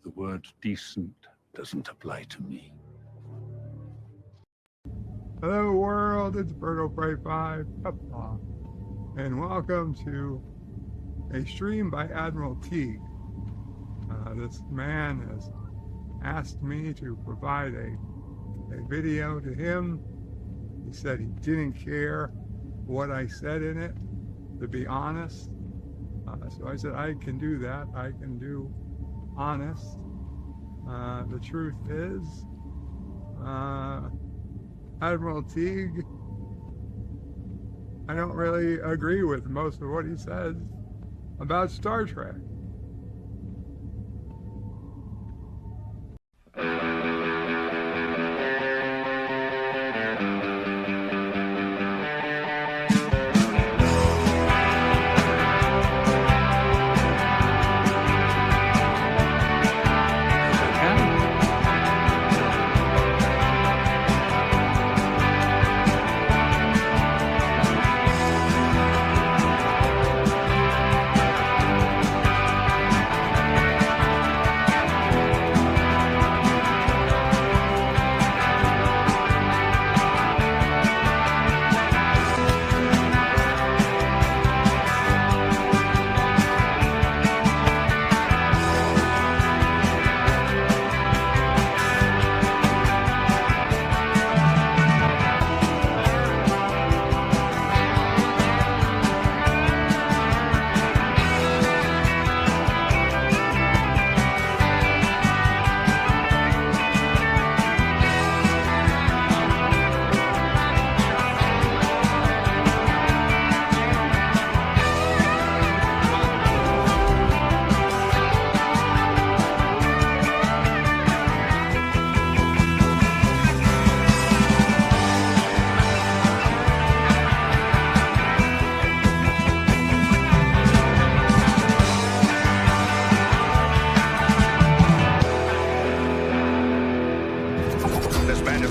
The word decent doesn't apply to me. Hello world, it's Berto5, and welcome to a stream by Admiral Teague. This man has asked me to provide a video to him. He said he didn't care what I said in it, to be honest. So I said, I can do that. I can do honest. The truth is, Admiral Teague, I don't really agree with most of what he says about Star Trek.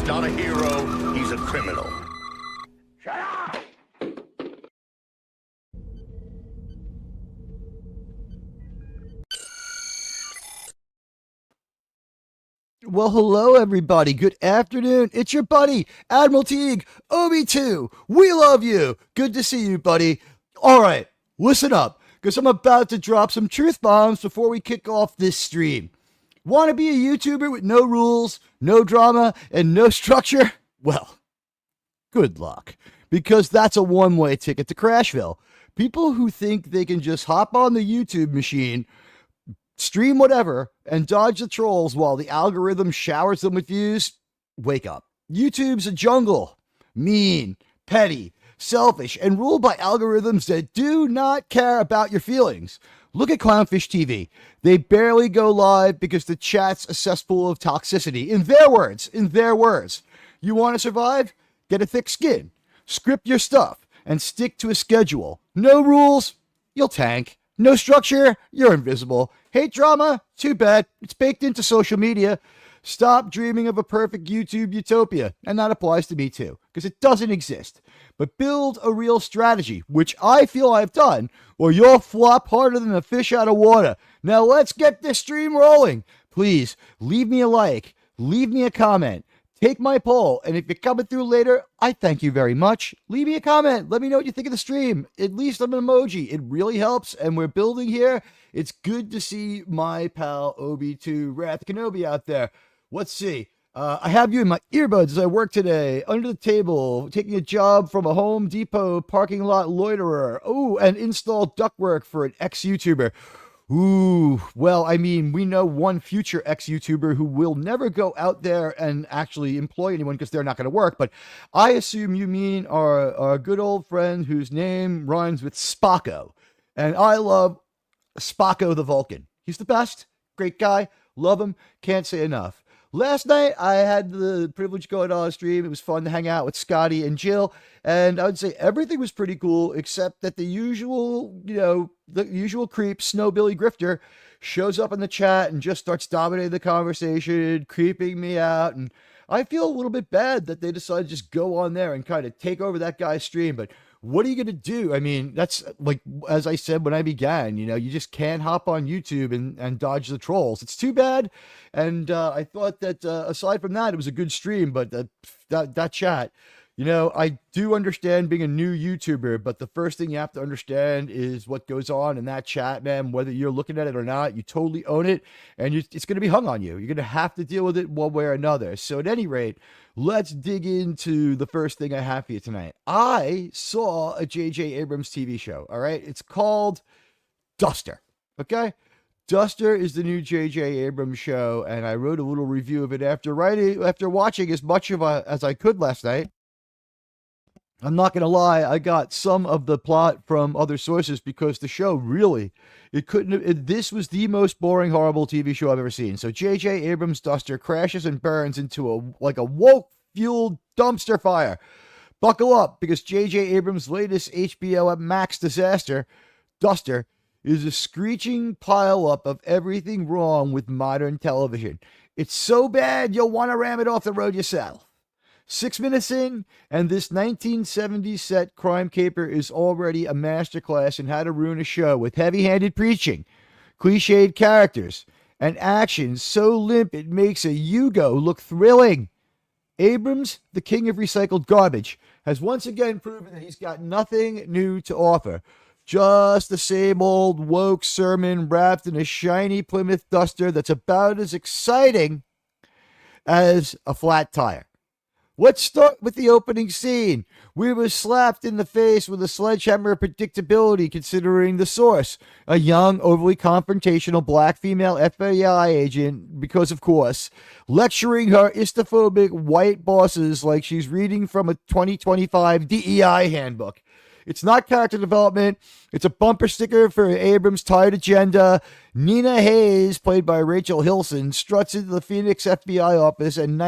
Not a hero, he's a criminal. Shut up! Well, hello, everybody. Good afternoon. It's your buddy, Admiral Teague, OB2. We love you. Good to see you, buddy. All right, listen up, because I'm about to drop some truth bombs before we kick off this stream. Want to be a YouTuber with no rules, no drama, and no structure? Well, good luck, because that's a one-way ticket to Crashville. People who think they can just hop on the YouTube machine, stream whatever, and dodge the trolls while the algorithm showers them with views, wake up. YouTube's a jungle. Mean, petty, selfish, and ruled by algorithms that do not care about your feelings. Look at Clownfish TV. They barely go live because the chat's a cesspool of toxicity. In their words. You want to survive? Get a thick skin. Script your stuff and stick to a schedule. No rules? You'll tank. No structure? You're invisible. Hate drama? Too bad. It's baked into social media. Stop dreaming of a perfect YouTube utopia. And that applies to me too, because it doesn't exist. But build a real strategy, which I feel I've done, or you'll flop harder than a fish out of water. Now let's get this stream rolling. Please, leave me a like, leave me a comment, take my poll, and if you're coming through later, I thank you very much. Leave me a comment. Let me know what you think of the stream. At least I'm an emoji. It really helps, and we're building here. It's good to see my pal OB2 Wrath Kenobi out there. Let's see. I have you in my earbuds as I work today, under the table, taking a job from a Home Depot parking lot loiterer. Oh, and install ductwork for an ex-YouTuber. Ooh, well, I mean, we know one future ex-YouTuber who will never go out there and actually employ anyone because they're not going to work. But I assume you mean our good old friend whose name rhymes with Spocko. And I love Spocko the Vulcan. He's the best. Great guy. Love him. Can't say enough. Last night, I had the privilege of going on a stream. It was fun to hang out with Scotty and Jill. And I would say everything was pretty cool, except that the usual creep, Snowbilly Grifter, shows up in the chat and just starts dominating the conversation, creeping me out. And I feel a little bit bad that they decided to just go on there and kind of take over that guy's stream. But what are you going to do? I mean, that's like, as I said when I began, you just can't hop on YouTube and dodge the trolls. It's too bad. And I thought that aside from that, it was a good stream, but that chat, I do understand being a new YouTuber, but the first thing you have to understand is what goes on in that chat, man. Whether you're looking at it or not, you totally own it, and it's going to be hung on you. You're going to have to deal with it one way or another. So at any rate, let's dig into the first thing I have for you tonight. I saw a J.J. Abrams TV show, all right? It's called Duster, okay? Duster is the new J.J. Abrams show, and I wrote a little review of it after watching as much of as I could last night. I'm not going to lie, I got some of the plot from other sources because the show really, this was the most boring, horrible TV show I've ever seen. So J.J. Abrams' Duster crashes and burns into a woke-fueled dumpster fire. Buckle up, because J.J. Abrams' latest HBO Max disaster, Duster, is a screeching pileup of everything wrong with modern television. It's so bad you'll want to ram it off the road yourself. 6 minutes in, and this 1970s set crime caper is already a masterclass in how to ruin a show with heavy-handed preaching, cliched characters, and action so limp it makes a Yugo look thrilling. Abrams, the king of recycled garbage, has once again proven that he's got nothing new to offer. Just the same old woke sermon wrapped in a shiny Plymouth Duster that's about as exciting as a flat tire. Let's start with the opening scene. We were slapped in the face with a sledgehammer of predictability considering the source. A young, overly confrontational black female FBI agent, because of course, lecturing her istophobic white bosses like she's reading from a 2025 DEI handbook. It's not character development. It's a bumper sticker for Abrams' tired agenda. Nina Hayes, played by Rachel Hilson, struts into the Phoenix FBI office, and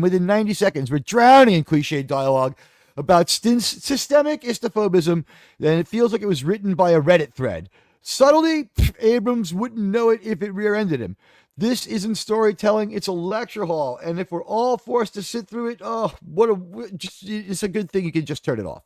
within 90 seconds, we're drowning in cliche dialogue about systemic istophobism, and it feels like it was written by a Reddit thread. Subtlety? Abrams wouldn't know it if it rear-ended him. This isn't storytelling, it's a lecture hall, and if we're all forced to sit through it, it's a good thing you can just turn it off.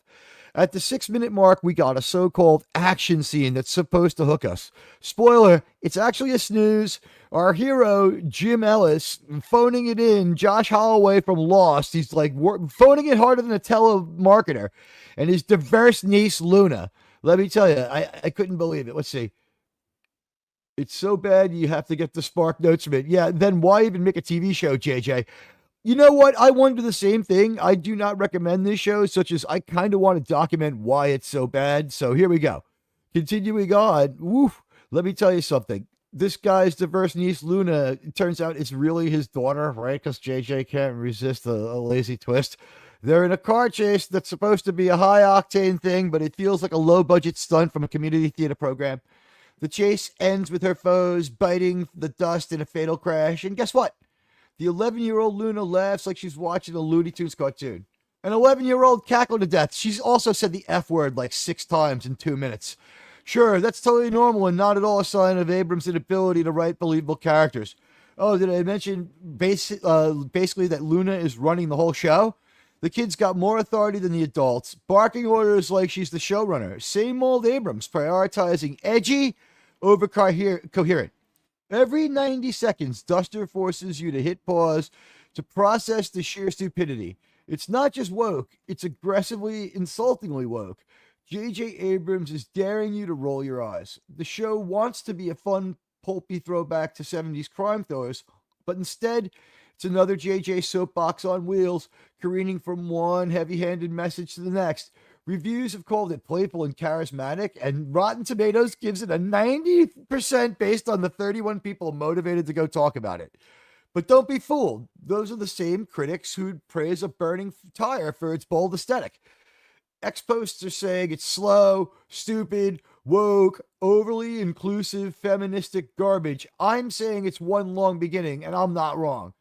At the 6-minute mark, we got a so-called action scene that's supposed to hook us. Spoiler, it's actually a snooze. Our hero, Jim Ellis, phoning it in, Josh Holloway from Lost, he's like phoning it harder than a telemarketer, and his diverse niece, Luna. Let me tell you, I couldn't believe it. Let's see. It's so bad you have to get the Spark Notes from it. Yeah, then why even make a TV show, JJ? You know what? I wonder the same thing. I do not recommend this show, such as I kind of want to document why it's so bad. So here we go. Continuing on. Woof. Let me tell you something. This guy's diverse niece, Luna, it turns out it's really his daughter, right? Because JJ can't resist a lazy twist. They're in a car chase that's supposed to be a high-octane thing, but it feels like a low-budget stunt from a community theater program. The chase ends with her foes biting the dust in a fatal crash. And guess what? The 11-year-old Luna laughs like she's watching a Looney Tunes cartoon. An 11-year-old cackled to death. She's also said the F word like 6 times in 2 minutes. Sure, that's totally normal and not at all a sign of Abrams' inability to write believable characters. Oh, did I mention basically that Luna is running the whole show? The kid's got more authority than the adults, barking orders like she's the showrunner. Same old Abrams, prioritizing edgy over coherent. Every 90 seconds, Duster forces you to hit pause to process the sheer stupidity. It's not just woke, it's aggressively, insultingly woke. J.J. Abrams is daring you to roll your eyes. The show wants to be a fun, pulpy throwback to 70s crime thrillers, but instead, it's another J.J. soapbox on wheels, careening from one heavy-handed message to the next. Reviews have called it playful and charismatic, and Rotten Tomatoes gives it a 90% based on the 31 people motivated to go talk about it. But don't be fooled. Those are the same critics who'd praise a burning tire for its bold aesthetic. Ex-posts are saying it's slow, stupid, woke, overly inclusive, feministic garbage. I'm saying it's one long beginning, and I'm not wrong.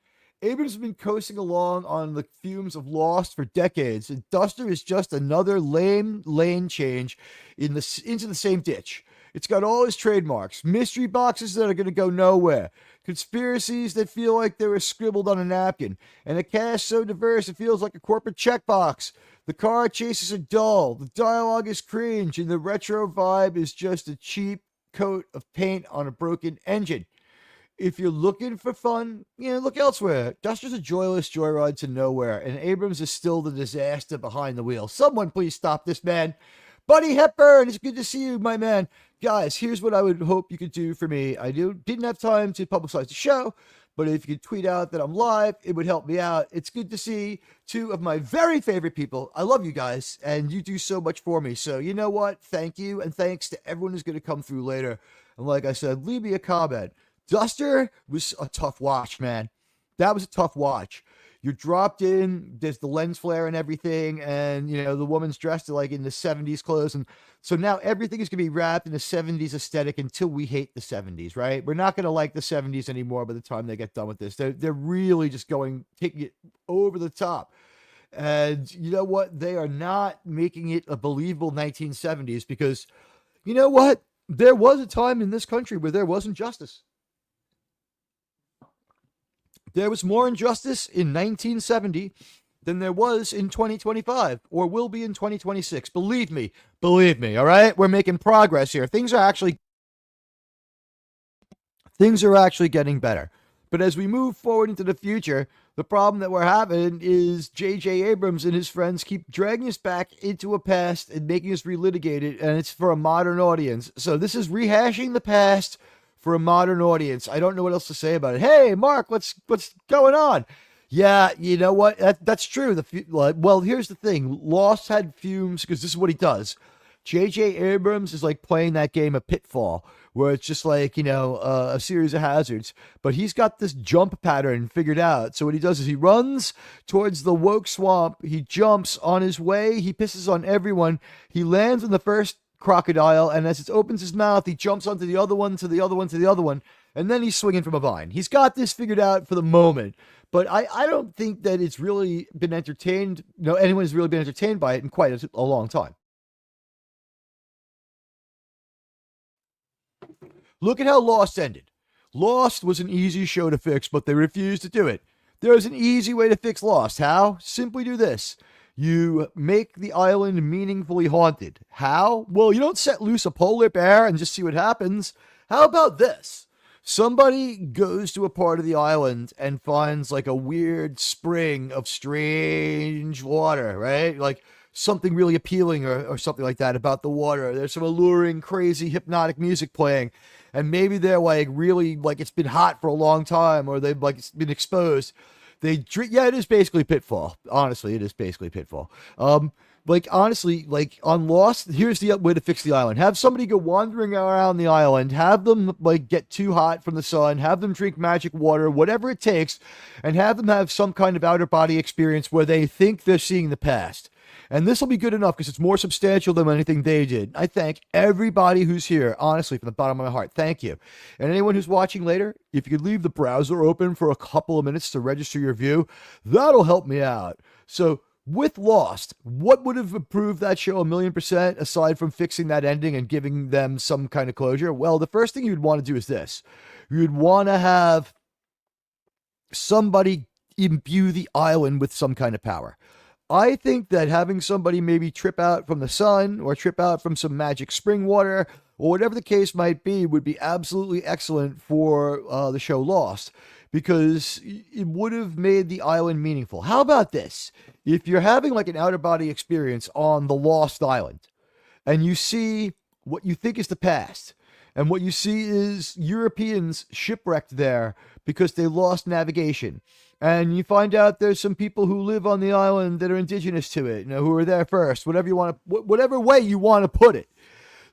Abrams has been coasting along on the fumes of Lost for decades, and Duster is just another lame lane change into the same ditch. It's got all his trademarks, mystery boxes that are going to go nowhere, conspiracies that feel like they were scribbled on a napkin, and a cast so diverse it feels like a corporate checkbox. The car chases are dull, the dialogue is cringe, and the retro vibe is just a cheap coat of paint on a broken engine. If you're looking for fun, look elsewhere. Duster's a joyless joyride to nowhere, and Abrams is still the disaster behind the wheel. Someone please stop this man. Buddy Hepburn, it's good to see you, my man. Guys, here's what I would hope you could do for me. I didn't have time to publicize the show, but if you could tweet out that I'm live, it would help me out. It's good to see two of my very favorite people. I love you guys, and you do so much for me. So you know what? Thank you, and thanks to everyone who's going to come through later. And like I said, leave me a comment. Duster was a tough watch, man. That was a tough watch. You're dropped in, there's the lens flare and everything, and, the woman's dressed like in the 70s clothes. And so now everything is going to be wrapped in the 70s aesthetic until we hate the 70s, right? We're not going to like the 70s anymore by the time they get done with this. They're really just taking it over the top. And you know what? They are not making it a believable 1970s because, you know what? There was a time in this country where there wasn't justice. There was more injustice in 1970 than there was in 2025 or will be in 2026. Believe me, all right? We're making progress here. Things are actually getting better. But as we move forward into the future, the problem that we're having is J.J. Abrams and his friends keep dragging us back into a past and making us relitigate it, and it's for a modern audience. So this is rehashing the past for a modern audience. I don't know what else to say about it. Hey, Mark, what's going on? Yeah, you know what? That's true. Well, here's the thing. Lost had fumes because this is what he does. J.J. Abrams is like playing that game of Pitfall, where it's just like, a series of hazards. But he's got this jump pattern figured out. So what he does is he runs towards the woke swamp. He jumps on his way. He pisses on everyone. He lands on the first crocodile, and as it opens his mouth, he jumps onto the other one, to the other one, to the other one, and then he's swinging from a vine. He's got this figured out for the moment, but I don't think that it's really been entertained. Anyone has really been entertained by it in quite a long time. Look at how Lost ended. Lost was an easy show to fix, but they refused to do it. There's an easy way to fix Lost. How? Simply do this. You make the island meaningfully haunted. How? Well, you don't set loose a polar bear and just see what happens. How about this? Somebody goes to a part of the island and finds like a weird spring of strange water, right? Like something really appealing or something like that about the water. There's some alluring, crazy, hypnotic music playing. And maybe they're like really like it's been hot for a long time or they've like it's been exposed. They drink. Yeah, it is basically Pitfall. Honestly, it is basically Pitfall. Honestly, on Lost, here's the way to fix the island. Have somebody go wandering around the island, have them get too hot from the sun, have them drink magic water, whatever it takes, and have them have some kind of outer body experience where they think they're seeing the past. And this will be good enough because it's more substantial than anything they did. I thank everybody who's here, honestly, from the bottom of my heart. Thank you. And anyone who's watching later, if you could leave the browser open for a couple of minutes to register your view, that'll help me out. So with Lost, what would have improved that show 1,000,000% aside from fixing that ending and giving them some kind of closure? Well, the first thing you'd want to do is this. You'd want to have somebody imbue the island with some kind of power. I think that having somebody maybe trip out from the sun or trip out from some magic spring water or whatever the case might be would be absolutely excellent for the show Lost because it would have made the island meaningful. How about this? If you're having like an outer body experience on the Lost Island and you see what you think is the past and what you see is Europeans shipwrecked there because they lost navigation. And you find out there's some people who live on the island that are indigenous to it, who were there first, whatever way you want to put it.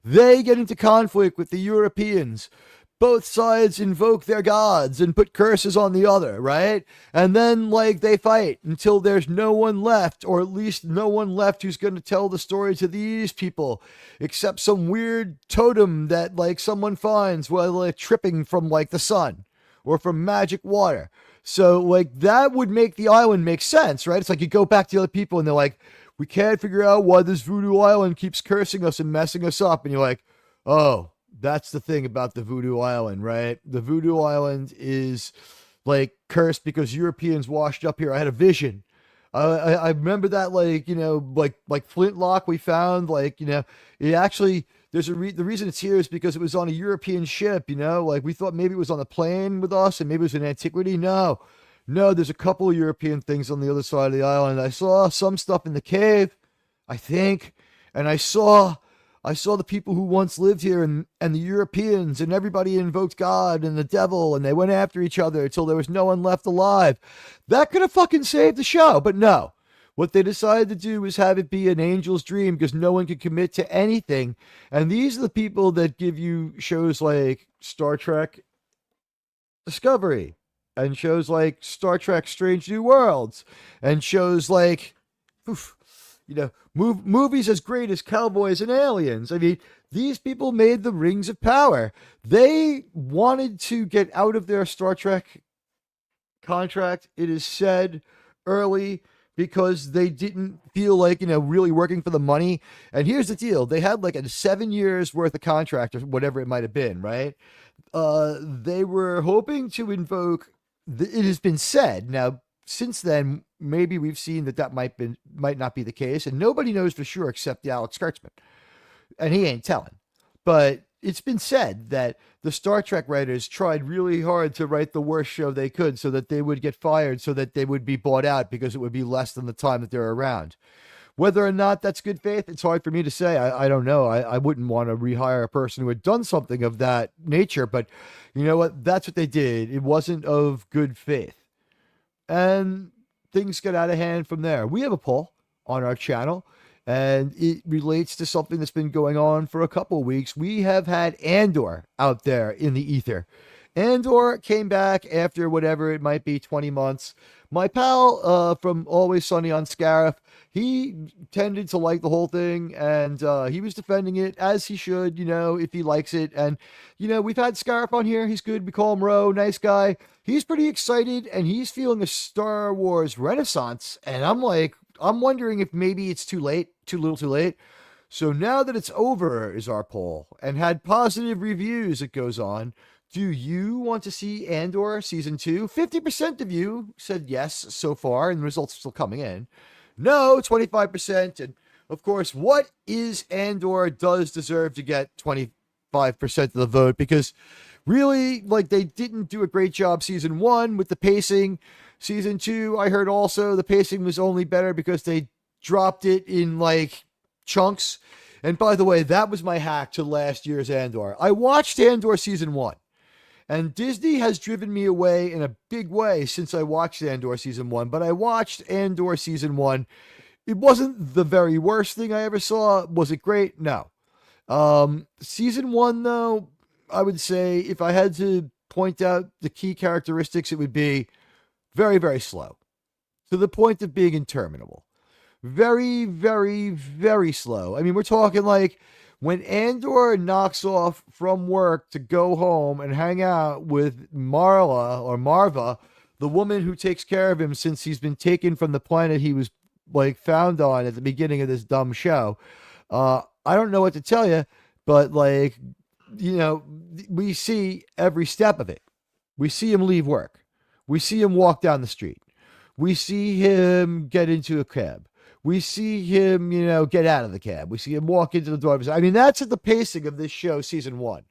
They get into conflict with the Europeans. Both sides invoke their gods and put curses on the other, right? And then, they fight until there's no one left, or at least no one left who's going to tell the story to these people, except some weird totem that, someone finds while they're tripping from, the sun or from magic water. So, that would make the island make sense, right? It's like you go back to the other people and they're like, we can't figure out why this voodoo island keeps cursing us and messing us up. And you're like, oh, that's the thing about the voodoo island, right? The voodoo island is, cursed because Europeans washed up here. I had a vision I remember that, like, like Flintlock we found, like, it actually, the reason it's here is because it was on a European ship, like we thought maybe it was on a plane with us and maybe it was in antiquity. No, no, there's a couple of European things on the other side of the island. I saw some stuff in the cave, I think, and I saw the people who once lived here, and the Europeans, and everybody invoked God and the devil, and they went after each other until there was no one left alive. That could have fucking saved the show, but no. What they decided to do was have it be an angel's dream because no one could commit to anything. And these are the people that give you shows like Star Trek Discovery, and shows like Star Trek Strange New Worlds, and shows like, movies as great as Cowboys and Aliens. I mean, these people made the Rings of Power. They wanted to get out of their Star Trek contract, it is said, early, because they didn't feel like, really working for the money. And here's the deal. They had like a 7 years worth of contract or whatever it might have been, right? They were hoping to invoke, it has been said, now, since then, maybe we've seen that might not be the case, and nobody knows for sure except the Alex Kurtzman, and he ain't telling. But it's been said that the Star Trek writers tried really hard to write the worst show they could so that they would get fired, so that they would be bought out because it would be less than the time that they're around. Whether or not that's good faith, it's hard for me to say. I don't know. I wouldn't want to rehire a person who had done something of that nature, but you know what? That's what they did. It wasn't of good faith. And things get out of hand from there. We have a poll on our channel, and it relates to something that's been going on for a couple of weeks. We have had Andor out there in the ether. Andor came back after whatever it might be, 20 months. My pal from Always Sunny on Scarif, he tended to like the whole thing, and he was defending it, as he should, if he likes it. And, we've had Scarif on here. He's good. We call him Ro, nice guy. He's pretty excited, and he's feeling a Star Wars renaissance. And I'm wondering if maybe it's too late, too little too late. So now that it's over is our poll, and had positive reviews, it goes on. Do you want to see Andor Season 2? 50% of you said yes so far, and the results are still coming in. No, 25%. And, of course, what is Andor does deserve to get 25% of the vote, because really, they didn't do a great job Season 1 with the pacing. Season 2, I heard also the pacing was only better because they dropped it in, chunks. And, by the way, that was my hack to last year's Andor. I watched Andor Season 1. And Disney has driven me away in a big way since I watched Andor Season 1. But I watched Andor Season 1. It wasn't the very worst thing I ever saw. Was it great? No. Season 1, though, I would say if I had to point out the key characteristics, it would be very, very slow. To the point of being interminable. Very, very, very slow. I mean, we're talking when Andor knocks off from work to go home and hang out with Marva, the woman who takes care of him since he's been taken from the planet he was found on at the beginning of this dumb show. I don't know what to tell you, but we see every step of it. We see him leave work. We see him walk down the street. We see him get into a cab. We see him, get out of the cab. We see him walk into the door. I mean, that's at the pacing of this show, Season 1.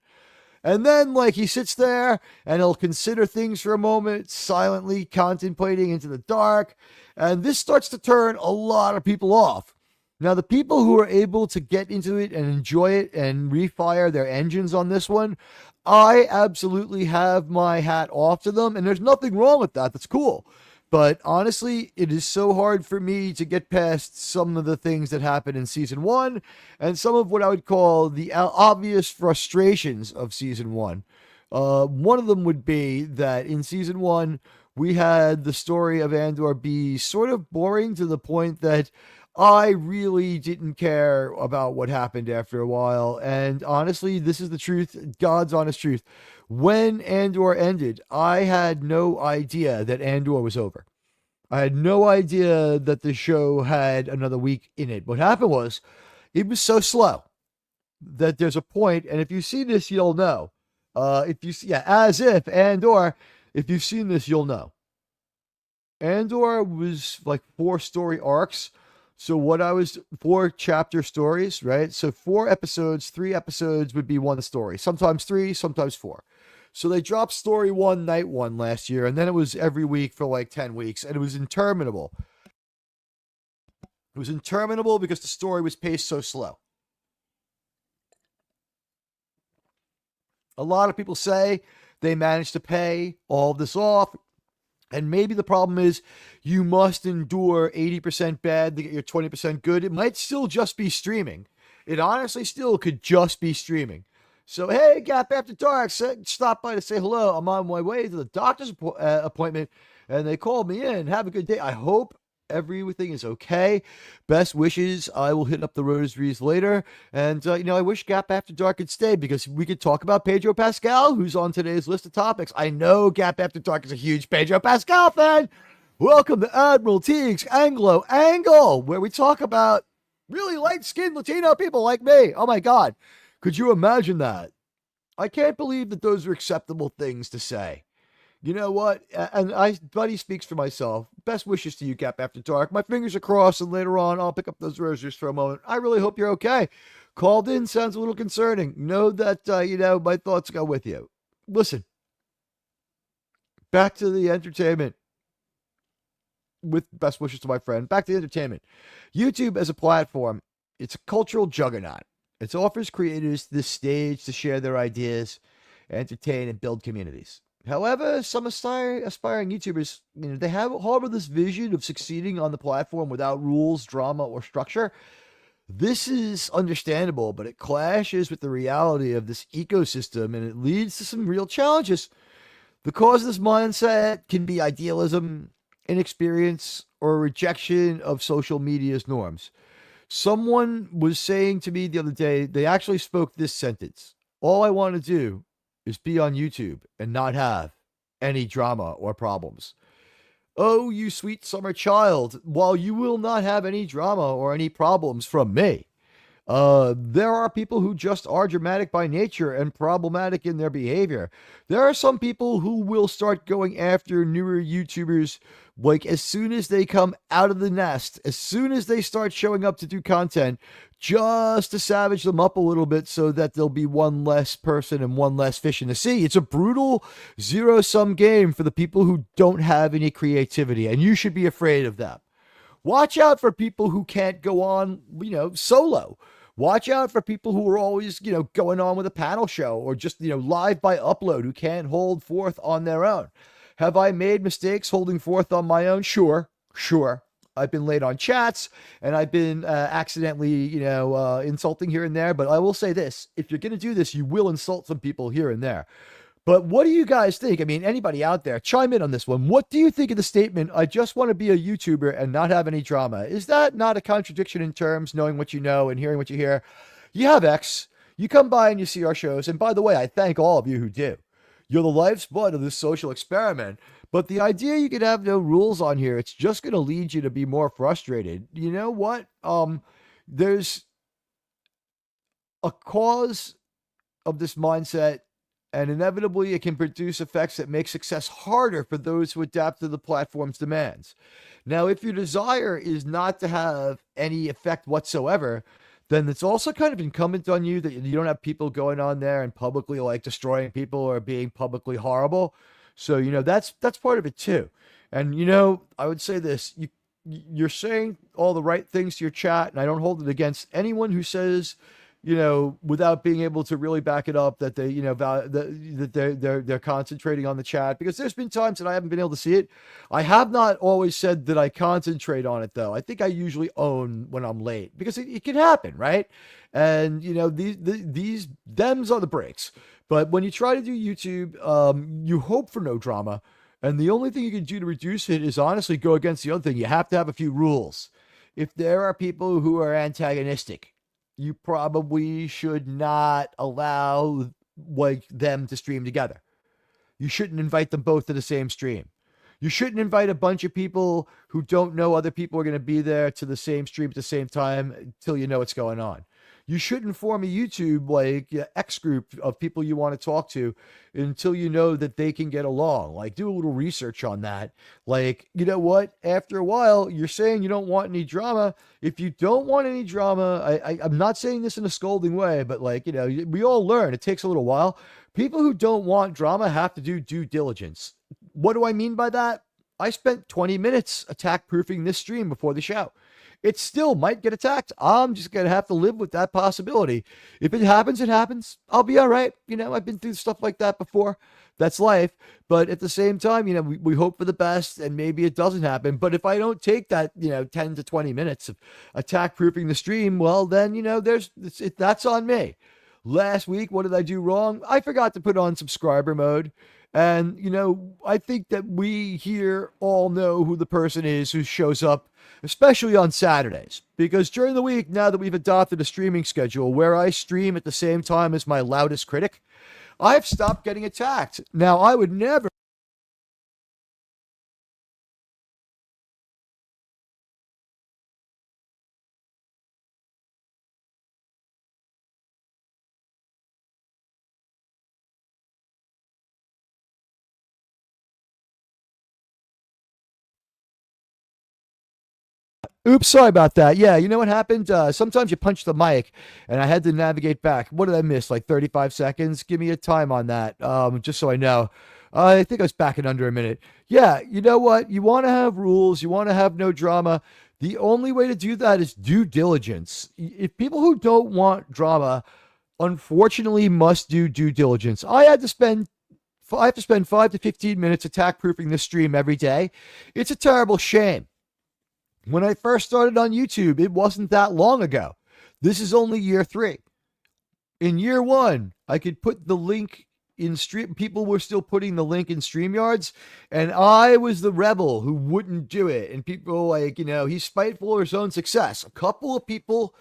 And then, he sits there and he'll consider things for a moment, silently contemplating into the dark. And this starts to turn a lot of people off. Now, the people who are able to get into it and enjoy it and refire their engines on this one, I absolutely have my hat off to them. And there's nothing wrong with that. That's cool. But honestly, it is so hard for me to get past some of the things that happened in Season 1 and some of what I would call the obvious frustrations of Season 1. One of them would be that in Season 1, we had the story of Andor be sort of boring to the point that I really didn't care about what happened after a while. And honestly, this is the truth, God's honest truth. When Andor ended, I had no idea that Andor was over. I had no idea that the show had another week in it. What happened was, it was so slow that there's a point, and if you see this, you'll know. If you've seen this, you'll know. Andor was like 4-story arcs. So what I was 4-chapter stories, right? So 4 episodes, 3 episodes would be one story. Sometimes 3, sometimes 4. So they dropped story 1, night 1 last year, and then it was every week for like 10 weeks, and it was interminable. It was interminable because the story was paced so slow. A lot of people say they managed to pay all this off. And maybe the problem is you must endure 80% bad to get your 20% good. It might still just be streaming. It honestly still could just be streaming. So, hey, Gap After Dark, stop by to say hello. I'm on my way to the doctor's appointment, and they called me in. Have a good day. I hope everything is okay. Best wishes. I will hit up the rosaries later. And, I wish Gap After Dark could stay because we could talk about Pedro Pascal, who's on today's list of topics. I know Gap After Dark is a huge Pedro Pascal fan. Welcome to Admiral Teague's Anglo Angle, where we talk about really light-skinned Latino people like me. Oh, my God. Could you imagine that? I can't believe that those are acceptable things to say. You know what? And Buddy speaks for myself. Best wishes to you, Gap After Dark. My fingers are crossed, and later on, I'll pick up those rosaries for a moment. I really hope you're okay. Called in sounds a little concerning. Know that, my thoughts go with you. Listen. Back to the entertainment. With best wishes to my friend. Back to the entertainment. YouTube as a platform, it's a cultural juggernaut. It offers creators this stage to share their ideas, entertain, and build communities. However, some aspiring YouTubers, they harbor this vision of succeeding on the platform without rules, drama, or structure. This is understandable, but it clashes with the reality of this ecosystem, and it leads to some real challenges. The cause of this mindset can be idealism, inexperience, or rejection of social media's norms. Someone was saying to me the other day, they actually spoke this sentence: all I want to do is be on YouTube and not have any drama or problems. Oh, you sweet summer child, while you will not have any drama or any problems from me, there are people who just are dramatic by nature and problematic in their behavior. There are some people who will start going after newer YouTubers like as soon as they come out of the nest, as soon as they start showing up to do content, just to savage them up a little bit so that there'll be one less person and one less fish in the sea. It's a brutal zero-sum game for the people who don't have any creativity, and you should be afraid of them. Watch out for people who can't go on, solo. Watch out for people who are always, going on with a panel show or just, live by upload, who can't hold forth on their own. Have I made mistakes holding forth on my own? Sure. I've been late on chats and I've been accidentally, insulting here and there. But I will say this: if you're going to do this, you will insult some people here and there. But what do you guys think? I mean, anybody out there, chime in on this one. What do you think of the statement, I just want to be a YouTuber and not have any drama? Is that not a contradiction in terms, knowing what you know and hearing what you hear? You have X. You come by and you see our shows. And by the way, I thank all of you who do. You're the life's blood of this social experiment. But the idea you could have no rules on here, it's just going to lead you to be more frustrated. You know what? There's a cause of this mindset, and inevitably it can produce effects that make success harder for those who adapt to the platform's demands. Now, if your desire is not to have any effect whatsoever, then it's also kind of incumbent on you that you don't have people going on there and publicly like destroying people or being publicly horrible. So, that's part of it too. And, I would say this: you're saying all the right things to your chat, and I don't hold it against anyone who says, without being able to really back it up, that they, that they're concentrating on the chat, because there's been times that I haven't been able to see it. I have not always said that I concentrate on it, though. I think I usually own when I'm late, because it can happen, right? And, these thems are the breaks. But when you try to do YouTube, you hope for no drama. And the only thing you can do to reduce it is honestly go against the other thing. You have to have a few rules. If there are people who are antagonistic, you probably should not allow them to stream together. You shouldn't invite them both to the same stream. You shouldn't invite a bunch of people who don't know other people are going to be there to the same stream at the same time until you know what's going on. you shouldn't form a YouTube like X group of people you want to talk to until you know that they can get along. Like, do a little research on that. Like, you know what? After a while, you're saying you don't want any drama. If you don't want any drama, I'm not saying this in a scolding way, but like, we all learn. It takes a little while. People who don't want drama have to do due diligence. What do I mean by that? I spent 20 minutes attack proofing this stream before the show. It still might get attacked. I'm just going to have to live with that possibility. If it happens, it happens. I'll be all right. I've been through stuff like that before. That's life. But at the same time, we hope for the best and maybe it doesn't happen. But if I don't take that, 10 to 20 minutes of attack proofing the stream, well, then, that's on me. Last week, what did I do wrong? I forgot to put on subscriber mode. And, I think that we here all know who the person is who shows up, especially on Saturdays. Because during the week, now that we've adopted a streaming schedule where I stream at the same time as my loudest critic, I've stopped getting attacked. Now, I would never. Oops, sorry about that. Yeah, you know what happened? Sometimes you punch the mic, and I had to navigate back. What did I miss? Like 35 seconds? Give me a time on that, just so I know. I think I was back in under a minute. Yeah, you know what? You want to have rules. You want to have no drama. The only way to do that is due diligence. If people who don't want drama, unfortunately, must do due diligence. I have to spend 5 to 15 minutes attack proofing this stream every day. It's a terrible shame. When I first started on YouTube, it wasn't that long ago. This is only year 3. In year 1, I could put the link in stream. People were still putting the link in StreamYards, and I was the rebel who wouldn't do it. And people were like, he's spiteful of his own success. A couple of people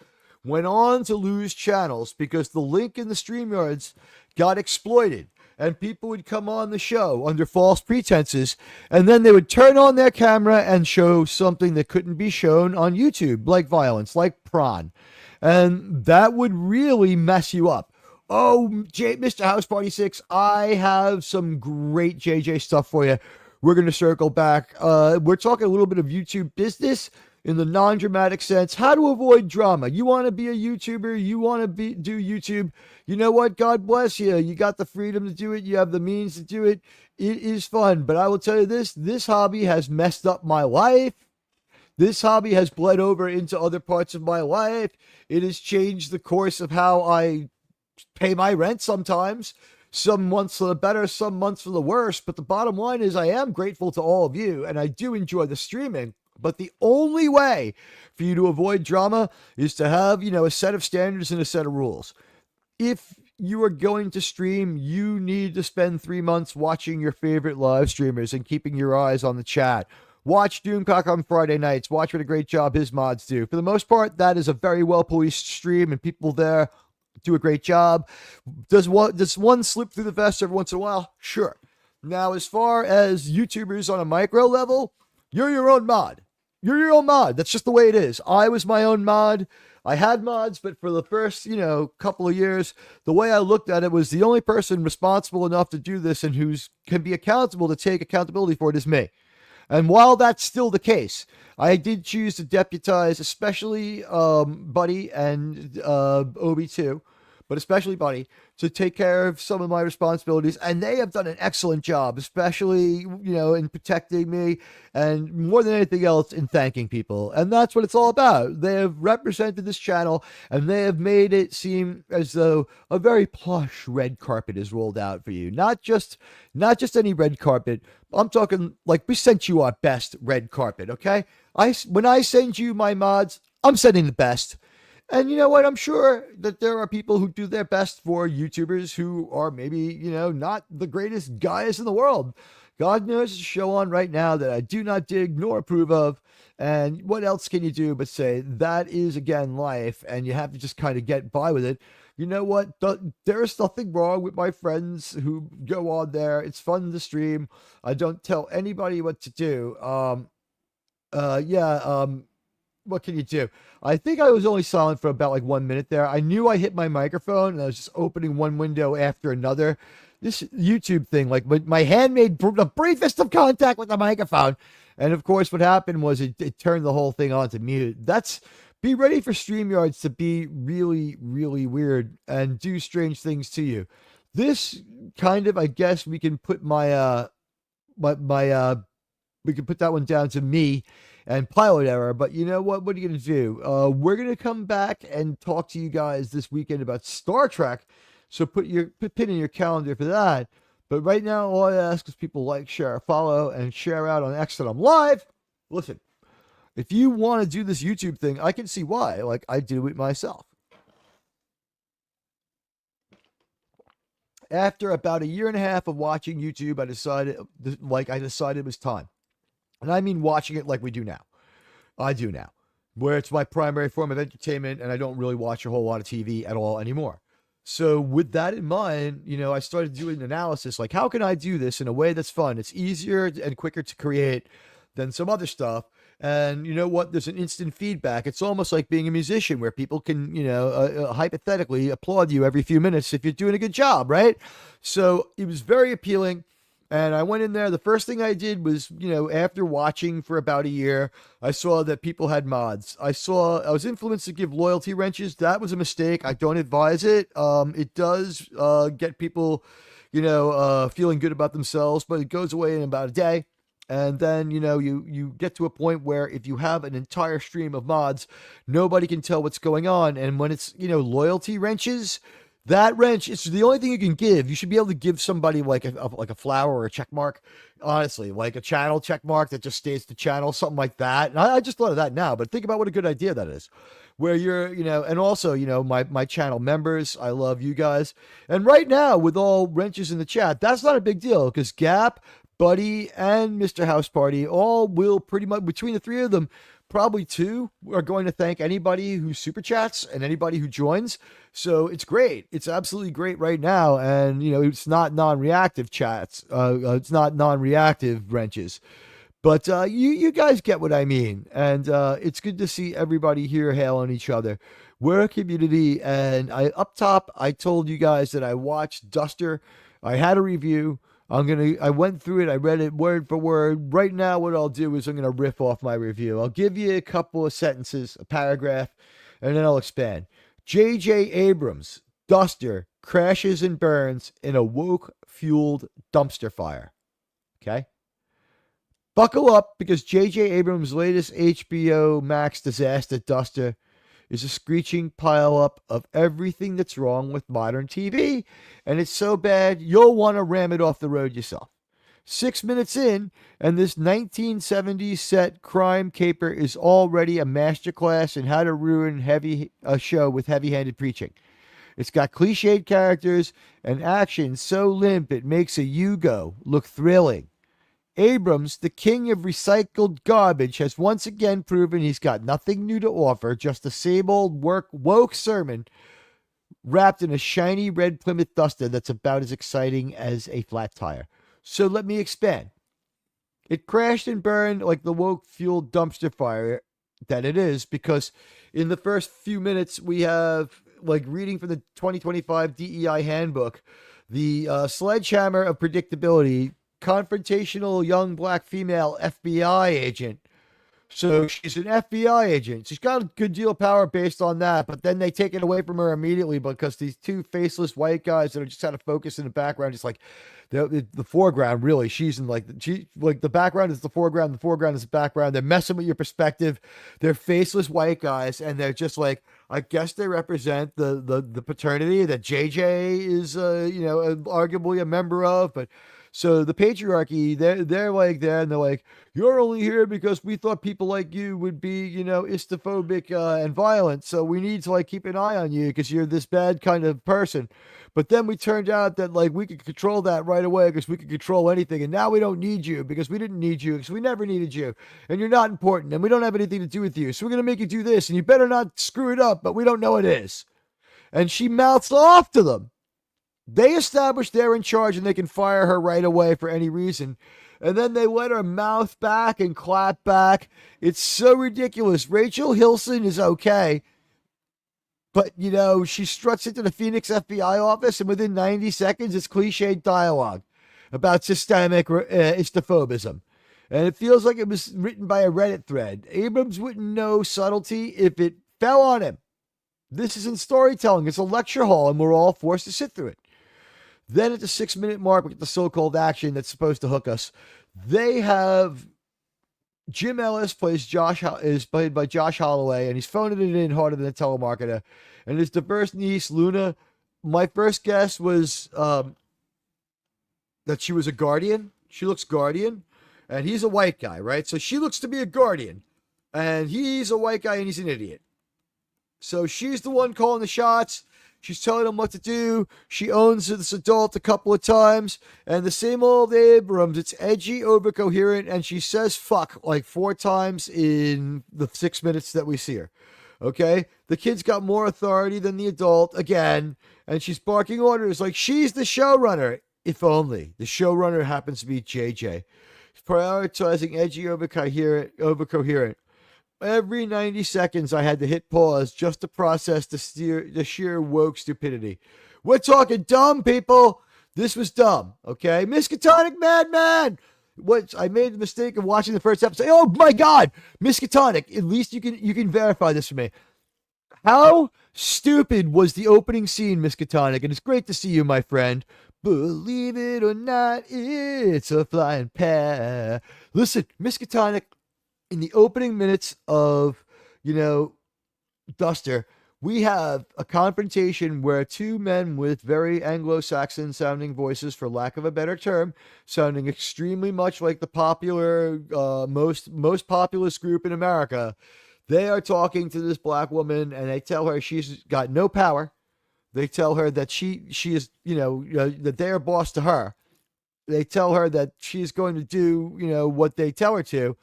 went on to lose channels because the link in the StreamYards got exploited. And people would come on the show under false pretenses, and then they would turn on their camera and show something that couldn't be shown on YouTube, like violence, like prawn. And that would really mess you up. Oh, Mr. House Party 6, I have some great JJ stuff for you. We're going to circle back. We're talking a little bit of YouTube business in the non-dramatic sense. How to avoid drama. You want to be a YouTuber. You want to do YouTube. You know what? God bless you. You got the freedom to do it. You have the means to do it. It is fun. But I will tell you this hobby has messed up my life. This hobby has bled over into other parts of my life. It has changed the course of how I pay my rent sometimes. Some months for the better, some months for the worse. But the bottom line is I am grateful to all of you, and I do enjoy the streaming. But the only way for you to avoid drama is to have, a set of standards and a set of rules. If you are going to stream, you need to spend 3 months watching your favorite live streamers and keeping your eyes on the chat. Watch Doomcock on Friday nights. Watch what a great job his mods do. For the most part, that is a very well-policed stream, and people there do a great job. Does one slip through the vest every once in a while? Sure. Now, as far as YouTubers on a micro level, you're your own mod. You're your own mod. That's just the way it is. I was my own mod. I had mods, but for the first, couple of years, the way I looked at it was the only person responsible enough to do this and can be accountable to take accountability for it is me. And while that's still the case, I did choose to deputize, especially Buddy and Obi2, but especially Buddy, to take care of some of my responsibilities. And they have done an excellent job, especially, in protecting me and more than anything else in thanking people. And that's what it's all about. They have represented this channel and they have made it seem as though a very plush red carpet is rolled out for you. Not just any red carpet. I'm talking like we sent you our best red carpet, okay? When I send you my mods, I'm sending the best. And you know what? I'm sure that there are people who do their best for YouTubers who are maybe, not the greatest guys in the world. God knows there's a show on right now that I do not dig nor approve of. And what else can you do but say that is, again, life, and you have to just kind of get by with it. You know what? There is nothing wrong with my friends who go on there. It's fun to stream. I don't tell anybody what to do. what can you do? I think I was only silent for about like 1 minute there. I knew I hit my microphone and I was just opening one window after another. This YouTube thing, like my hand made the briefest of contact with the microphone. And of course, what happened was it turned the whole thing on to mute. Be ready for StreamYards to be really, really weird and do strange things to you. This kind of, I guess we can put we can put that one down to me and pilot error. But you know what? What are you going to do? We're going to come back and talk to you guys this weekend about Star Trek. So put pin in your calendar for that. But right now, all I ask is people like, share, follow, and share out on X that I'm live. Listen, if you want to do this YouTube thing, I can see why. Like, I do it myself. After about 1.5 years of watching YouTube, I decided it was time. And I mean watching it like we do now. I do now. Where it's my primary form of entertainment, and I don't really watch a whole lot of TV at all anymore. So with that in mind, I started doing analysis, like how can I do this in a way that's fun? It's easier and quicker to create than some other stuff. And you know what? There's an instant feedback. It's almost like being a musician where people can, hypothetically applaud you every few minutes if you're doing a good job, right? So it was very appealing. And I went in there. The first thing I did was, after watching for about 1 year, I saw that people had mods. I was influenced to give loyalty wrenches. That was a mistake. I don't advise it. It does get people, feeling good about themselves, but it goes away in about a day. And then, you get to a point where if you have an entire stream of mods, nobody can tell what's going on. And when it's, loyalty wrenches, that wrench, it's the only thing you can give. You should be able to give somebody like a flower or a check mark, honestly, like a channel check mark that just stays the channel, something like that. And I just thought of that now, but think about what a good idea that is. Where you're, and also, my channel members, I love you guys. And right now, with all wrenches in the chat, that's not a big deal because Gap, Buddy, and Mr. House Party all will pretty much, between the three of them, probably 2 are going to thank anybody who super chats and anybody who joins. So it's great. It's absolutely great right now. And, it's not non-reactive chats. It's not non-reactive wrenches. But you guys get what I mean. And it's good to see everybody here hailing each other. We're a community. And up top, I told you guys that I watched Duster. I had a review. I went through it. I read it word for word. Right now, what I'll do is I'm going to riff off my review. I'll give you a couple of sentences, a paragraph, and then I'll expand. J.J. Abrams, Duster, crashes and burns in a woke-fueled dumpster fire. Okay? Buckle up because J.J. Abrams' latest HBO Max disaster, Duster, is a screeching pile-up of everything that's wrong with modern TV, and it's so bad you'll want to ram it off the road yourself. 6 minutes in, and this 1970s set crime caper is already a masterclass in how to ruin a show with heavy-handed preaching. It's got cliched characters and action so limp it makes a Yugo look thrilling. Abrams, the king of recycled garbage, has once again proven he's got nothing new to offer, just the same old woke sermon wrapped in a shiny red Plymouth Duster that's about as exciting as a flat tire. So let me expand. It crashed and burned like the woke-fueled dumpster fire that it is, because in the first few minutes we have, like, reading from the 2025 DEI handbook, the sledgehammer of predictability, confrontational young black female FBI agent. So she's an FBI agent. She's got a good deal of power based on that, but then they take it away from her immediately because these 2 faceless white guys that are just out of focus in the background, just like the foreground, really. She's in the background is the foreground is the background. They're messing with your perspective. They're faceless white guys, and they're just like, I guess they represent the paternity that JJ is, arguably a member of, but. So the patriarchy, they're like that, and they're like, you're only here because we thought people like you would be, istophobic and violent. So we need to keep an eye on you because you're this bad kind of person. But then we turned out that we could control that right away because we could control anything. And now we don't need you because we didn't need you because we never needed you. And you're not important and we don't have anything to do with you. So we're going to make you do this and you better not screw it up, but we don't know it is. And she mouths off to them. They establish they're in charge and they can fire her right away for any reason. And then they let her mouth back and clap back. It's so ridiculous. Rachel Hilson is okay. But, she struts into the Phoenix FBI office, and within 90 seconds, it's cliched dialogue about systemic Islamophobism. And it feels like it was written by a Reddit thread. Abrams wouldn't know subtlety if it fell on him. This isn't storytelling. It's a lecture hall, and we're all forced to sit through it. Then at the 6-minute mark, we get the so-called action that's supposed to hook us. They have Jim Ellis is played by Josh Holloway, and he's phoning it in harder than a telemarketer. And his diverse niece, Luna, my first guess was that she was a guardian. She looks guardian, and he's a white guy, right? So she looks to be a guardian, and he's a white guy, and he's an idiot. So she's the one calling the shots. She's telling him what to do. She owns this adult a couple of times. And the same old Abrams, it's edgy, overcoherent, and she says fuck like 4 times in the 6 minutes that we see her. Okay? The kid's got more authority than the adult, again, and she's barking orders like she's the showrunner. If only. The showrunner happens to be JJ. Prioritizing edgy, overcoherent. Every 90 seconds, I had to hit pause just to process the sheer woke stupidity. We're talking dumb, people. This was dumb, okay? Miskatonic Madman. I made the mistake of watching the first episode. Oh my God, Miskatonic. At least you can verify this for me. How stupid was the opening scene, Miskatonic? And it's great to see you, my friend. Believe it or not, it's a flying pair. Listen, Miskatonic. In the opening minutes of, Duster, we have a confrontation where 2 men with very Anglo-Saxon sounding voices, for lack of a better term, sounding extremely much like the popular, most populous group in America, they are talking to this black woman, and they tell her she's got no power. They tell her that she is, that they are boss to her. They tell her that she's going to do, what they tell her to.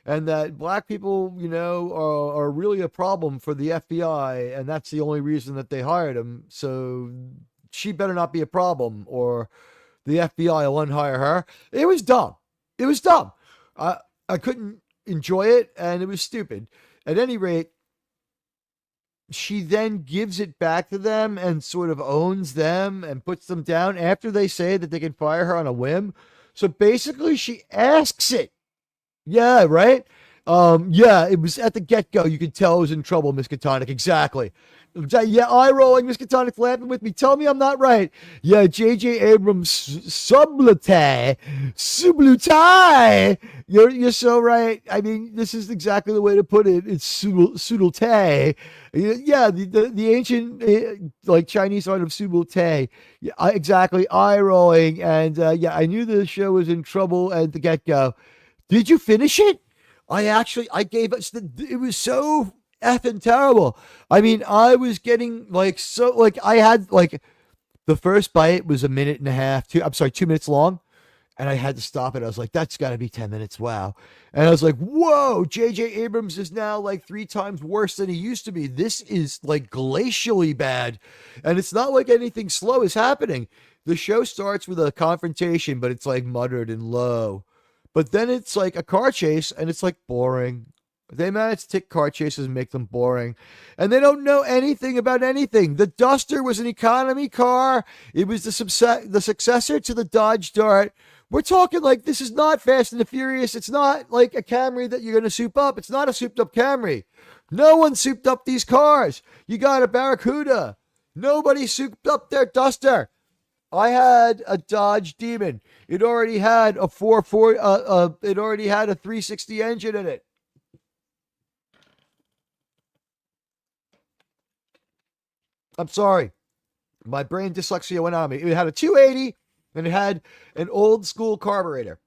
And that black people, are really a problem for the FBI, and that's the only reason that they hired him. So she better not be a problem, or the FBI will unhire her. It was dumb. It was dumb. I couldn't enjoy it, and it was stupid. At any rate, she then gives it back to them and sort of owns them and puts them down after they say that they can fire her on a whim. So basically, she asks it. Yeah, right? Yeah, it was at the get-go. You could tell I was in trouble, Miskatonic. Exactly. Yeah, eye-rolling, Miskatonic laughing with me. Tell me I'm not right. Yeah, J.J. Abrams, sublite. You're so right. I mean, this is exactly the way to put it. It's subtlete. Yeah, the ancient, Chinese art of subtlete. Yeah, exactly, eye-rolling. And, yeah, I knew the show was in trouble at the get-go. Did you finish it? I gave it. It was so effing terrible. I mean, I was getting I had the first bite was 1.5 minutes, 2 minutes long. And I had to stop it. I was like, that's got to be 10 minutes. Wow. And I was like, whoa, J.J. Abrams is now 3 times worse than he used to be. This is glacially bad. And it's not like anything slow is happening. The show starts with a confrontation, but it's muttered and low. But then it's a car chase, and it's boring. They managed to take car chases and make them boring. And they don't know anything about anything. The Duster was an economy car. It was the successor to the Dodge Dart. We're talking this is not Fast and the Furious. It's not a Camry that you're going to soup up. It's not a souped up Camry. No one souped up these cars. You got a Barracuda. Nobody souped up their Duster. I had a Dodge Demon. It already had a 360 engine in it. I'm sorry. My brain dyslexia went on me. It had a 280 and it had an old school carburetor.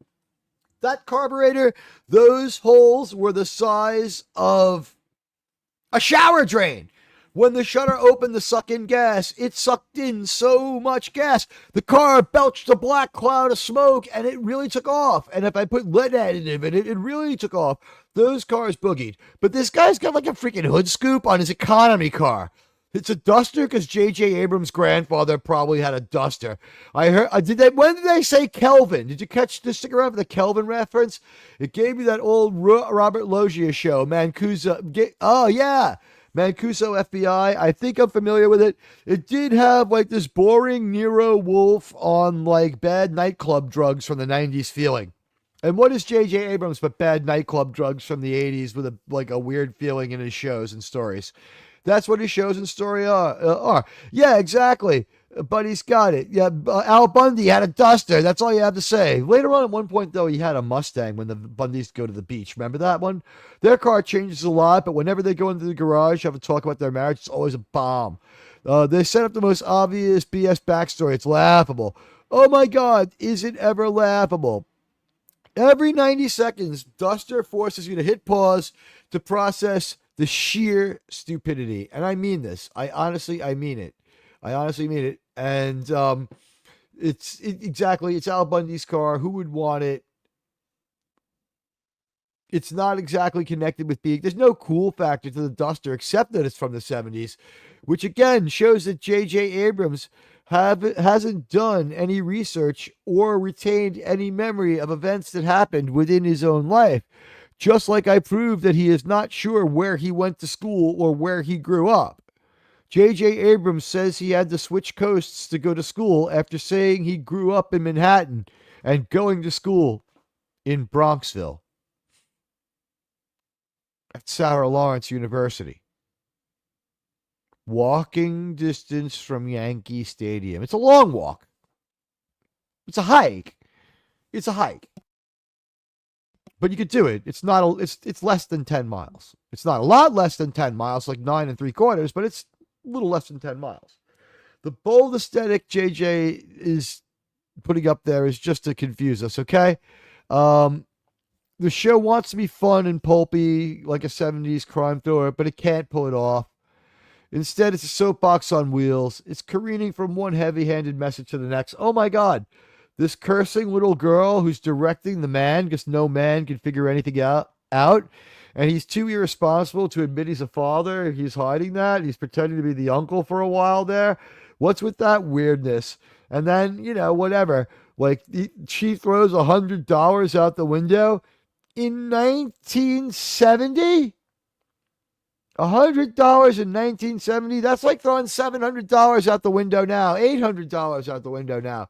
That carburetor, those holes were the size of a shower drain. When the shutter opened to suck in gas, it sucked in so much gas. The car belched a black cloud of smoke, and it really took off. And if I put lead additive in it, it really took off. Those cars boogied. But this guy's got a freaking hood scoop on his economy car. It's a duster because J.J. Abrams' grandfather probably had a duster. I heard. When did they say Kelvin? Did you stick around for the Kelvin reference? It gave me that old Robert Loggia show, Mancuso. Oh yeah, Mancuso FBI. I think I'm familiar with it. It did have like this boring Nero Wolfe on like bad nightclub drugs from the '90s feeling. And what is J.J. Abrams but bad nightclub drugs from the '80s with a weird feeling in his shows and stories? That's what his shows and story are. Yeah, exactly. But he's got it. Yeah, Al Bundy had a duster. That's all you have to say. Later on, at one point, though, he had a Mustang when the Bundys go to the beach. Remember that one? Their car changes a lot, but whenever they go into the garage, have a talk about their marriage, it's always a bomb. They set up the most obvious BS backstory. It's laughable. Oh my God, is it ever laughable? Every 90 seconds, Duster forces you to hit pause to process the sheer stupidity. And I mean this. I mean it. And it's Al Bundy's car. Who would want it? It's not exactly connected with being. There's no cool factor to the Duster except that it's from the 70s, which again shows that J.J. Abrams hasn't done any research or retained any memory of events that happened within his own life. Just like I proved that he is not sure where he went to school or where he grew up. J.J. Abrams says he had to switch coasts to go to school after saying he grew up in Manhattan and going to school in Bronxville at Sarah Lawrence University. Walking distance from Yankee Stadium. It's a long walk. It's a hike. But you could do it. It's less than 10 miles. It's not a lot less than 10 miles, like 9 3/4, but it's a little less than 10 miles. The bold aesthetic JJ is putting up there is just to confuse us, okay? The show wants to be fun and pulpy, like a 70s crime thriller, but it can't pull it off. Instead, it's a soapbox on wheels. It's careening from one heavy-handed message to the next. Oh my God, this cursing little girl who's directing the man because no man can figure anything out, and he's too irresponsible to admit he's a father. He's hiding that. He's pretending to be the uncle for a while there. What's with that weirdness? And then, whatever. Like, she throws $100 out the window in 1970? $100 in 1970, that's like throwing $700 out the window now, $800 out the window now.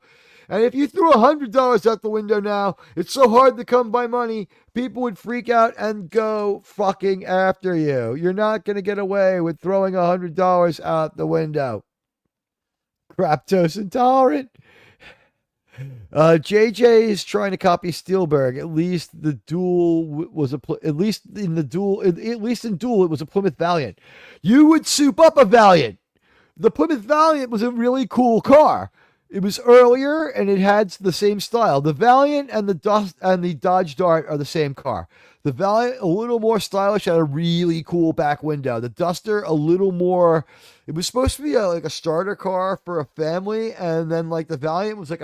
And if you threw $100 out the window now, it's so hard to come by money, people would freak out and go fucking after you. You're not going to get away with throwing $100 out the window. Craptose intolerant. JJ is trying to copy Spielberg. At least in Duel it was a Plymouth Valiant. You would soup up a Valiant. The Plymouth Valiant was a really cool car. It was earlier and it had the same style. The Valiant and the Dodge Dart are the same car. The Valiant a little more stylish, had a really cool back window. The Duster a little more. It was supposed to be like a starter car for a family, and then like the Valiant was like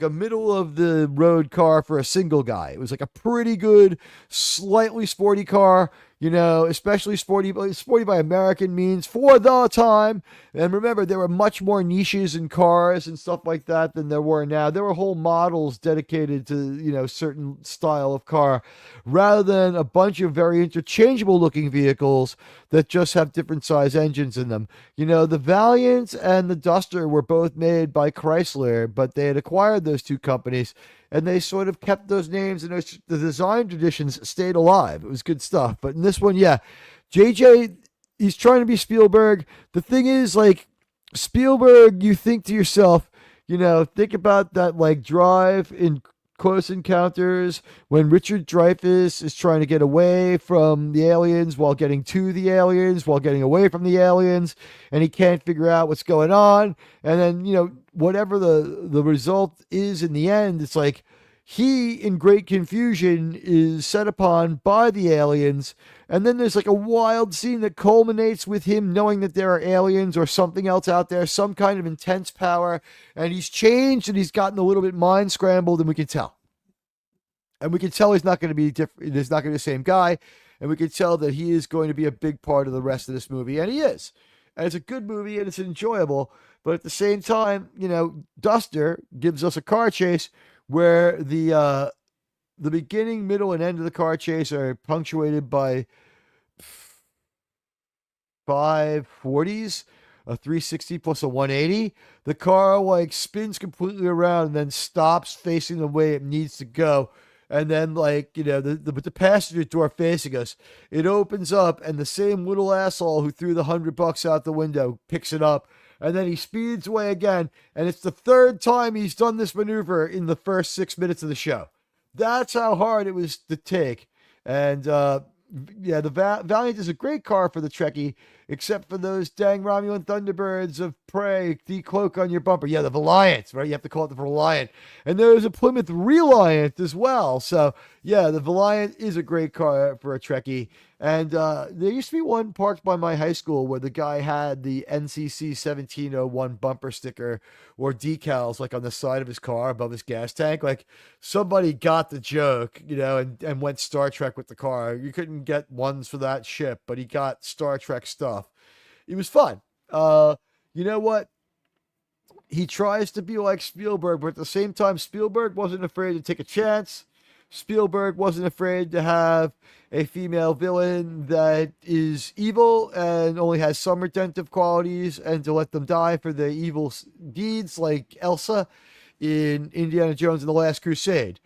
a middle of the road car for a single guy. It was like a pretty good, slightly sporty car, especially sporty by American means for the time. And remember, there were much more niches in cars and stuff like that than there were now. There were whole models dedicated to, certain style of car, rather than a bunch of very interchangeable looking vehicles that just have different size engines in them. The Valiant and the Duster were both made by Chrysler, but they had acquired those two companies, and they sort of kept those names, and the design traditions stayed alive. It was good stuff. But in this one, yeah, JJ, he's trying to be Spielberg. The thing is, like, Spielberg, you think to yourself, think about that, like, drive in Close Encounters when Richard Dreyfuss is trying to get away from the aliens while getting to the aliens, while getting away from the aliens, and he can't figure out what's going on. And then, whatever the result is in the end, it's like he, in great confusion, is set upon by the aliens. And then there's like a wild scene that culminates with him knowing that there are aliens or something else out there, some kind of intense power. And he's changed and he's gotten a little bit mind scrambled, and we can tell. And we can tell he's not going to be different. He's not going to be the same guy. And we can tell that he is going to be a big part of the rest of this movie. And he is. And it's a good movie and it's enjoyable. But at the same time, Duster gives us a car chase where the beginning, middle, and end of the car chase are punctuated by 540s, a 360 plus a 180. The car spins completely around and then stops facing the way it needs to go. And then with the passenger door facing us, it opens up and the same little asshole who threw the $100 out the window picks it up. And then he speeds away again. And it's the third time he's done this maneuver in the first 6 minutes of the show. That's how hard it was to take. And, the Valiant is a great car for the Trekkie, except for those dang Romulan Thunderbirds of prey decloak on your bumper. Yeah, the Valiant, right? You have to call it the Valiant. And there's a Plymouth Reliant as well. So, yeah, the Valiant is a great car for a Trekkie. And there used to be one parked by my high school where the guy had the NCC 1701 bumper sticker or decals on the side of his car above his gas tank. Somebody got the joke, and went Star Trek with the car. You couldn't get ones for that ship, but he got Star Trek stuff. It was fun. You know what? He tries to be like Spielberg, but at the same time, Spielberg wasn't afraid to take a chance. Spielberg wasn't afraid to have a female villain that is evil and only has some redemptive qualities and to let them die for their evil deeds, like Elsa in Indiana Jones and the Last Crusade.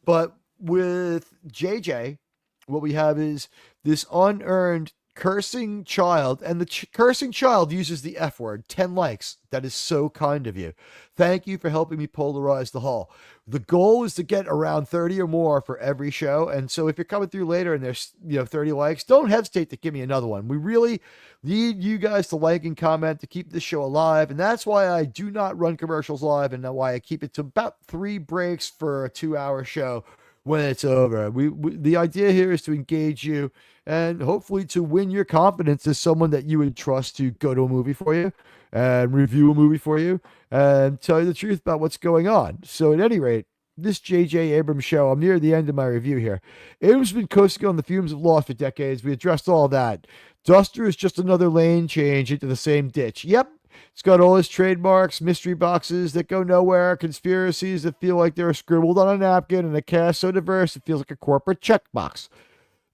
But with JJ, what we have is this unearned cursing child, and the cursing child uses the F word. 10 likes. That is so kind of you. Thank you for helping me polarize the hall. The goal is to get around 30 or more for every show, and so if you're coming through later and there's 30 likes, don't hesitate to give me another one. We really need you guys to like and comment to keep this show alive, and that's why I do not run commercials live, and why I keep it to about 3 breaks for a 2-hour show when it's over. We the idea here is to engage you and hopefully to win your confidence as someone that you would trust to go to a movie for you and review a movie for you and tell you the truth about what's going on. So at any rate, this J.J. Abrams show, I'm near the end of my review here. Abrams has been coasting on the fumes of Lost for decades. We addressed all that. Duster is just another lane change into the same ditch. Yep. It's got all his trademarks, mystery boxes that go nowhere, conspiracies that feel like they're scribbled on a napkin, and a cast so diverse it feels like a corporate checkbox.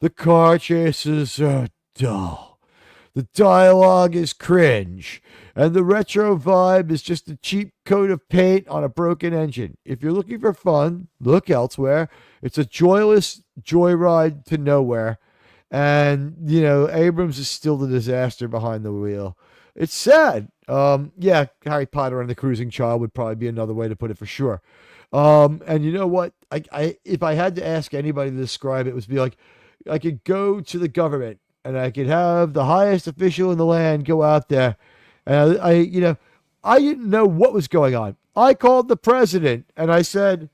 The car chases are dull. The dialogue is cringe. And the retro vibe is just a cheap coat of paint on a broken engine. If you're looking for fun, look elsewhere. It's a joyless joyride to nowhere. And, Abrams is still the disaster behind the wheel. It's sad. Harry Potter and the Cruising Child would probably be another way to put it for sure. And you know what? I if I had to ask anybody to describe it, would be like, I could go to the government and I could have the highest official in the land go out there. And I didn't know what was going on. I called the president and I said,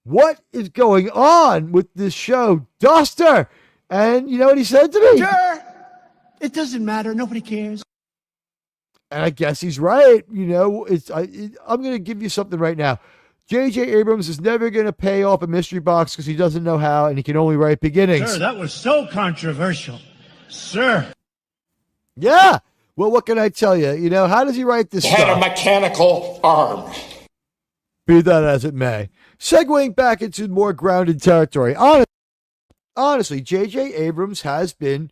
what is going on with this show, Duster? And you know what he said to me? Sure. It doesn't matter. Nobody cares. And I guess he's right. I'm going to give you something right now. J.J. Abrams is never going to pay off a mystery box because he doesn't know how, and he can only write beginnings. Sir, that was so controversial. Sir. Yeah. Well, what can I tell you? How does he write this stuff? Had a mechanical arm. Be that as it may. Segueing back into more grounded territory. Honestly, J.J. Abrams has been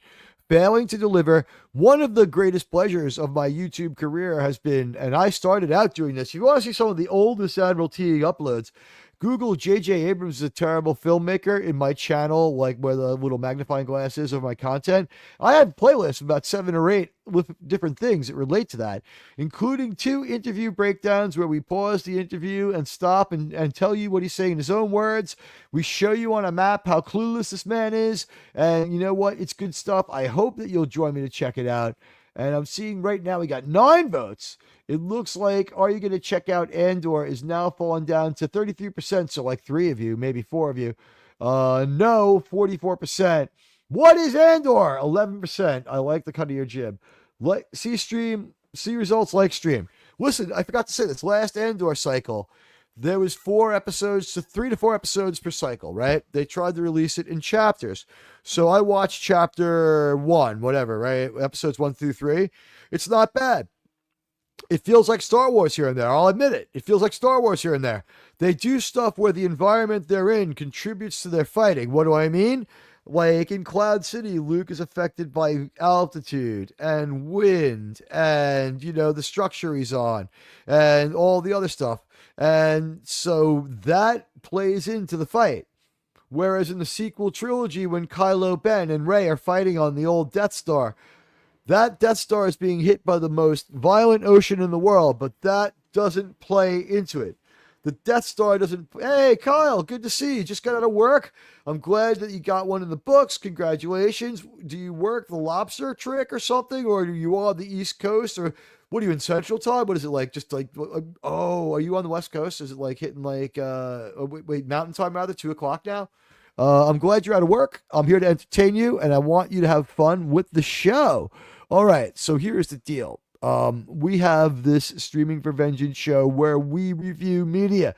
failing to deliver. One of the greatest pleasures of my YouTube career has been, and I started out doing this, if you want to see some of the oldest Admiral T uploads, Google J.J. Abrams is a terrible filmmaker in my channel, like where the little magnifying glass is of my content. I have playlists, about 7 or 8, with different things that relate to that, including 2 interview breakdowns where we pause the interview and stop and tell you what he's saying in his own words. We show you on a map how clueless this man is, and you know what? It's good stuff. I hope that you'll join me to check it out. And I'm seeing right now we got 9 votes. It looks like Are You Going to Check Out Andor is now falling down to 33%. So like 3 of you, maybe 4 of you. No, 44%. What is Andor? 11%. I like the cut of your jib. See stream, see results, like stream. Listen, I forgot to say this. Last Andor cycle, there was 4 episodes, so 3 to 4 episodes per cycle, right? They tried to release it in chapters. So I watched chapter 1, whatever, right? Episodes 1 through 3. It's not bad. It feels like Star Wars here and there. I'll admit it. It feels like Star Wars here and there. They do stuff where the environment they're in contributes to their fighting. What do I mean? Like in Cloud City, Luke is affected by altitude and wind and, the structure he's on and all the other stuff. And so that plays into the fight. Whereas in the sequel trilogy, when Kylo Ben and Rey are fighting on the old Death Star, that Death Star is being hit by the most violent ocean in the world, but that doesn't play into it. The Death Star doesn't. Hey, Kyle, good to see you. Just got out of work. I'm glad that you got one in the books. Congratulations. Do you work the lobster trick or something? Or are you on the East Coast? Or what are you in Central Time? What is it like? Just like, are you on the West Coast? Is it like hitting like, Mountain Time rather, 2:00 now? I'm glad you're out of work. I'm here to entertain you, and I want you to have fun with the show. All right, so here's the deal. We have this Streaming for Vengeance show where we review media,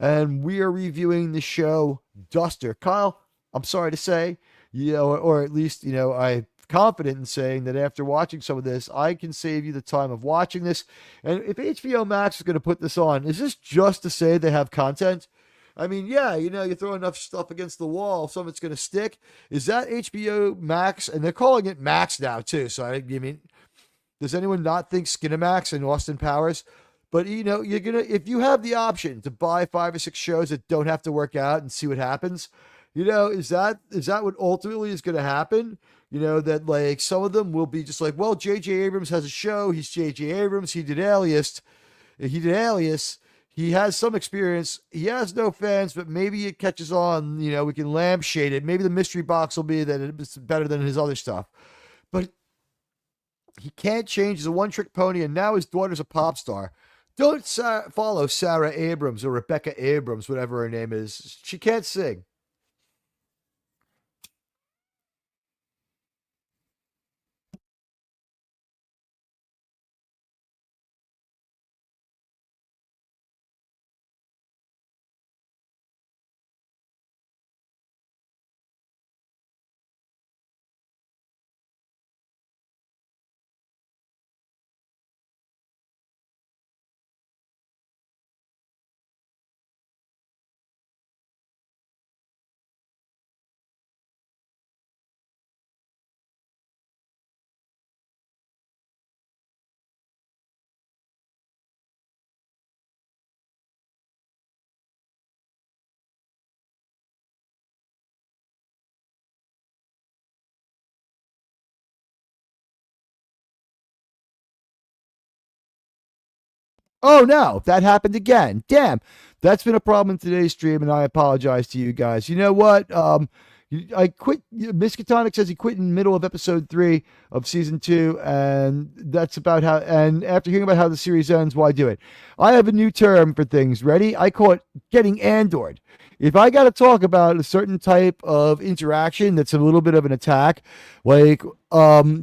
and we are reviewing the show Duster. Kyle, I'm sorry to say, or at least, I'm confident in saying that after watching some of this, I can save you the time of watching this. And if HBO Max is going to put this on, is this just to say they have content? I mean, yeah, you throw enough stuff against the wall, some of it's going to stick. Is that HBO Max? And they're calling it Max now, too. So, I mean, does anyone not think Skinamax and Austin Powers? But, you're going to, if you have the option to buy 5 or 6 shows that don't have to work out and see what happens, is that what ultimately is going to happen? That like some of them will be just like, well, J.J. Abrams has a show. He's J.J. Abrams. He did Alias. He has some experience. He has no fans, but maybe it catches on. We can lampshade it. Maybe the mystery box will be that it's better than his other stuff. But he can't change. He's a one-trick pony, and now his daughter's a pop star. Don't follow Sarah Abrams or Rebecca Abrams, whatever her name is. She can't sing. Oh no, that happened again. Damn. That's been a problem in today's stream, and I apologize to you guys. You know what? I quit. Miskatonic says he quit in the middle of episode 3 of season 2, and that's about how. And after hearing about how the series ends, why do it? I have a new term for things. Ready? I call it getting Andored. If I got to talk about a certain type of interaction that's a little bit of an attack, like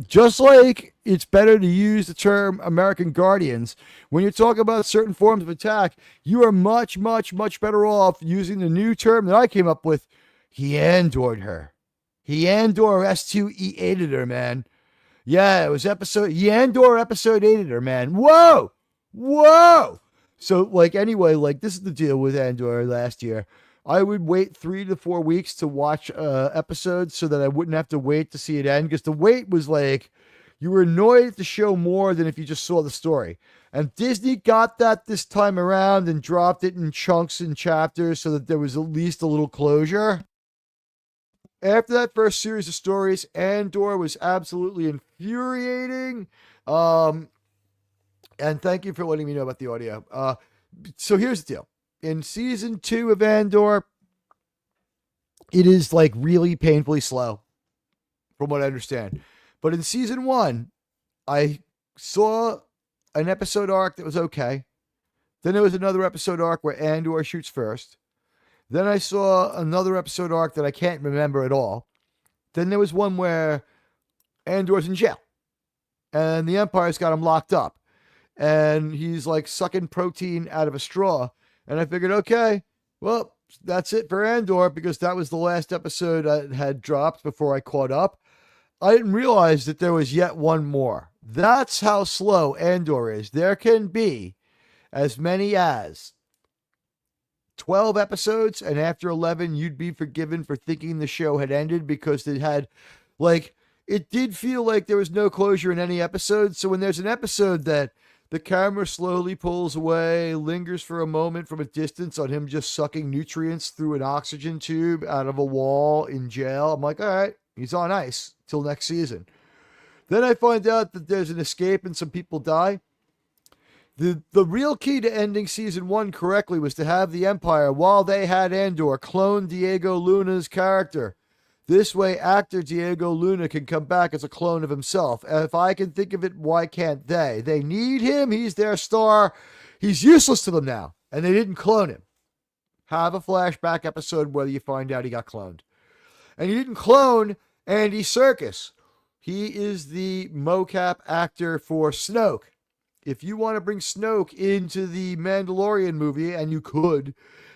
just like it's better to use the term American Guardians, when you're talking about certain forms of attack, you are much, much, much better off using the new term that I came up with. He Andored her. He Andor S2 E8'd her, man. Yeah, it was he Andor episode 8'd her, man. Whoa! Whoa! So, anyway, this is the deal with Andor last year. I would wait 3 to 4 weeks to watch episodes so that I wouldn't have to wait to see it end, because the wait was you were annoyed at the show more than if you just saw the story. And Disney got that this time around and dropped it in chunks and chapters so that there was at least a little closure. After that first series of stories, Andor was absolutely infuriating. And thank you for letting me know about the audio. So here's the deal. In season 2 of Andor, it is really painfully slow, from what I understand. But in season 1, I saw an episode arc that was okay. Then there was another episode arc where Andor shoots first. Then I saw another episode arc that I can't remember at all. Then there was one where Andor's in jail, and the Empire's got him locked up, and he's sucking protein out of a straw. And I figured, okay, well, that's it for Andor because that was the last episode I had dropped before I caught up. I didn't realize that there was yet one more. That's how slow Andor is. There can be as many as 12 episodes, and after 11, you'd be forgiven for thinking the show had ended because it had, like, it did feel like there was no closure in any episode. So when there's an episode that the camera slowly pulls away, lingers for a moment from a distance on him just sucking nutrients through an oxygen tube out of a wall in jail, I'm like, all right, he's on ice till next season. Then I find out that there's an escape and some people die. The real key to ending season 1 correctly was to have the Empire, while they had Andor, clone Diego Luna's character. This way, actor Diego Luna can come back as a clone of himself. If I can think of it, why can't they? They need him. He's their star. He's useless to them now, and they didn't clone him. Have a flashback episode where you find out he got cloned. And he didn't clone Andy Serkis. He is the mocap actor for Snoke. If you want to bring Snoke into the Mandalorian movie, and you could,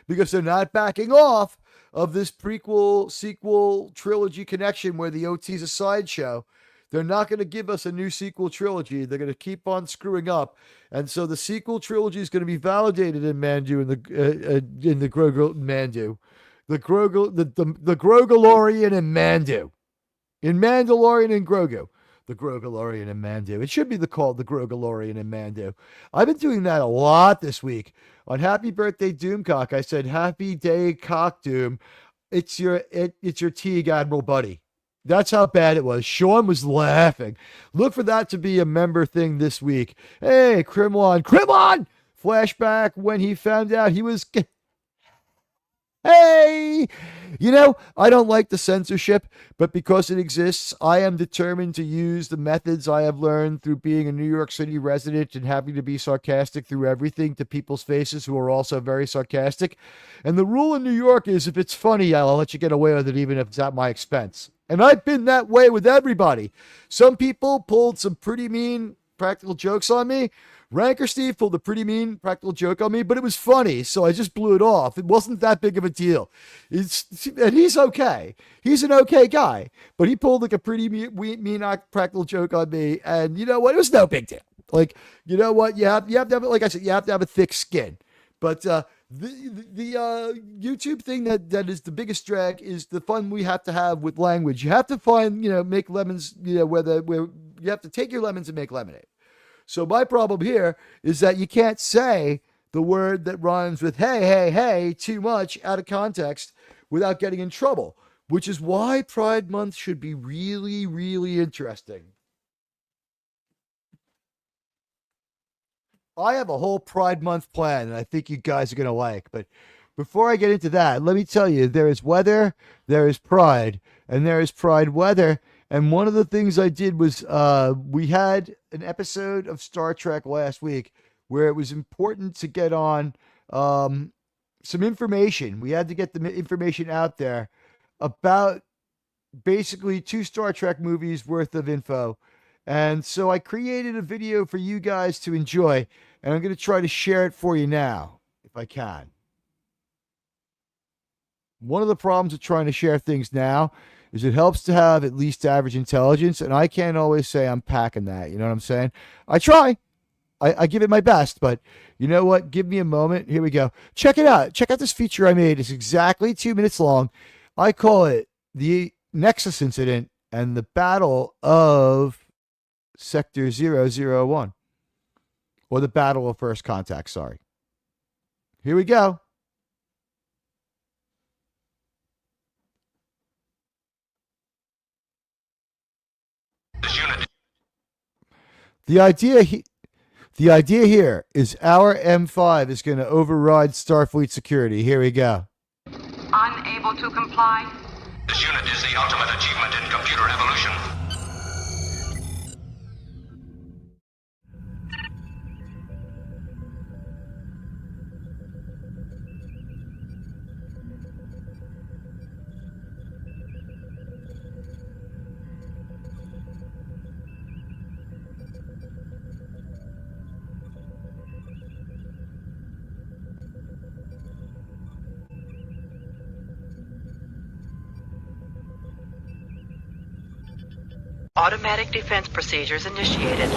because they're not backing off of this prequel, sequel, trilogy connection where the OT's a sideshow, they're not going to give us a new sequel trilogy. They're going to keep on screwing up. And so the sequel trilogy is going to be validated in Mandu, in the Grogu Mandu. The Grogalorian and Mandu. In Mandalorian and Grogu. The Grogalorian and Mandu. It should be called the Grogalorian and Mandu. I've been doing that a lot this week. On Happy Birthday Doomcock, I said, Happy Day Cock Doom. It's your Teague Admiral buddy. That's how bad it was. Sean was laughing. Look for that to be a member thing this week. Hey, Krimlon. Flashback when he found out he was... Hey, I don't like the censorship, but because it exists, I am determined to use the methods I have learned through being a New York City resident and having to be sarcastic through everything to people's faces who are also very sarcastic. And the rule in New York is if it's funny, I'll let you get away with it even if it's at my expense. And I've been that way with everybody. Some people pulled some pretty mean practical jokes on me. Ranker Steve pulled a pretty mean practical joke on me, but it was funny, so I just blew it off. It wasn't that big of a deal. And he's okay. He's an okay guy, but he pulled like a pretty mean practical joke on me, and you know what? It was no big deal. Like, you know what? You have to have, like I said, you have to have a thick skin. But the YouTube thing that is the biggest drag is the fun we have to have with language. You have to find, make lemons, where you have to take your lemons and make lemonade. So my problem here is that you can't say the word that rhymes with hey too much out of context without getting in trouble, which is why Pride Month should be really, really interesting. I have a whole Pride Month plan, and I think you guys are going to like. But before I get into that, let me tell you, there is weather, there is pride, and there is pride weather. And one of the things I did was we had an episode of Star Trek last week where it was important to get on some information. We had to get the information out there about basically 2 Star Trek movies worth of info. And so I created a video for you guys to enjoy, and I'm going to try to share it for you now, if I can. One of the problems with trying to share things now is it helps to have at least average intelligence, and I can't always say I'm packing that, you know what I'm saying? I try. I give it my best, but you know what? Give me a moment. Here we go. Check it out. Check out this feature I made. It's exactly 2 minutes long. I call it the Nexus Incident and the Battle of Sector 001. Or the Battle of First Contact, sorry. Here we go. The idea here is our M5 is going to override Starfleet security. Here we go. Unable to comply? This unit is the ultimate achievement in computer evolution. Automatic defense procedures initiated.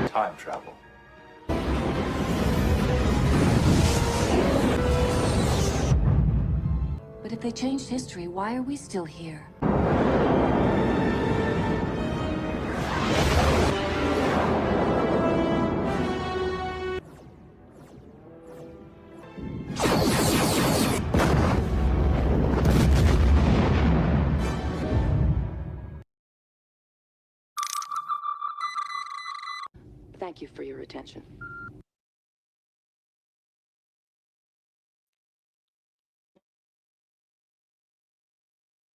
Time travel. But if they changed history, why are we still here? Thank you for your attention.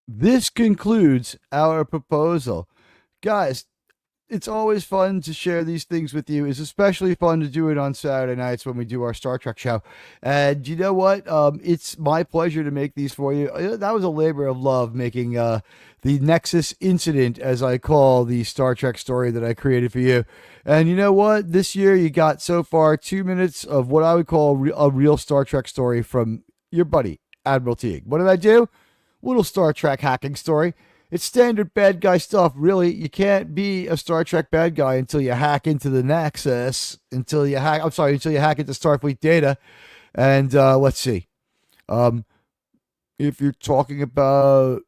This concludes our proposal. Guys, it's always fun to share these things with you. It's especially fun to do it on Saturday nights when we do our Star Trek show. And you know what? It's my pleasure to make these for you. That was a labor of love making the Nexus incident, as I call the Star Trek story that I created for you. And you know what? This year you got so far 2 minutes of what I would call a real Star Trek story from your buddy, Admiral Teague. What did I do? Little Star Trek hacking story. It's standard bad guy stuff, really. You can't be a Star Trek bad guy until you hack into the Nexus, until you hack into Starfleet data. And let's see. If you're talking about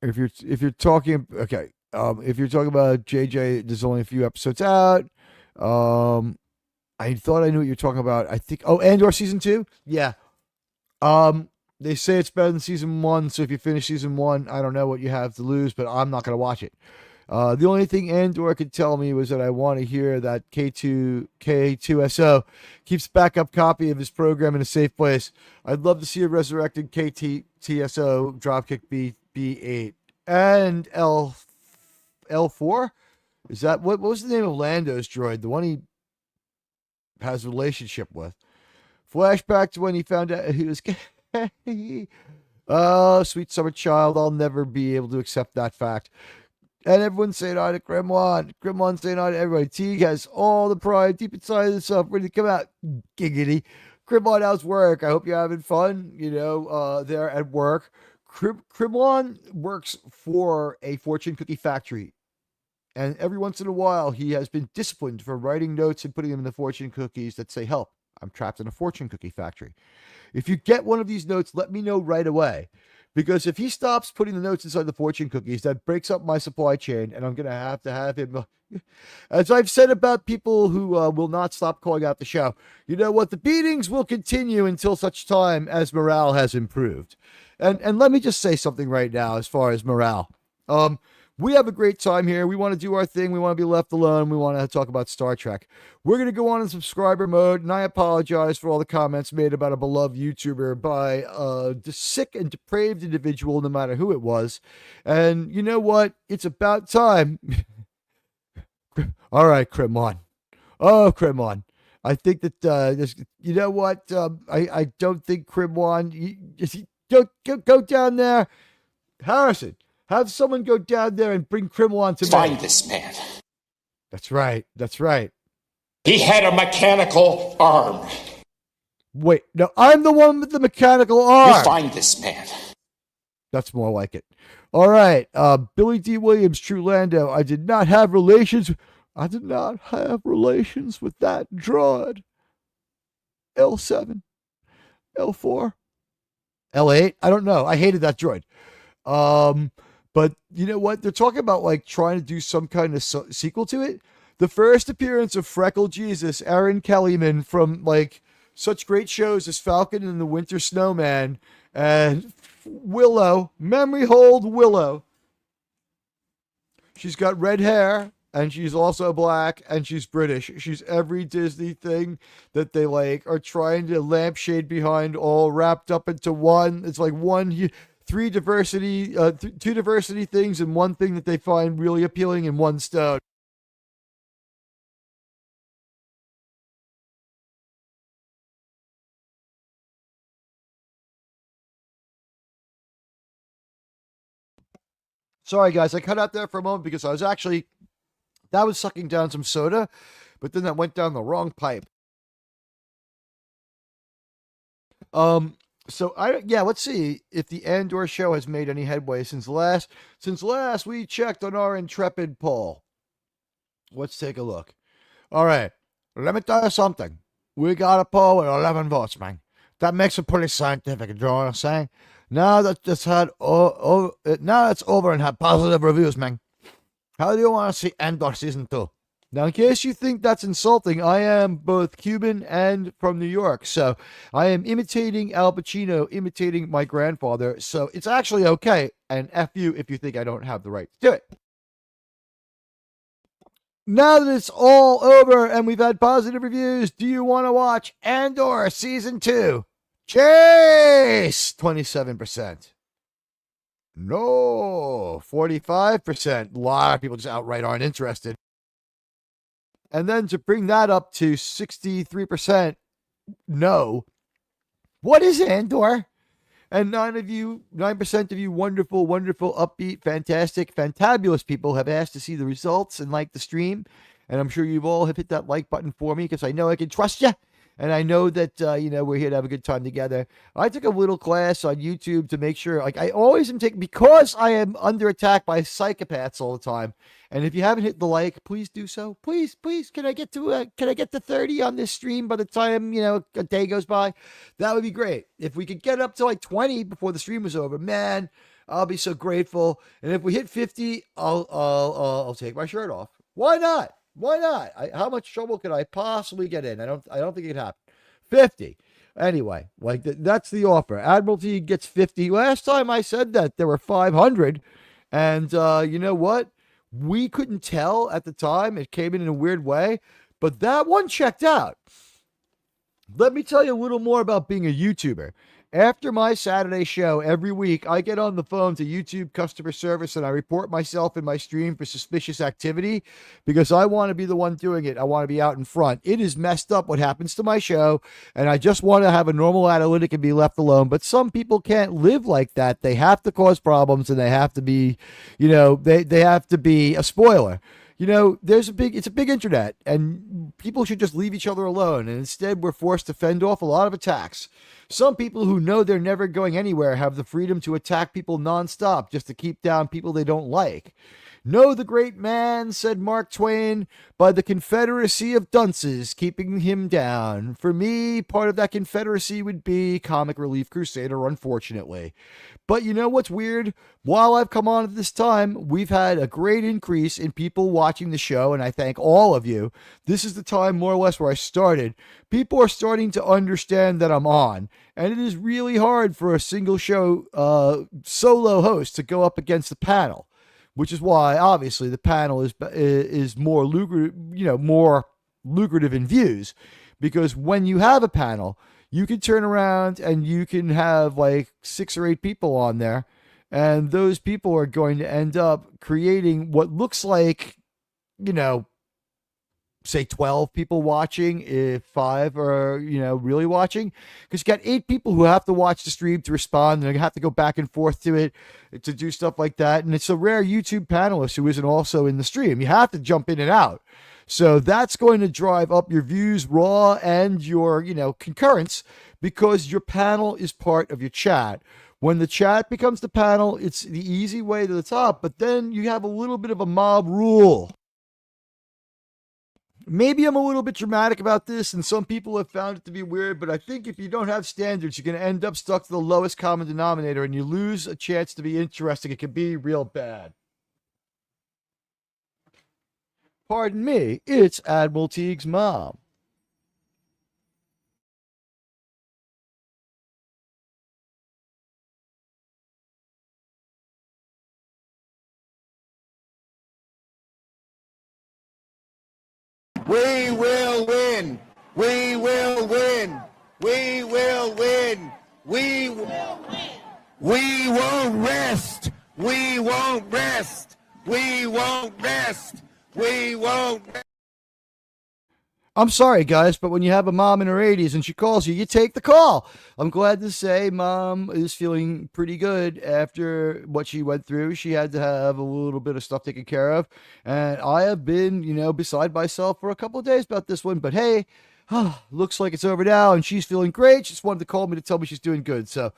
if you're talking about JJ, there's only a few episodes out. I thought I knew what you're talking about. I think Andor season 2? Yeah. They say it's better than season 1, so if you finish season 1, I don't know what you have to lose, but I'm not going to watch it. The only thing Andor could tell me was that I want to hear that K2SO keeps backup copy of his program in a safe place. I'd love to see a resurrected KTSO dropkick B8 and L4. Is that what was the name of Lando's droid? The one he has a relationship with. Flashback to when he found out he was gay. Oh, sweet summer child. I'll never be able to accept that fact. And everyone's saying hi to Grimwan. Grimwan's saying hi to everybody. Teague has all the pride deep inside of himself ready to come out. Giggity. Grimwan, how's work? I hope you're having fun, there at work. Grimwan works for a fortune cookie factory. And every once in a while, he has been disciplined for writing notes and putting them in the fortune cookies that say, help, I'm trapped in a fortune cookie factory. If you get one of these notes, let me know right away. Because if he stops putting the notes inside the fortune cookies, that breaks up my supply chain, and I'm going to have him. As I've said about people who will not stop calling out the show, you know what? The beatings will continue until such time as morale has improved. And let me just say something right now as far as morale. We have a great time here. We want to do our thing. We want to be left alone. We want to talk about Star Trek. We're going to go on in subscriber mode, and I apologize for all the comments made about a beloved YouTuber by a sick and depraved individual, no matter who it was. And you know what? It's about time. All right, Kremon. Oh, Kremon. I think that, you know what? I don't think Kremon, go down there. Harrison. Have someone go down there and bring Kremlin to me. Find this man. That's right. That's right. He had a mechanical arm. Wait, no, I'm the one with the mechanical arm. You find this man. That's more like it. All right. Billy D. Williams, True Lando. I did not have relations with that droid. L7. L4. L8. I don't know. I hated that droid. But you know what? They're talking about like trying to do some kind of sequel to it. The first appearance of Freckle Jesus, Aaron Kellyman, from like such great shows as Falcon and the Winter Snowman and Willow, memory hold Willow. She's got red hair and she's also black and she's British. She's every Disney thing that they like are trying to lampshade behind, all wrapped up into one. It's like two diversity things and one thing that they find really appealing in one stone. Sorry, guys, I cut out there for a moment because I was actually That was sucking down some soda, but then that went down the wrong pipe. So let's see if the Andor show has made any headway since last we checked on our intrepid poll. Let's take a look. All right, let me tell you something. We got a poll with 11 votes, man. That makes it pretty scientific. You know what I'm saying? Now that it's now it's over and had positive reviews, man. How do you want to see Andor season 2? Now, in case you think that's insulting, I am both Cuban and from New York. So I am imitating Al Pacino, imitating my grandfather. So it's actually okay. And F you if you think I don't have the right to do it. Now that it's all over and we've had positive reviews, do you want to watch Andor Season 2? Chase! 27%. No, 45%. A lot of people just outright aren't interested. And then to bring that up to 63%, no. What is Andor? And 9% of you wonderful, upbeat, fantastic, fantabulous people have asked to see the results and like the stream. And I'm sure you've all have hit that like button for me because I know I can trust you. And I know that, we're here to have a good time together. I took a little class on YouTube to make sure, I always am taking, because I am under attack by psychopaths all the time. And if you haven't hit the like, please do so. Please, can I get to 30 on this stream by the time, a day goes by? That would be great. If we could get up to 20 before the stream was over, man, I'll be so grateful. And if we hit 50, I'll take my shirt off. Why not? Why not? How much trouble could I possibly get in? I don't think it could happen. 50. Anyway, that's the offer. Admiralty gets 50. Last time I said that, there were 500. And you know what? We couldn't tell at the time. It came in a weird way. But that one checked out. Let me tell you a little more about being a YouTuber. After my Saturday show every week, I get on the phone to YouTube customer service and I report myself in my stream for suspicious activity because I want to be the one doing it. I want to be out in front. It is messed up what happens to my show, and I just want to have a normal analytic and be left alone. But some people can't live like that. They have to cause problems and they have to be, they have to be a spoiler. It's a big internet, and people should just leave each other alone. And instead, we're forced to fend off a lot of attacks. Some people who know they're never going anywhere have the freedom to attack people nonstop just to keep down people they don't like. Know the great man, said Mark Twain, by the confederacy of dunces keeping him down. For me, part of that confederacy would be Comic Relief Crusader, unfortunately. But you know what's weird? While I've come on at this time, we've had a great increase in people watching the show, and I thank all of you. This is the time, more or less, where I started. People are starting to understand that I'm on, and it is really hard for a single show solo host to go up against the panel, which is why, obviously, the panel is more lucrative in views, because when you have a panel, you can turn around and you can have 6 or 8 people on there, and those people are going to end up creating what looks like, say 12 people watching, if 5 are, really watching, because you got 8 people who have to watch the stream to respond, and they have to go back and forth to it to do stuff like that. And it's a rare YouTube panelist who isn't also in the stream. You have to jump in and out. So that's going to drive up your views raw and your, concurrence, because your panel is part of your chat. When the chat becomes the panel, it's the easy way to the top, but then you have a little bit of a mob rule. Maybe I'm a little bit dramatic about this, and some people have found it to be weird, but I think if you don't have standards, you're going to end up stuck to the lowest common denominator, and you lose a chance to be interesting. It can be real bad. Pardon me, it's Admiral Teague's mom. We will win. We will win. We will win. We will win. We won't rest. We won't rest. We won't rest. We won't rest. I'm sorry, guys, but when you have a mom in her 80s and she calls you, you take the call. I'm glad to say mom is feeling pretty good after what she went through. She had to have a little bit of stuff taken care of. And I have been, beside myself for a couple of days about this one. But hey, looks like it's over now and she's feeling great. She just wanted to call me to tell me she's doing good. So,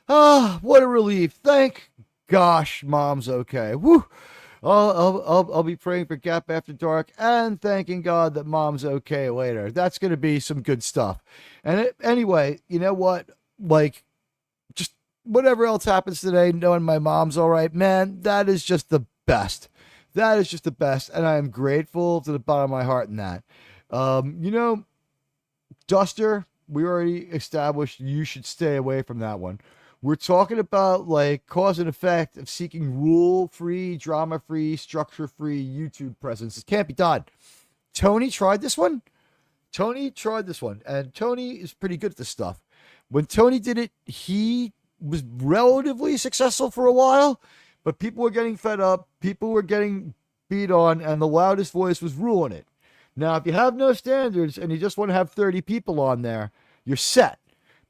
what a relief. Thank gosh, mom's okay. Woo. I'll be praying for Gap After Dark and thanking God that mom's okay later. That's going to be some good stuff. And anyway, you know what? Like, just whatever else happens today, knowing my mom's all right, man, that is just the best. That is just the best. And I am grateful to the bottom of my heart in that. Duster, we already established you should stay away from that one. We're talking about like cause and effect of seeking rule-free, drama-free, structure-free YouTube presence. It can't be done. Tony tried this one. And Tony is pretty good at this stuff. When Tony did it, he was relatively successful for a while, but people were getting fed up, people were getting beat on, and the loudest voice was ruling it. Now, if you have no standards and you just want to have 30 people on there, you're set.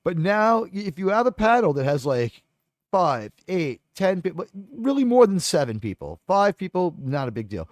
But now, if you have a panel that has like 5, 8, 10 people, really more than 7 people, 5 people, not a big deal.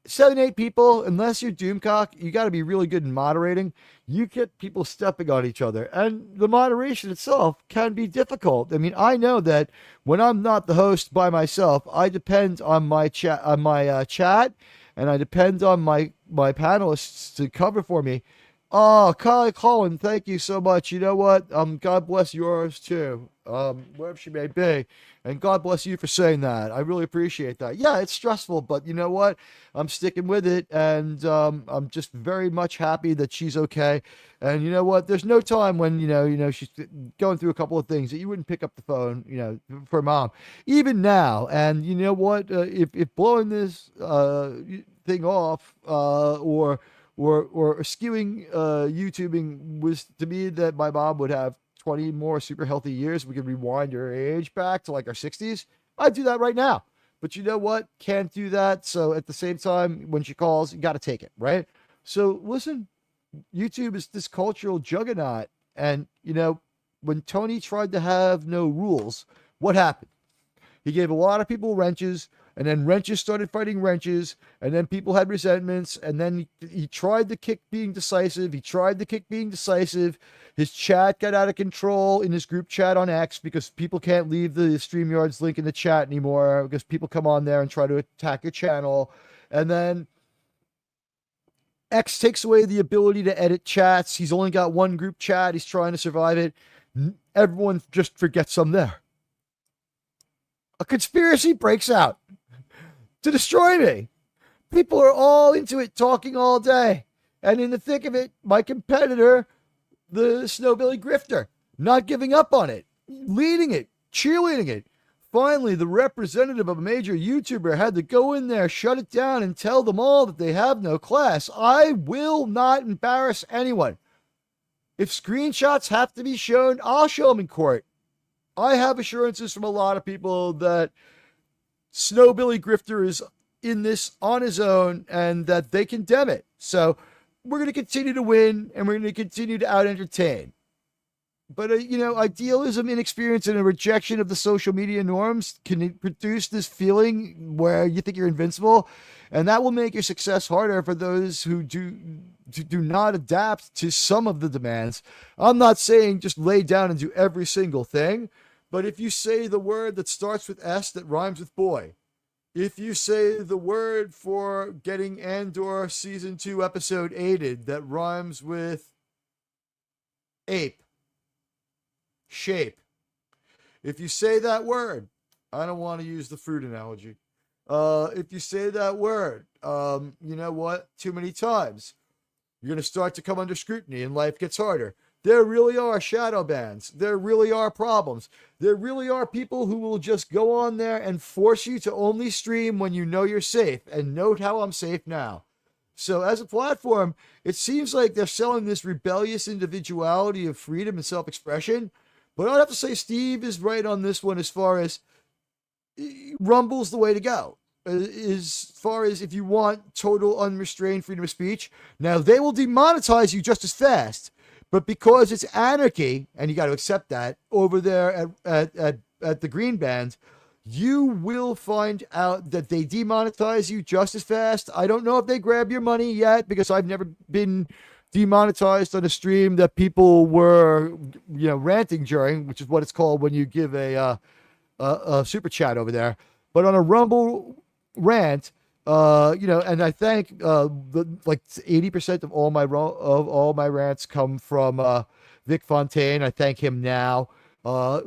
7, 8 people, unless you're Doomcock, you got to be really good in moderating. You get people stepping on each other, and the moderation itself can be difficult. I mean, I know that when I'm not the host by myself, I depend on my chat, and I depend on my panelists to cover for me. Oh, Colin, thank you so much. You know what? God bless yours too. Wherever she may be. And God bless you for saying that. I really appreciate that. Yeah, it's stressful, but you know what? I'm sticking with it, and I'm just very much happy that she's okay. And you know what? There's no time when she's going through a couple of things that you wouldn't pick up the phone, for mom. Even now, and you know what? If blowing this thing off, or skewing YouTubing was to me that my mom would have 20 more super healthy years. We could rewind her age back to like our 60s. I'd do that right now. But you know what? Can't do that. So at the same time, when she calls, you got to take it, right? So listen, YouTube is this cultural juggernaut. And, when Tony tried to have no rules, what happened? He gave a lot of people wrenches, and then wrenches started fighting wrenches, and then people had resentments, and then he tried to kick being decisive. His chat got out of control in his group chat on X because people can't leave the StreamYard's link in the chat anymore because people come on there and try to attack your channel. And then X takes away the ability to edit chats. He's only got one group chat. He's trying to survive it. Everyone just forgets I'm there. A conspiracy breaks out to destroy me. People are all into it, talking all day. And in the thick of it, my competitor, the snowbilly grifter, not giving up on it, leading it, cheerleading it. Finally, the representative of a major YouTuber had to go in there, shut it down, and tell them all that they have no class. I will not embarrass anyone. If screenshots have to be shown, I'll show them in court. I have assurances from a lot of people that Snowbilly Grifter is in this on his own and that they condemn it. So we're going to continue to win and we're going to continue to out-entertain. But, idealism, inexperience, and a rejection of the social media norms can produce this feeling where you think you're invincible. And that will make your success harder for those who do not adapt to some of the demands. I'm not saying just lay down and do every single thing. But if you say the word that starts with S that rhymes with boy, if you say the word for getting Andor Season 2 Episode 8 that rhymes with ape, shape, if you say that word, I don't want to use the fruit analogy. If you say that word, you know what? Too many times, you're going to start to come under scrutiny and life gets harder. There really are shadow bans. There really are problems. There really are people who will just go on there and force you to only stream when you know you're safe. And note how I'm safe now. So as a platform, it seems like they're selling this rebellious individuality of freedom and self-expression. But I'd have to say Steve is right on this one as far as Rumble's the way to go. as far as if you want total unrestrained freedom of speech. Now, they will demonetize you just as fast, but because it's anarchy, and you got to accept that, over there at the Green Band, you will find out that they demonetize you just as fast. I don't know if they grab your money yet, because I've never been demonetized on a stream that people were, ranting during, which is what it's called when you give a super chat over there. But on a Rumble rant, and I thank like 80% of all my rants come from Vic Fontaine. I thank him now.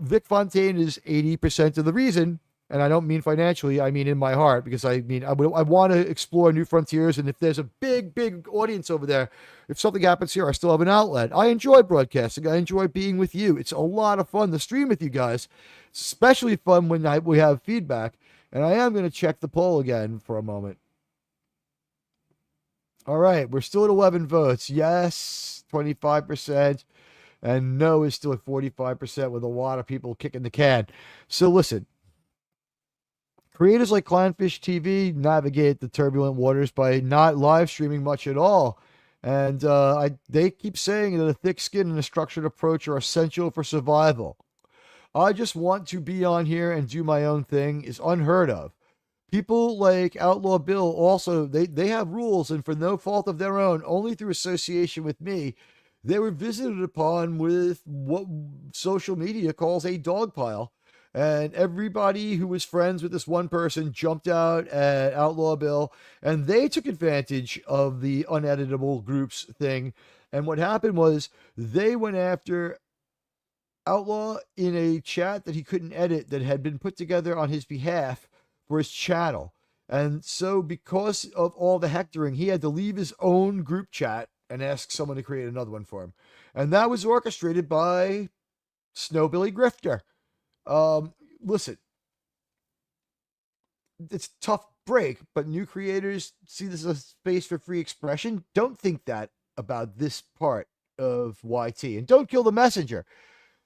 Vic Fontaine is 80% of the reason, and I don't mean financially, I mean in my heart, because I want to explore new frontiers, and if there's a big audience over there, if something happens here, I still have an outlet. I enjoy broadcasting. I enjoy being with you. It's a lot of fun to stream with you guys. It's especially fun when we have feedback. And I am going to check the poll again for a moment. All right, we're still at 11 votes. Yes, 25%. And no is still at 45%, with a lot of people kicking the can. So listen, creators like Clownfish TV navigate the turbulent waters by not live streaming much at all. And they keep saying that a thick skin and a structured approach are essential for survival. I just want to be on here and do my own thing is unheard of. People like Outlaw Bill also, they have rules, and for no fault of their own, only through association with me, they were visited upon with what social media calls a dog pile. And everybody who was friends with this one person jumped out at Outlaw Bill, and they took advantage of the uneditable groups thing. And what happened was they went after Outlaw in a chat that he couldn't edit, that had been put together on his behalf for his channel. And so because of all the hectoring, he had to leave his own group chat and ask someone to create another one for him. And that was orchestrated by Snowbilly Grifter. Listen, it's a tough break, but new creators see this as a space for free expression. Don't think that about this part of YT, and don't kill the messenger.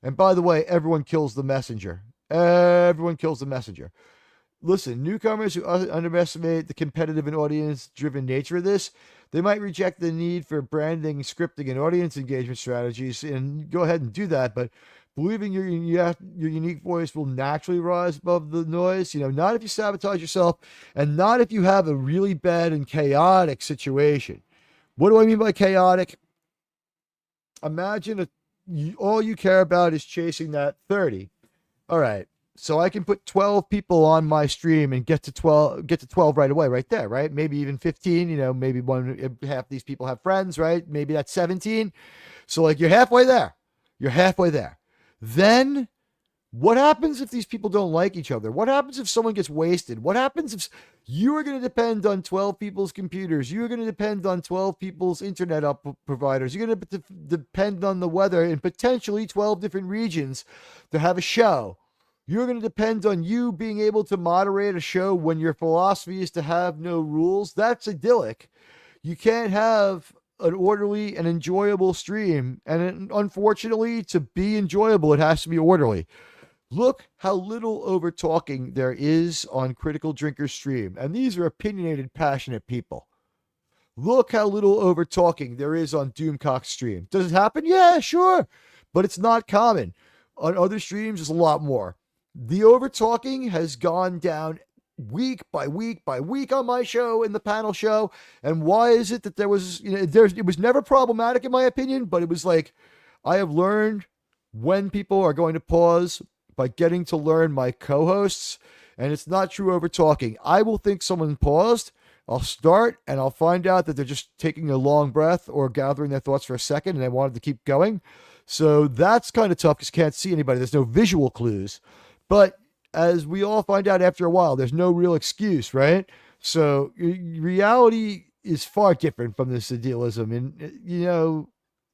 And by the way, everyone kills the messenger. Everyone kills the messenger. Listen, newcomers who underestimate the competitive and audience-driven nature of this, they might reject the need for branding, scripting, and audience engagement strategies, and go ahead and do that. But believing your unique voice will naturally rise above the noise, not if you sabotage yourself, and not if you have a really bad and chaotic situation. What do I mean by chaotic? Imagine all you care about is chasing that 30. All right. So I can put 12 people on my stream and get to 12 right away, right there, right? Maybe even 15, maybe half these people have friends, right? Maybe that's 17. So like you're halfway there. You're halfway there. Then what happens if these people don't like each other? What happens if someone gets wasted? What happens if you are going to depend on 12 people's computers? You're going to depend on 12 people's internet providers. You're going to depend on the weather in potentially 12 different regions to have a show. You're going to depend on you being able to moderate a show when your philosophy is to have no rules. That's idyllic. You can't have an orderly and enjoyable stream. And unfortunately, to be enjoyable, it has to be orderly. Look how little over talking there is on Critical Drinker's stream. And these are opinionated, passionate people. Look how little over talking there is on Doomcock's stream. Does it happen? Yeah, sure. But it's not common. On other streams, there's a lot more. The over talking has gone down week by week by week on my show, in the panel show. And why is it that there was, it was never problematic in my opinion, but it was like, I have learned when people are going to pause by getting to learn my co-hosts, and it's not true over talking. I will think someone paused, I'll start, and I'll find out that they're just taking a long breath or gathering their thoughts for a second, and they wanted to keep going. So that's kind of tough because you can't see anybody. There's no visual clues. But as we all find out after a while, there's no real excuse, right? So reality is far different from this idealism. And,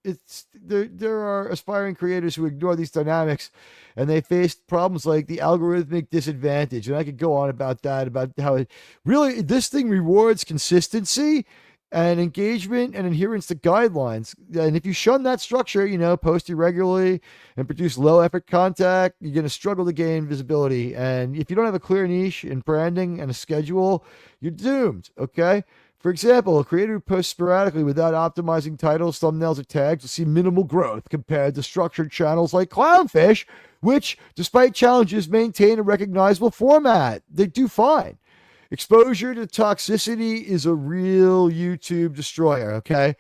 it's there are aspiring creators who ignore these dynamics, and they face problems like the algorithmic disadvantage. And I could go on about that, about how it really, this thing rewards consistency and engagement and adherence to guidelines. And if you shun that structure, post irregularly and produce low effort content, you're going to struggle to gain visibility. And if you don't have a clear niche in branding and a schedule, you're doomed. Okay. For example, a creator who posts sporadically without optimizing titles, thumbnails, or tags will see minimal growth compared to structured channels like Clownfish, which, despite challenges, maintain a recognizable format. They do fine. Exposure to toxicity is a real YouTube destroyer, okay?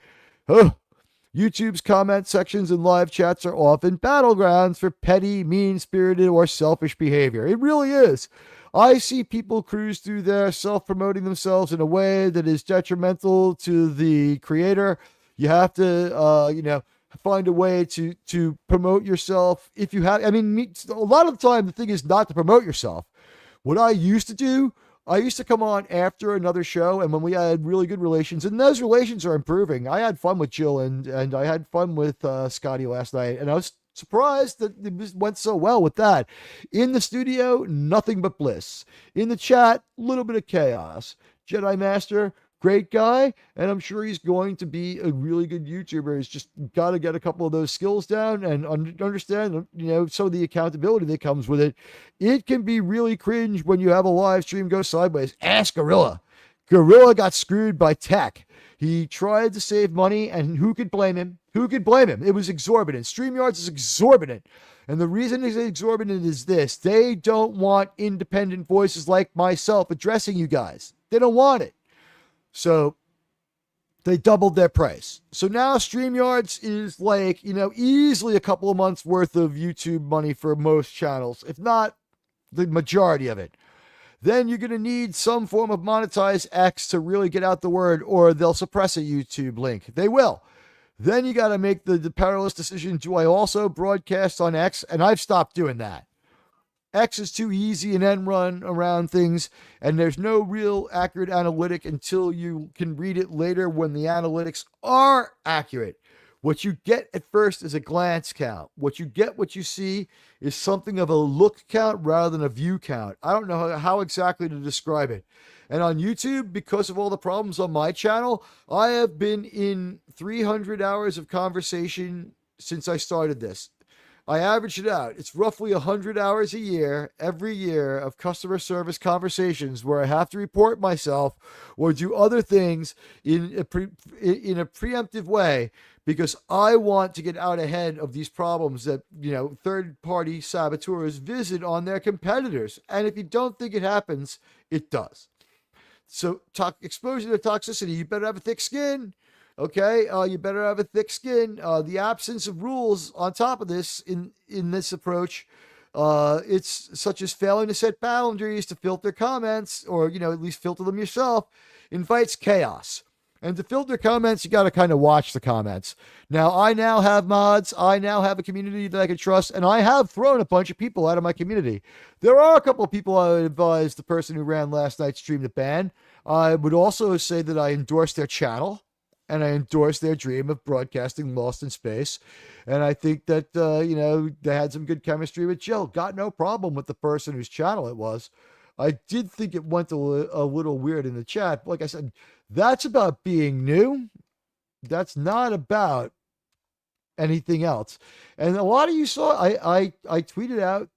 YouTube's comment sections and live chats are often battlegrounds for petty, mean-spirited, or selfish behavior. It really is. I see people cruise through there self-promoting themselves in a way that is detrimental to the creator. You have to, find a way to promote yourself. If you have, a lot of the time, the thing is not to promote yourself. What I used to do, I used to come on after another show, and when we had really good relations, and those relations are improving. I had fun with Jill, and I had fun with Scotty last night, and I was surprised that it went so well with that. In the studio, nothing but bliss. In the chat, a little bit of chaos. Jedi Master, great guy, and I'm sure he's going to be a really good YouTuber. He's just got to get a couple of those skills down and understand, some of the accountability that comes with it. It can be really cringe when you have a live stream go sideways. Ask Gorilla. Gorilla got screwed by tech. He tried to save money, and who could blame him? Who could blame him? It was exorbitant. StreamYards is exorbitant. And the reason it's exorbitant is this. They don't want independent voices like myself addressing you guys. They don't want it. So they doubled their price. So now StreamYards is like, easily a couple of months worth of YouTube money for most channels, if not the majority of it. Then you're going to need some form of monetized X to really get out the word, or they'll suppress a YouTube link. They will. Then you got to make the perilous decision. Do I also broadcast on X? And I've stopped doing that. X is too easy an end run around things, and there's no real accurate analytic until you can read it later when the analytics are accurate. What you get at first is a glance count. What you see is something of a look count rather than a view count. I don't know how exactly to describe it. And on YouTube, because of all the problems on my channel, I have been in 300 hours of conversation since I started this. I averaged it out. It's roughly 100 hours a year, every year, of customer service conversations where I have to report myself or do other things in a preemptive way because I want to get out ahead of these problems that, third-party saboteurs visit on their competitors. And if you don't think it happens, it does. So exposure to toxicity, you better have a thick skin. Okay, you better have a thick skin. The absence of rules on top of this in this approach, it's such as failing to set boundaries to filter comments or, at least filter them yourself, invites chaos. And to filter comments, you got to kind of watch the comments. Now, I now have mods. I now have a community that I can trust, and I have thrown a bunch of people out of my community. There are a couple of people I would advise the person who ran last night's stream to ban. I would also say that I endorse their channel. And I endorse their dream of broadcasting Lost in Space. And I think that, they had some good chemistry with Jill. Got no problem with the person whose channel it was. I did think it went a little weird in the chat. Like I said, that's about being new. That's not about anything else. And a lot of you saw, I tweeted out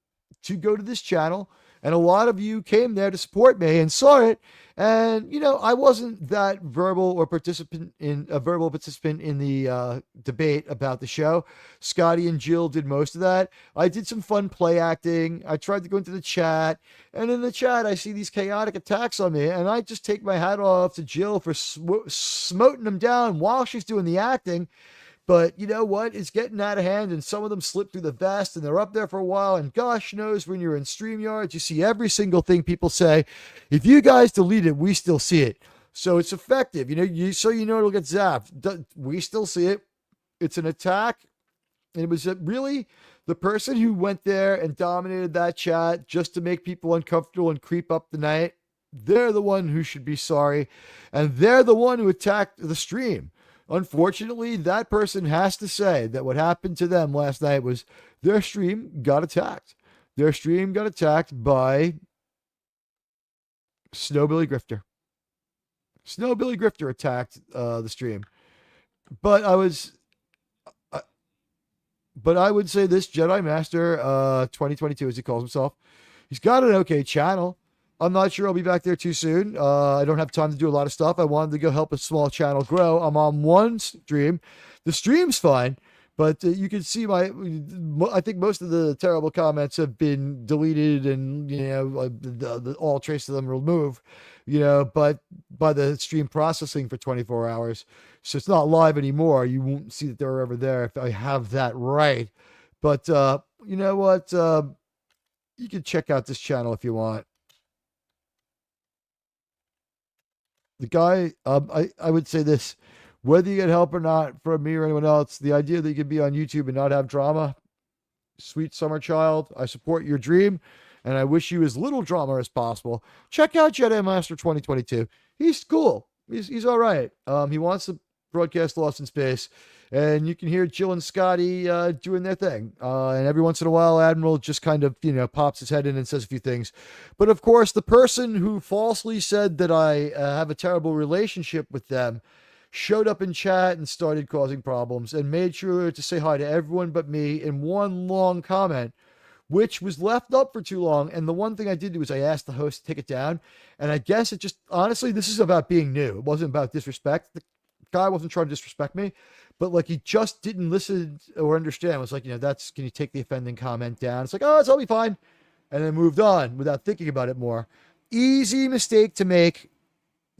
to go to this channel. And a lot of you came there to support me and saw it. And, I wasn't that verbal participant in the debate about the show. Scotty and Jill did most of that. I did some fun play acting. I tried to go into the chat. And in the chat, I see these chaotic attacks on me. And I just take my hat off to Jill for smoting them down while she's doing the acting. But you know what? It's getting out of hand, and some of them slip through the vest, and they're up there for a while. And gosh knows when you're in StreamYards, you see every single thing people say. If you guys delete it, we still see it. So it's effective. It'll get zapped. We still see it. It's an attack. And it was really the person who went there and dominated that chat just to make people uncomfortable and creep up the night. They're the one who should be sorry. And they're the one who attacked the stream. Unfortunately, that person has to say that what happened to them last night was their stream got attacked. Their stream got attacked by Snowbilly Grifter. Snow Billy Grifter attacked the stream. But I would say this Jedi Master 2022, as he calls himself, he's got an okay channel. I'm not sure I'll be back there too soon. I don't have time to do a lot of stuff. I wanted to go help a small channel grow. I'm on one stream. The stream's fine, but you can see I think most of the terrible comments have been deleted and, all trace of them removed, but by the stream processing for 24 hours. So it's not live anymore. You won't see that they're ever there if I have that right. But you know what? You can check out this channel if you want. The guy, I would say this, whether you get help or not from me or anyone else, the idea that you can be on YouTube and not have drama, sweet summer child, I support your dream, and I wish you as little drama as possible. Check out Jedi Master 2022. He's cool. He's all right. He wants to broadcast Lost in Space, and you can hear Jill and Scotty doing their thing. And every once in a while, Admiral just kind of, pops his head in and says a few things. But of course, the person who falsely said that I have a terrible relationship with them showed up in chat and started causing problems and made sure to say hi to everyone but me in one long comment, which was left up for too long. And the one thing I did do is I asked the host to take it down. And I guess it just, honestly, this is about being new. It wasn't about disrespect. The guy wasn't trying to disrespect me, but like he just didn't listen or understand. It was like, can you take the offending comment down? It's like, oh, it's all be fine. And then moved on without thinking about it more. Easy mistake to make.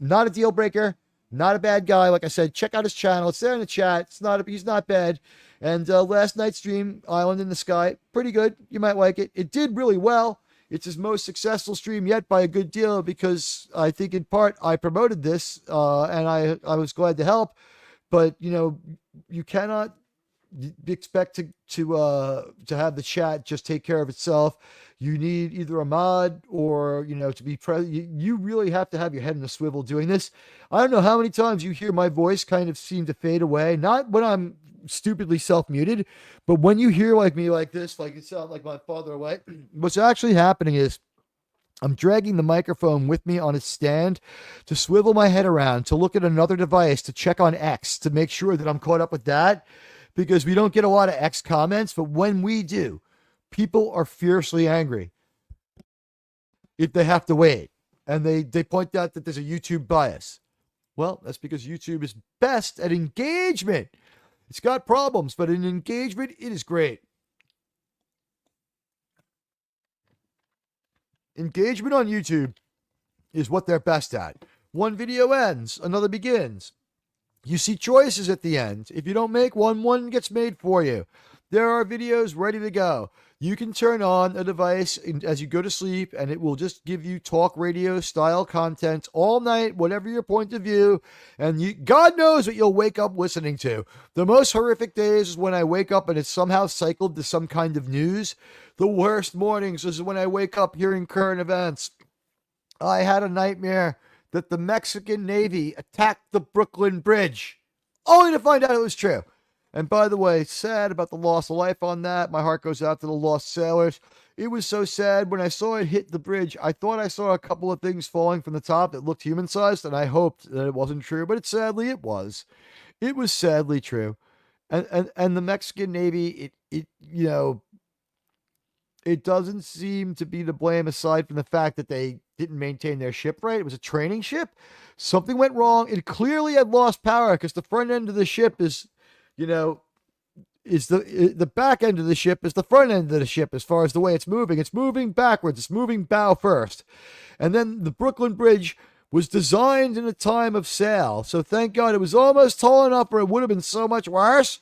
Not a deal breaker. Not a bad guy. Like I said, check out his channel. It's there in the chat. He's not bad. And last night's stream, Island in the Sky, pretty good. You might like it. It did really well. It's his most successful stream yet by a good deal because I think in part I promoted this and I was glad to help. But, you cannot expect to have the chat just take care of itself. You need either a mod or, to be present. You really have to have your head in a swivel doing this. I don't know how many times you hear my voice kind of seem to fade away. Not when I'm stupidly self-muted, but when you hear like me like this, like it sounds like my father away, what's actually happening is I'm dragging the microphone with me on its stand to swivel my head around, to look at another device, to check on X, to make sure that I'm caught up with that, because we don't get a lot of X comments, but when we do, people are fiercely angry if they have to wait. And they point out that there's a YouTube bias. Well, that's because YouTube is best at engagement. It's got problems, but in engagement, it is great. Engagement on YouTube is what they're best at. One video ends, another begins. You see choices at the end. If you don't make one, one gets made for you. There are videos ready to go. You can turn on a device as you go to sleep, and it will just give you talk radio style content all night, whatever your point of view. And God knows what you'll wake up listening to. The most horrific days is when I wake up and it's somehow cycled to some kind of news. The worst mornings is when I wake up hearing current events. I had a nightmare that the Mexican Navy attacked the Brooklyn Bridge, only to find out it was true. And by the way, sad about the loss of life on that. My heart goes out to the lost sailors. It was so sad. When I saw it hit the bridge, I thought I saw a couple of things falling from the top that looked human-sized, and I hoped that it wasn't true, but sadly it was. It was sadly true. And the Mexican Navy, it doesn't seem to be to blame aside from the fact that they didn't maintain their ship right. It was a training ship. Something went wrong. It clearly had lost power because the front end of the ship is the back end of the ship is the front end of the ship as far as the way it's moving. It's moving backwards. It's moving bow first. And then the Brooklyn Bridge was designed in a time of sail. So thank God it was almost tall enough or it would have been so much worse.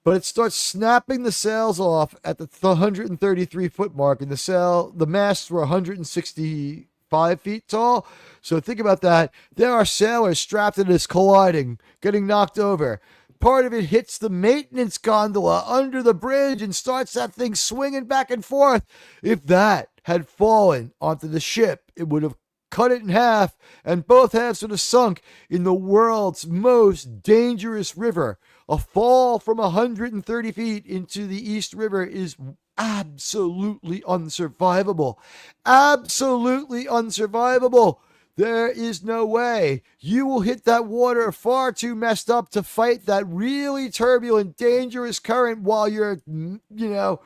But it starts snapping the sails off at the 133-foot mark. And the masts were 165 feet tall. So think about that. There are sailors strapped in this colliding, getting knocked over. Part of it hits the maintenance gondola under the bridge and starts that thing swinging back and forth. If that had fallen onto the ship, it would have cut it in half, and both halves would have sunk in the world's most dangerous river. A fall from 130 feet into the East River is absolutely unsurvivable. Absolutely unsurvivable. There is no way. You will hit that water far too messed up to fight that really turbulent, dangerous current while you're, you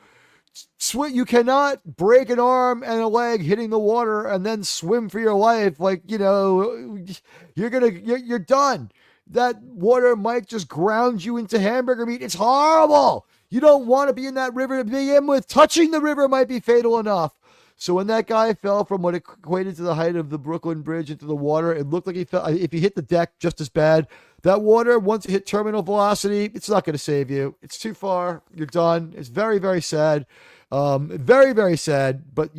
cannot break an arm and a leg hitting the water and then swim for your life. You're done. That water might just ground you into hamburger meat. It's horrible. You don't want to be in that river to begin with. Touching the river might be fatal enough. So when that guy fell from what equated to the height of the Brooklyn Bridge into the water, it looked like he fell. If he hit the deck, just as bad. That water, once it hit terminal velocity, it's not going to save you. It's too far. You're done. It's very, very sad. Very, very sad. But,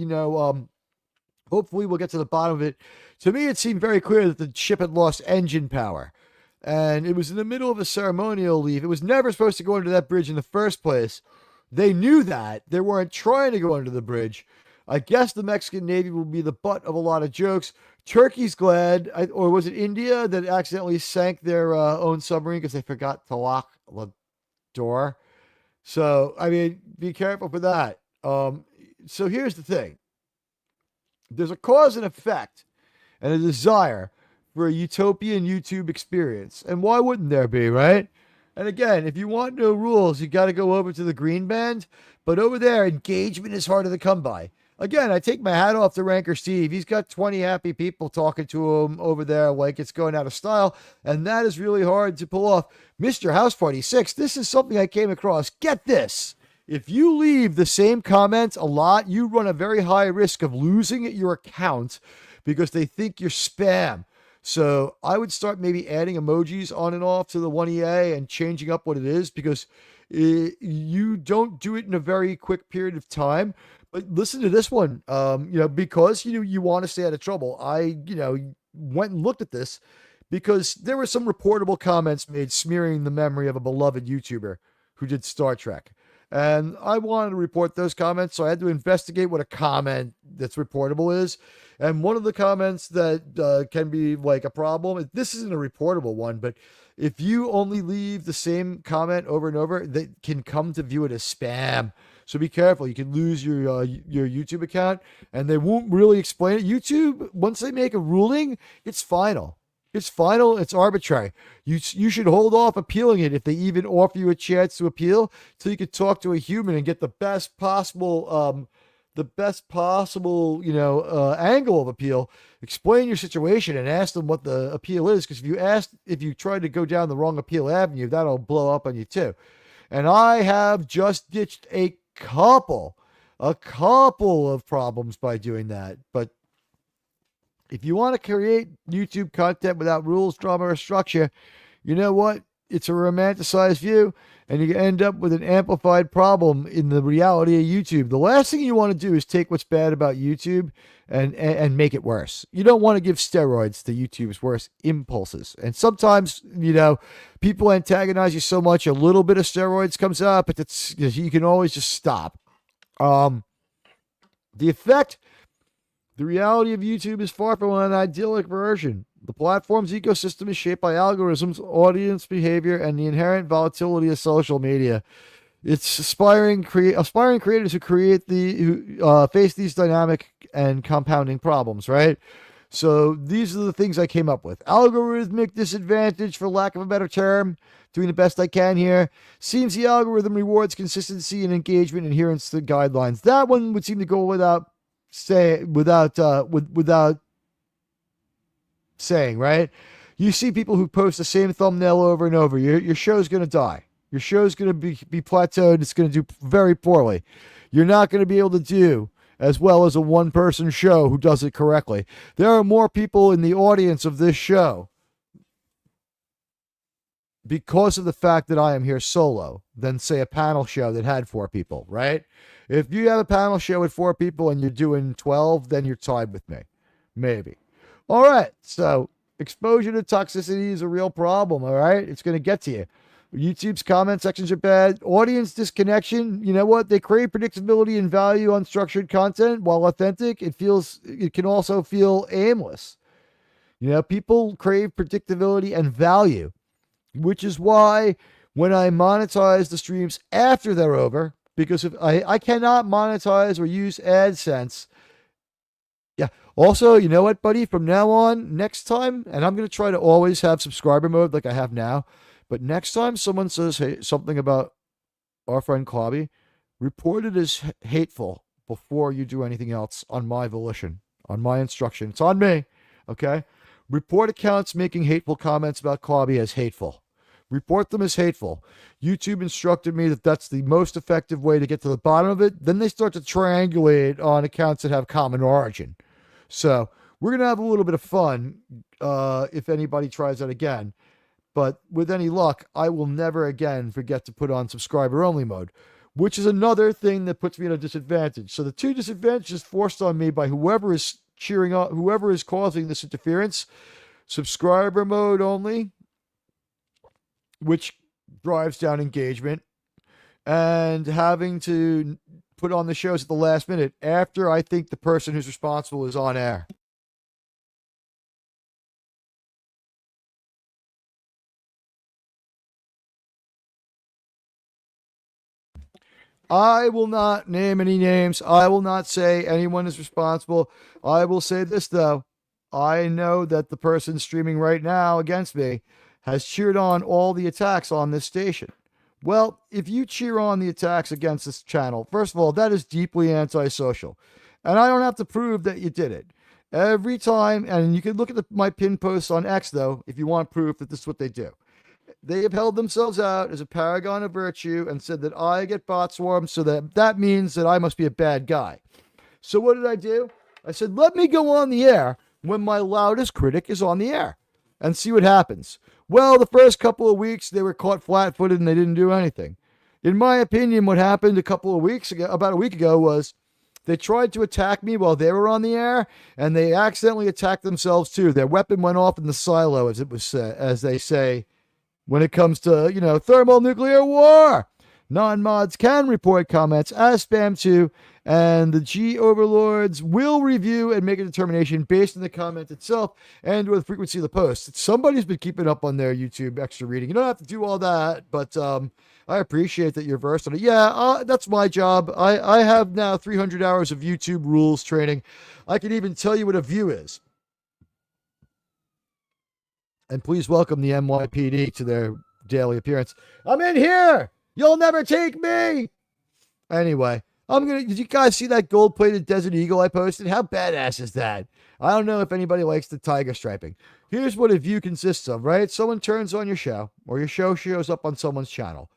hopefully we'll get to the bottom of it. To me, it seemed very clear that the ship had lost engine power. And it was in the middle of a ceremonial leave. It was never supposed to go under that bridge in the first place. They knew that. They weren't trying to go under the bridge. I guess the Mexican Navy will be the butt of a lot of jokes. Turkey's glad, or was it India that accidentally sank their own submarine because they forgot to lock the door? So, be careful for that. So here's the thing. There's a cause and effect and a desire for a utopian YouTube experience. And why wouldn't there be, right? And again, if you want no rules, you got to go over to the green band. But over there, engagement is harder to come by. Again, I take my hat off to Ranker Steve. He's got 20 happy people talking to him over there like it's going out of style, and that is really hard to pull off. Mr. House Party 6, this is something I came across. Get this. If you leave the same comments a lot, you run a very high risk of losing your account because they think you're spam. So I would start maybe adding emojis on and off to the 1EA and changing up what it is because you don't do it in a very quick period of time. But listen to this one, because you want to stay out of trouble. I, went and looked at this because there were some reportable comments made smearing the memory of a beloved YouTuber who did Star Trek. And I wanted to report those comments, so I had to investigate what a comment that's reportable is. And one of the comments that can be like a problem, this isn't a reportable one, but if you only leave the same comment over and over, they can come to view it as spam. So be careful. You can lose your YouTube account, and they won't really explain it. YouTube, once they make a ruling, it's final. It's final. It's arbitrary. You should hold off appealing it if they even offer you a chance to appeal, till you can talk to a human and get the best possible angle of appeal. Explain your situation and ask them what the appeal is, because if you try to go down the wrong appeal avenue, that'll blow up on you too. And I have just ditched a couple of problems by doing that. But if you want to create YouTube content without rules, drama, or structure, you know what? It's a romanticized view, and you end up with an amplified problem in the reality of YouTube. The last thing you want to do is take what's bad about YouTube and make it worse. You don't want to give steroids to YouTube's worst impulses. And sometimes, people antagonize you so much, a little bit of steroids comes up, but you can always just stop. The reality of YouTube is far from an idyllic version. The platform's ecosystem is shaped by algorithms, audience behavior, and the inherent volatility of social media. It's aspiring creators who face these dynamic and compounding problems, right? So these are the things I came up with. Algorithmic disadvantage, for lack of a better term. Doing the best I can here. Seems the algorithm rewards consistency and engagement and adherence to guidelines. That one would seem to go without saying, right? You see people who post the same thumbnail over and over. Your show's going to die. Your show's going to be plateaued. It's going to do very poorly. You're not going to be able to do as well as a one-person show who does it correctly. There are more people in the audience of this show because of the fact that I am here solo than, say, a panel show that had 4 people, right? If you have a panel show with 4 people and you're doing 12, then you're tied with me. Maybe. All right. So exposure to toxicity is a real problem. All right. It's going to get to you. YouTube's comment sections are bad. Audience disconnection. You know what? They crave predictability and value unstructured content. While authentic, it can also feel aimless. People crave predictability and value, which is why when I monetize the streams after they're over, because if I cannot monetize or use AdSense. Yeah. Also, you know what, buddy? From now on, next time, and I'm going to try to always have subscriber mode like I have now, but next time someone says something about our friend Clobby, report it as hateful before you do anything else on my volition, on my instruction. It's on me, okay? Report accounts making hateful comments about Clobby as hateful. Report them as hateful. YouTube instructed me that that's the most effective way to get to the bottom of it. Then they start to triangulate on accounts that have common origin. So we're going to have a little bit of fun if anybody tries that again. But with any luck, I will never again forget to put on subscriber-only mode, which is another thing that puts me at a disadvantage. So the two disadvantages forced on me by whoever is cheering on, whoever is causing this interference: subscriber mode only, which drives down engagement, and having to put on the shows at the last minute after I think the person who's responsible is on air. I will not name any names. I will not say anyone is responsible. I will say this, though. I know that the person streaming right now against me has cheered on all the attacks on this station. Well, if you cheer on the attacks against this channel, first of all, that is deeply antisocial. And I don't have to prove that you did it. Every time, and you can look at my pin posts on X, though, if you want proof that this is what they do. They have held themselves out as a paragon of virtue and said that I get bot swarmed, so that means that I must be a bad guy. So what did I do? I said, let me go on the air when my loudest critic is on the air and see what happens. Well, the first couple of weeks, they were caught flat-footed and they didn't do anything. In my opinion, what happened about a week ago, was they tried to attack me while they were on the air, and they accidentally attacked themselves too. Their weapon went off in the silo, as they say, when it comes to, thermonuclear war. Non-mods can report comments as spam too, and the G overlords will review and make a determination based on the comment itself and with the frequency of the post. Somebody's been keeping up on their YouTube extra reading. You don't have to do all that, but I appreciate that you're versed on it. Yeah, that's my job. I have now 300 hours of YouTube rules training. I can even tell you what a view is. And please welcome the NYPD to their daily appearance. I'm in here. You'll never take me. Anyway, did you guys see that gold-plated Desert Eagle I posted? How badass is that? I don't know if anybody likes the tiger striping. Here's what a view consists of, right? Someone turns on your show, or your show shows up on someone's channel.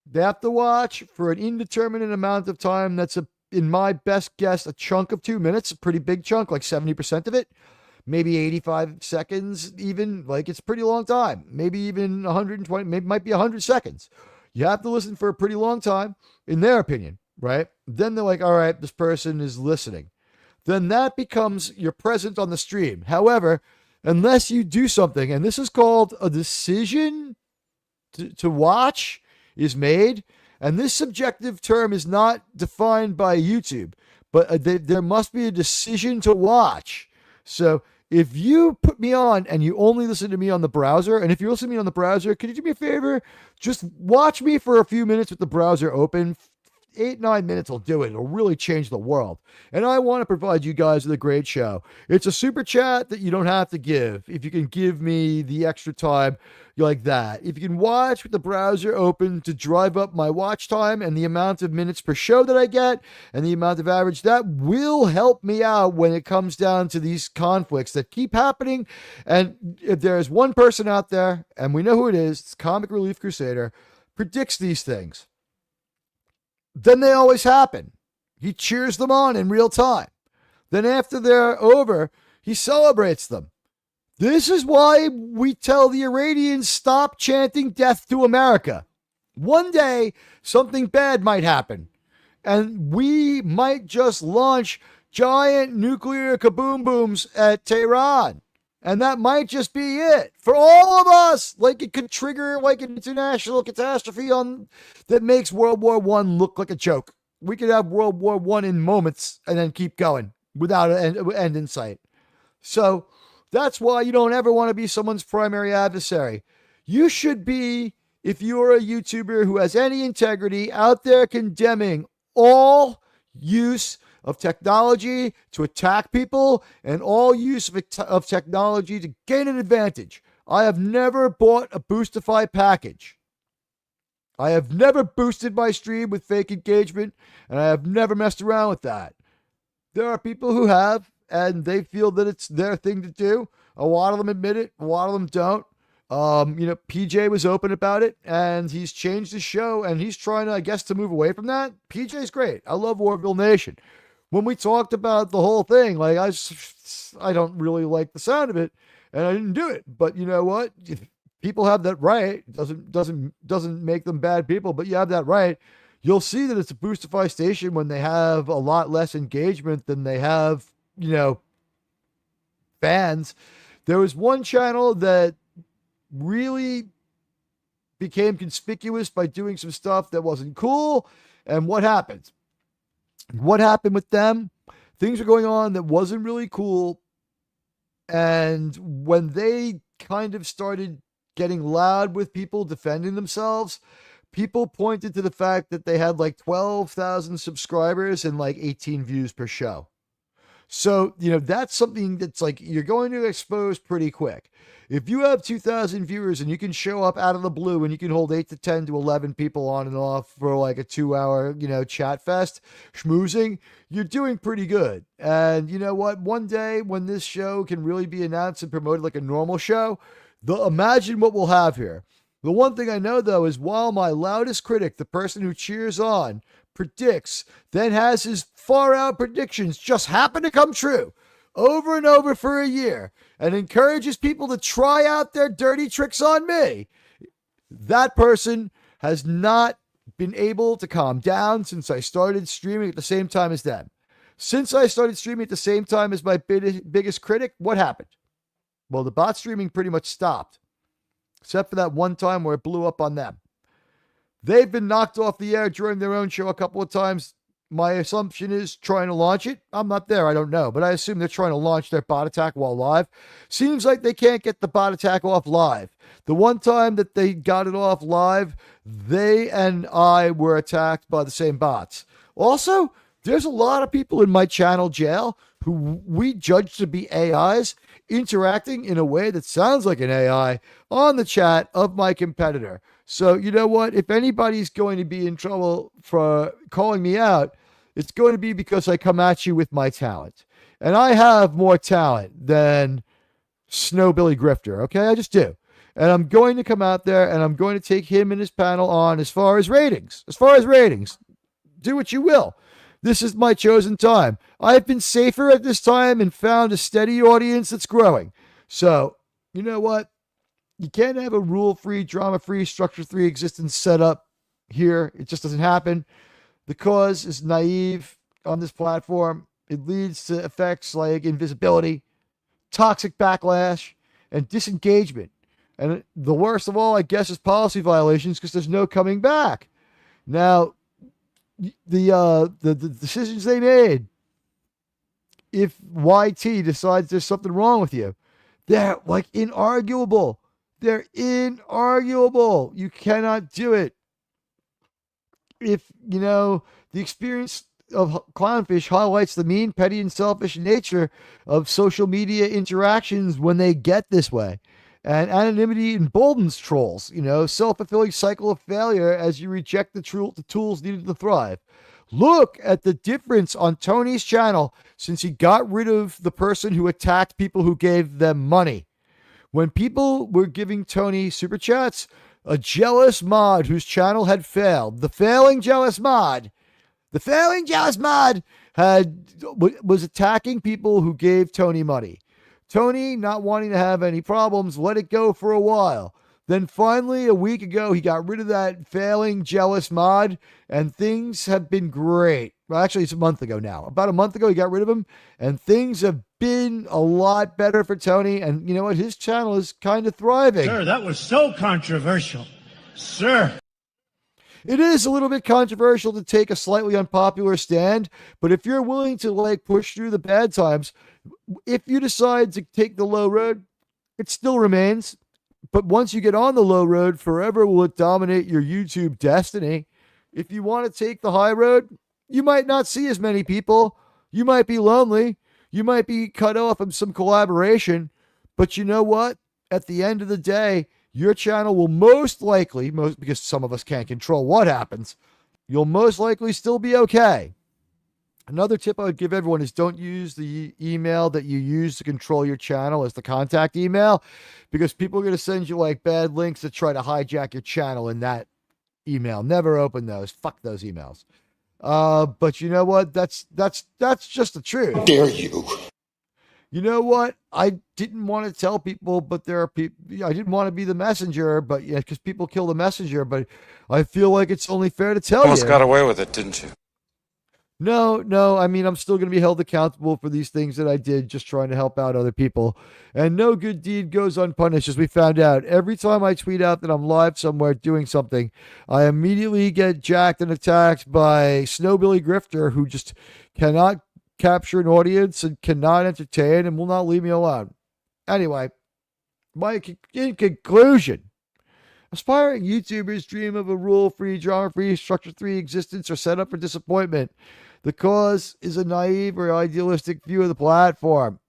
They have to watch for an indeterminate amount of time. That's, in my best guess, a chunk of 2 minutes, a pretty big chunk, like 70% of it. Maybe 85 seconds even, like it's a pretty long time. Maybe even 120, maybe might be 100 seconds. You have to listen for a pretty long time, in their opinion, right? Then they're like, all right, this person is listening. Then that becomes your presence on the stream. However, unless you do something, and this is called a decision to watch is made, and this subjective term is not defined by YouTube, but there must be a decision to watch. So if you put me on and you only listen to me on the browser, and if you're listening to me on the browser, could you do me a favor? Just watch me for a few minutes with the browser open. 8-9 minutes will do it. It'll really change the world. And I want to provide you guys with a great show. It's a super chat that you don't have to give. If you can give me the extra time like that. If you can watch with the browser open to drive up my watch time and the amount of minutes per show that I get and the amount of average, that will help me out when it comes down to these conflicts that keep happening. And if there's one person out there, and we know who it is, it's Comic Relief Crusader, predicts these things, then they always happen. He cheers them on in real time. Then after they're over, he celebrates them. This is why we tell the Iranians, stop chanting death to America. One day, something bad might happen, and we might just launch giant nuclear kaboom booms at Tehran. And that might just be it for all of us. Like, it could trigger like an international catastrophe that makes World War I look like a joke. We could have World War I in moments and then keep going without an end in sight. So that's why you don't ever want to be someone's primary adversary. You should be, if you're a YouTuber who has any integrity, out there condemning all use of technology to attack people and all use of technology to gain an advantage. I have never bought a Boostify package. I have never boosted my stream with fake engagement, and I have never messed around with that. There are people who have, and they feel that it's their thing to do. A lot of them admit it, a lot of them don't. PJ was open about it, and he's changed his show, and he's trying to, I guess, to move away from that. PJ's great. I love Warville Nation. When we talked about the whole thing, like I don't really like the sound of it, and I didn't do it. But you know what? People have that right. Doesn't make them bad people, but you have that right. You'll see that it's a Boostify station when they have a lot less engagement than they have, fans. There was one channel that really became conspicuous by doing some stuff that wasn't cool. And what happened? What happened with them? Things were going on that wasn't really cool. And when they kind of started getting loud with people defending themselves, people pointed to the fact that they had like 12,000 subscribers and like 18 views per show. So, that's something that's like you're going to expose pretty quick. If you have 2,000 viewers and you can show up out of the blue and you can hold 8 to 10 to 11 people on and off for like a 2-hour, chat fest, schmoozing, you're doing pretty good. And you know what? One day when this show can really be announced and promoted like a normal show, imagine what we'll have here. The one thing I know, though, is while my loudest critic, the person who cheers on, predicts, then has his far-out predictions just happen to come true over and over for a year and encourages people to try out their dirty tricks on me, that person has not been able to calm down since I started streaming at the same time as them. Since I started streaming at the same time as my biggest critic, what happened? Well, the bot streaming pretty much stopped, except for that one time where it blew up on them. They've been knocked off the air during their own show a couple of times. My assumption is trying to launch it. I'm not there. I don't know. But I assume they're trying to launch their bot attack while live. Seems like they can't get the bot attack off live. The one time that they got it off live, they and I were attacked by the same bots. Also, there's a lot of people in my channel jail who we judge to be AIs interacting in a way that sounds like an AI on the chat of my competitor. So you know what? If anybody's going to be in trouble for calling me out, it's going to be because I come at you with my talent. And I have more talent than Snow Billy Grifter, okay? I just do. And I'm going to come out there and I'm going to take him and his panel on as far as ratings. Do what you will. This is my chosen time. I've been safer at this time and found a steady audience that's growing. So, you know what? You can't have a rule-free, drama-free, structure-free existence set up here. It just doesn't happen. The cause is naive on this platform. It leads to effects like invisibility, toxic backlash, and disengagement. And the worst of all, I guess, is policy violations because there's no coming back. Now, the decisions they made, if YT decides there's something wrong with you, they're like inarguable. They're inarguable. You cannot do it. If, the experience of Clownfish highlights the mean, petty, and selfish nature of social media interactions when they get this way. And anonymity emboldens trolls, self-fulfilling cycle of failure as you reject the tools needed to thrive. Look at the difference on Tony's channel since he got rid of the person who attacked people who gave them money. When people were giving Tony super chats, a jealous mod whose channel had failed, the failing jealous mod was attacking people who gave Tony money. Tony, not wanting to have any problems, let it go for a while. Then finally, a week ago, he got rid of that failing jealous mod, and things have been great. Well, actually, it's a month ago now. About a month ago, he got rid of him, and things have been a lot better for Tony. And you know what? His channel is kind of thriving. Sir, that was so controversial. Sir. It is a little bit controversial to take a slightly unpopular stand, but if you're willing to push through the bad times, if you decide to take the low road, it still remains. But once you get on the low road, forever will it dominate your YouTube destiny. If you want to take the high road, you might not see as many people, You might be lonely. You might be cut off from some collaboration. But you know what? At the end of the day, your channel will most likely, because some of us can't control what happens, you'll most likely still be okay. Another tip I would give everyone is don't use the email that you use to control your channel as the contact email, because people are going to send you like bad links to try to hijack your channel in that email. Never open those. Fuck those emails. But you know what? That's just the truth. How dare you? You know what? I didn't want to tell people, but there are people. I didn't want to be the messenger, but yeah, because people kill the messenger. But I feel like it's only fair to tell Almost you. got away with it, didn't you? No. I mean, I'm still going to be held accountable for these things that I did, just trying to help out other people. And no good deed goes unpunished, as we found out. Every time I tweet out that I'm live somewhere doing something, I immediately get jacked and attacked by Snowbilly Grifter, who just cannot capture an audience and cannot entertain and will not leave me alone. Anyway, in conclusion, aspiring YouTubers dream of a rule-free, drama-free, structure-free existence or set up for disappointment. The cause is a naive or idealistic view of the platform.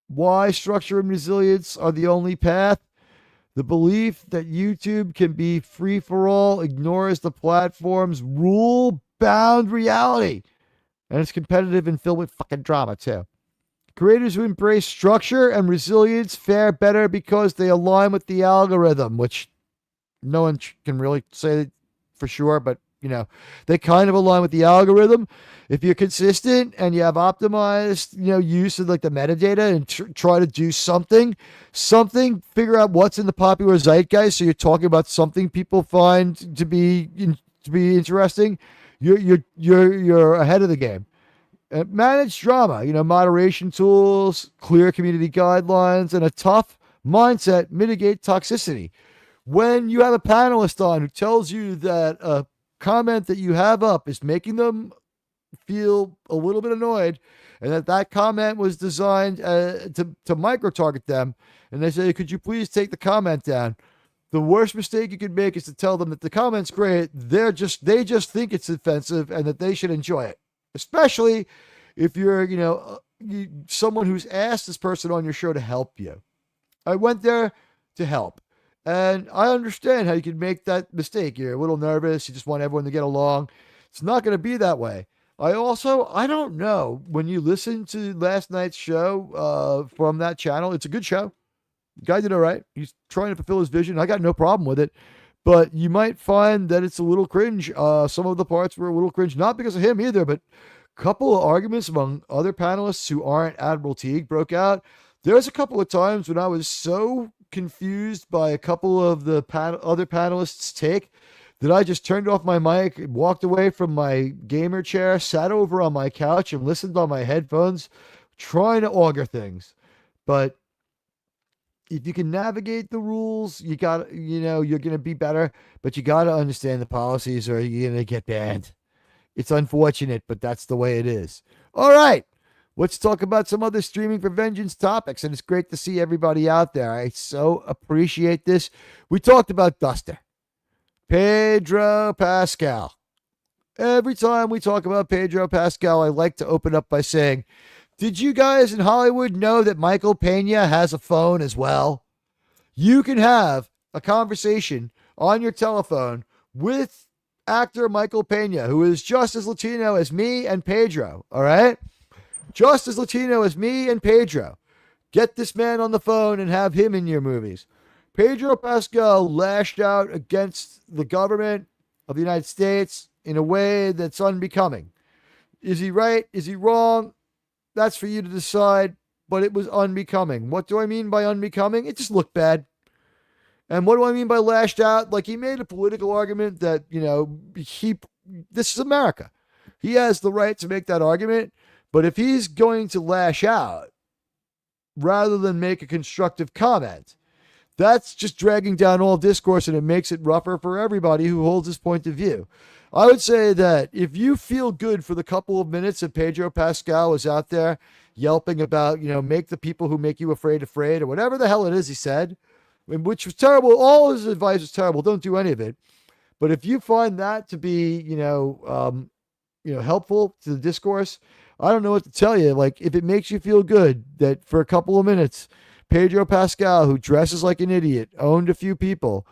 Why structure and resilience are the only path? The belief that YouTube can be free-for-all ignores the platform's rule-bound reality. And it's competitive and filled with fucking drama, too. Creators who embrace structure and resilience fare better because they align with the algorithm, which no one can really say for sure, but, you know, they kind of align with the algorithm. If you're consistent and you have optimized, use of like the metadata and try to do something, figure out what's in the popular zeitgeist. So you're talking about something people find to be interesting. You're ahead of the game. Manage drama, moderation tools, clear community guidelines, and a tough mindset mitigate toxicity. When you have a panelist on who tells you that a comment that you have up is making them feel a little bit annoyed, and that comment was designed to micro-target them, and they say, could you please take the comment down? The worst mistake you could make is to tell them that the comment's great. They just think it's offensive and that they should enjoy it. Especially if you're, someone who's asked this person on your show to help you. I went there to help. And I understand how you can make that mistake. You're a little nervous. You just want everyone to get along. It's not going to be that way. I don't know. When you listen to last night's show from that channel, it's a good show. The guy did all right. He's trying to fulfill his vision. I got no problem with it. But you might find that it's a little cringe. Some of the parts were a little cringe, not because of him either, but a couple of arguments among other panelists who aren't Admiral Teague broke out. There's a couple of times when I was so confused by a couple of the other panelists' take that I just turned off my mic, walked away from my gamer chair, sat over on my couch and listened on my headphones, trying to augur things. But if you can navigate the rules, you're going to be better, but you got to understand the policies or you're going to get banned. It's unfortunate, but that's the way it is. All right. Let's talk about some other Streaming for Vengeance topics, and it's great to see everybody out there. I so appreciate this. We talked about Duster, Pedro Pascal. Every time we talk about Pedro Pascal, I like to open up by saying, did you guys in Hollywood know that Michael Pena has a phone as well? You can have a conversation on your telephone with actor Michael Pena, who is just as Latino as me and Pedro, all right? Just as Latino as me and Pedro. Get this man on the phone and have him in your movies. Pedro Pascal lashed out against the government of the United States in a way that's unbecoming. Is he right? Is he wrong? That's for you to decide, but it was unbecoming. What do I mean by unbecoming? It just looked bad. And what do I mean by lashed out? Like, he made a political argument that, this is America. He has the right to make that argument, but if he's going to lash out rather than make a constructive comment, that's just dragging down all discourse, and it makes it rougher for everybody who holds his point of view. I would say that if you feel good for the couple of minutes that Pedro Pascal was out there yelping about, make the people who make you afraid, or whatever the hell it is he said, which was terrible. All his advice was terrible. Don't do any of it. But if you find that to be, helpful to the discourse, I don't know what to tell you. Like, if it makes you feel good that for a couple of minutes, Pedro Pascal, who dresses like an idiot, owned a few people,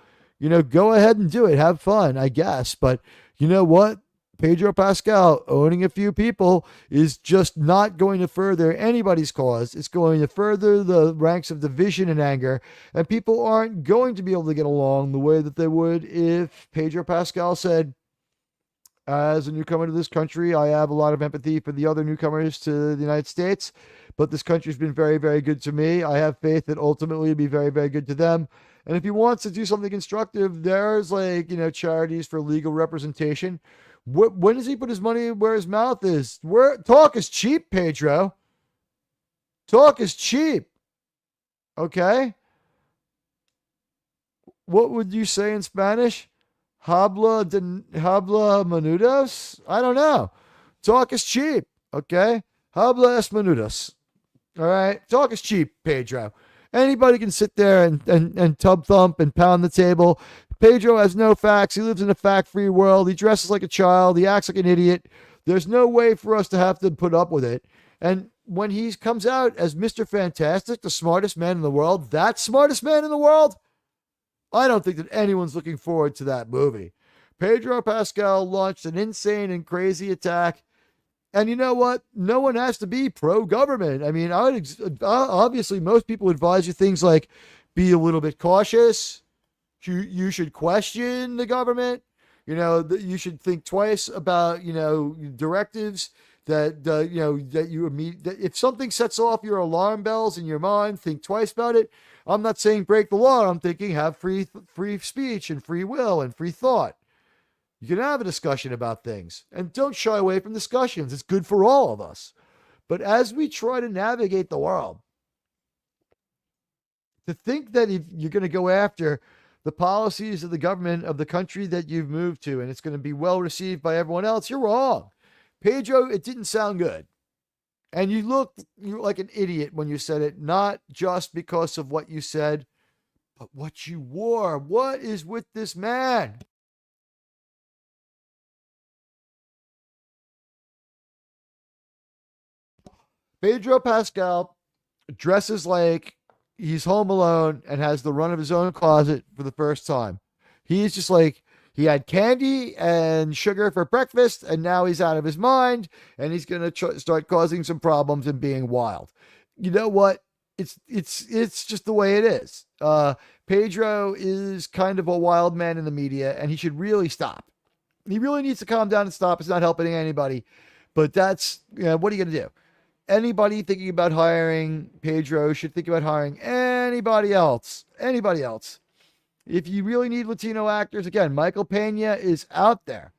go ahead and do it. Have fun, I guess. But you know what? Pedro Pascal owning a few people is just not going to further anybody's cause. It's going to further the ranks of division and anger, and people aren't going to be able to get along the way that they would if Pedro Pascal said, as a newcomer to this country, I have a lot of empathy for the other newcomers to the United States, but this country's been very, very good to me. I have faith that ultimately it'll be very, very good to them. And if he wants to do something constructive, there's charities for legal representation. When does he put his money where his mouth is? Talk is cheap, Pedro. Talk is cheap. Okay? What would you say in Spanish? Habla menudos? I don't know. Talk is cheap. Okay? Habla es menudos. All right? Talk is cheap, Pedro. Anybody can sit there and tub thump and pound the table. Pedro has no facts. He lives in a fact-free world. He dresses like a child. He acts like an idiot. There's no way for us to have to put up with it. And when he comes out as Mr. Fantastic, the smartest man in the world, that smartest man in the world, I don't think that anyone's looking forward to that movie. Pedro Pascal launched an insane and crazy attack. And you know what? No one has to be pro-government. I mean, obviously, most people advise you things like be a little bit cautious. You should question the government. You should think twice about, directives that if something sets off your alarm bells in your mind, think twice about it. I'm not saying break the law. I'm thinking have free speech and free will and free thought. You can have a discussion about things, and don't shy away from discussions. It's good for all of us. But as we try to navigate the world, to think that if you're going to go after the policies of the government of the country that you've moved to, and it's going to be well received by everyone else, you're wrong. Pedro, it didn't sound good. And you looked like an idiot when you said it, not just because of what you said, but what you wore. What is with this man? Pedro Pascal dresses like he's home alone and has the run of his own closet for the first time. He's just like, he had candy and sugar for breakfast, and now he's out of his mind, and he's going to start causing some problems and being wild. You know what? It's just the way it is. Pedro is kind of a wild man in the media, and he should really stop. He really needs to calm down and stop. It's not helping anybody. But that's, what are you going to do? Anybody thinking about hiring Pedro should think about hiring anybody else. Anybody else. If you really need Latino actors, again, Michael Pena is out there.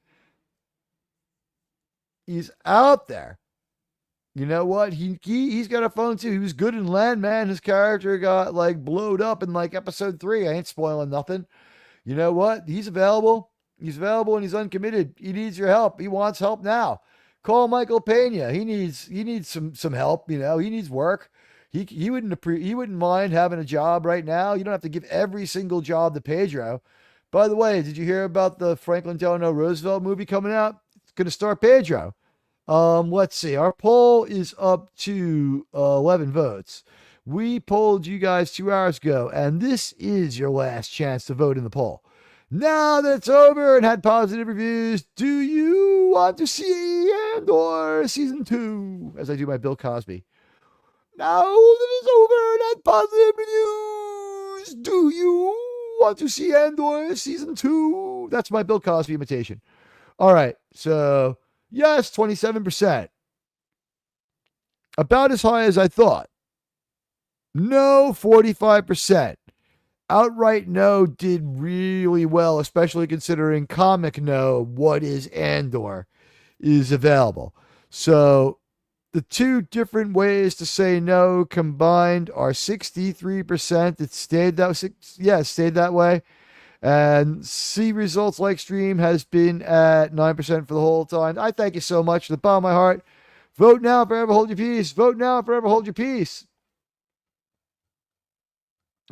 He's out there. You know what? He's got a phone too. He was good in Landman. His character got blowed up in episode 3. I ain't spoiling nothing. You know what? He's available. He's available and he's uncommitted. He needs your help. He wants help now. Call Michael Pena. He needs some help. He needs work. He wouldn't mind having a job right now. You don't have to give every single job to Pedro. By the way, did you hear about the Franklin Delano Roosevelt movie coming out? It's going to star Pedro. Let's see. Our poll is up to 11 votes. We polled you guys 2 hours ago, and this is your last chance to vote in the poll. Now that it's over and had positive reviews, do you want to see Andor Season 2? As I do my Bill Cosby. Now that it's over and had positive reviews, do you want to see Andor Season 2? That's my Bill Cosby imitation. All right, so yes, 27%. About as high as I thought. No, 45%. Outright no did really well, especially considering comic no, what is Andor, is available. So the two different ways to say no combined are 63%. It stayed that way. And see results like stream has been at 9% for the whole time. I thank you so much from the bottom of my heart. Vote now, forever hold your peace. Vote now, forever hold your peace.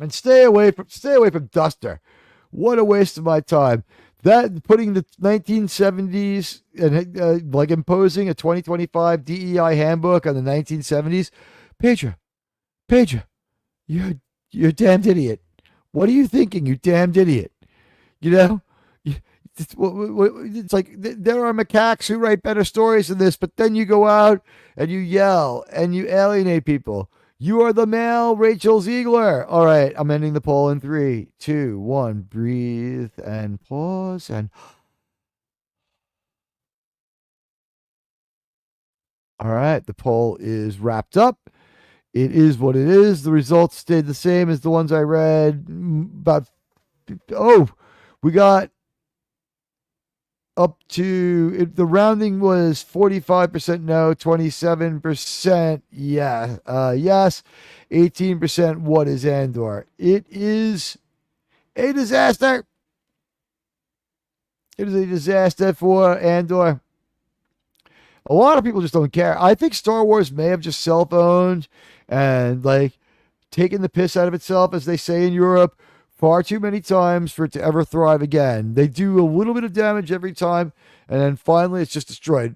And stay away from Duster. What a waste of my time. That putting the 1970s and like imposing a 2025 DEI handbook on the 1970s. Pedro, you're a damned idiot. What are you thinking, you damned idiot? You know, it's like there are macaques who write better stories than this, but then you go out and you yell and you alienate people. You are the male Rachel Ziegler. All right, I'm ending the poll in 3, 2, 1. Breathe and pause and. All right, the poll is wrapped up. It is what it is. The results stayed the same as the ones I read. We got up to the rounding was 45% no, 27% yes, 18% what is Andor. It is a disaster. It is a disaster for Andor. A lot of people just don't care. I think Star Wars may have just self-owned and like taken the piss out of itself, as they say in Europe, far too many times for it to ever thrive again. They do a little bit of damage every time, and then finally it's just destroyed.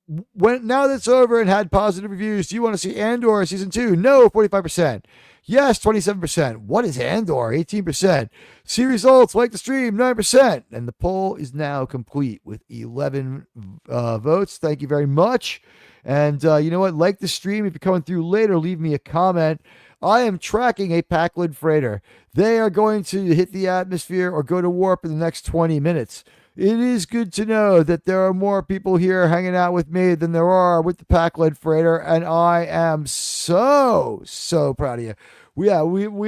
Now that it's over and had positive reviews, do you want to see Andor season 2? No, 45%. Yes, 27%. What is Andor? 18%. See results, like the stream, 9%. And the poll is now complete with 11 votes. Thank you very much. And you know what? Like the stream. If you're coming through later, leave me a comment. I am tracking a Packard freighter. They are going to hit the atmosphere or go to warp in the next 20 minutes. It is good to know that there are more people here hanging out with me than there are with the Packard freighter, and I am so proud of you. We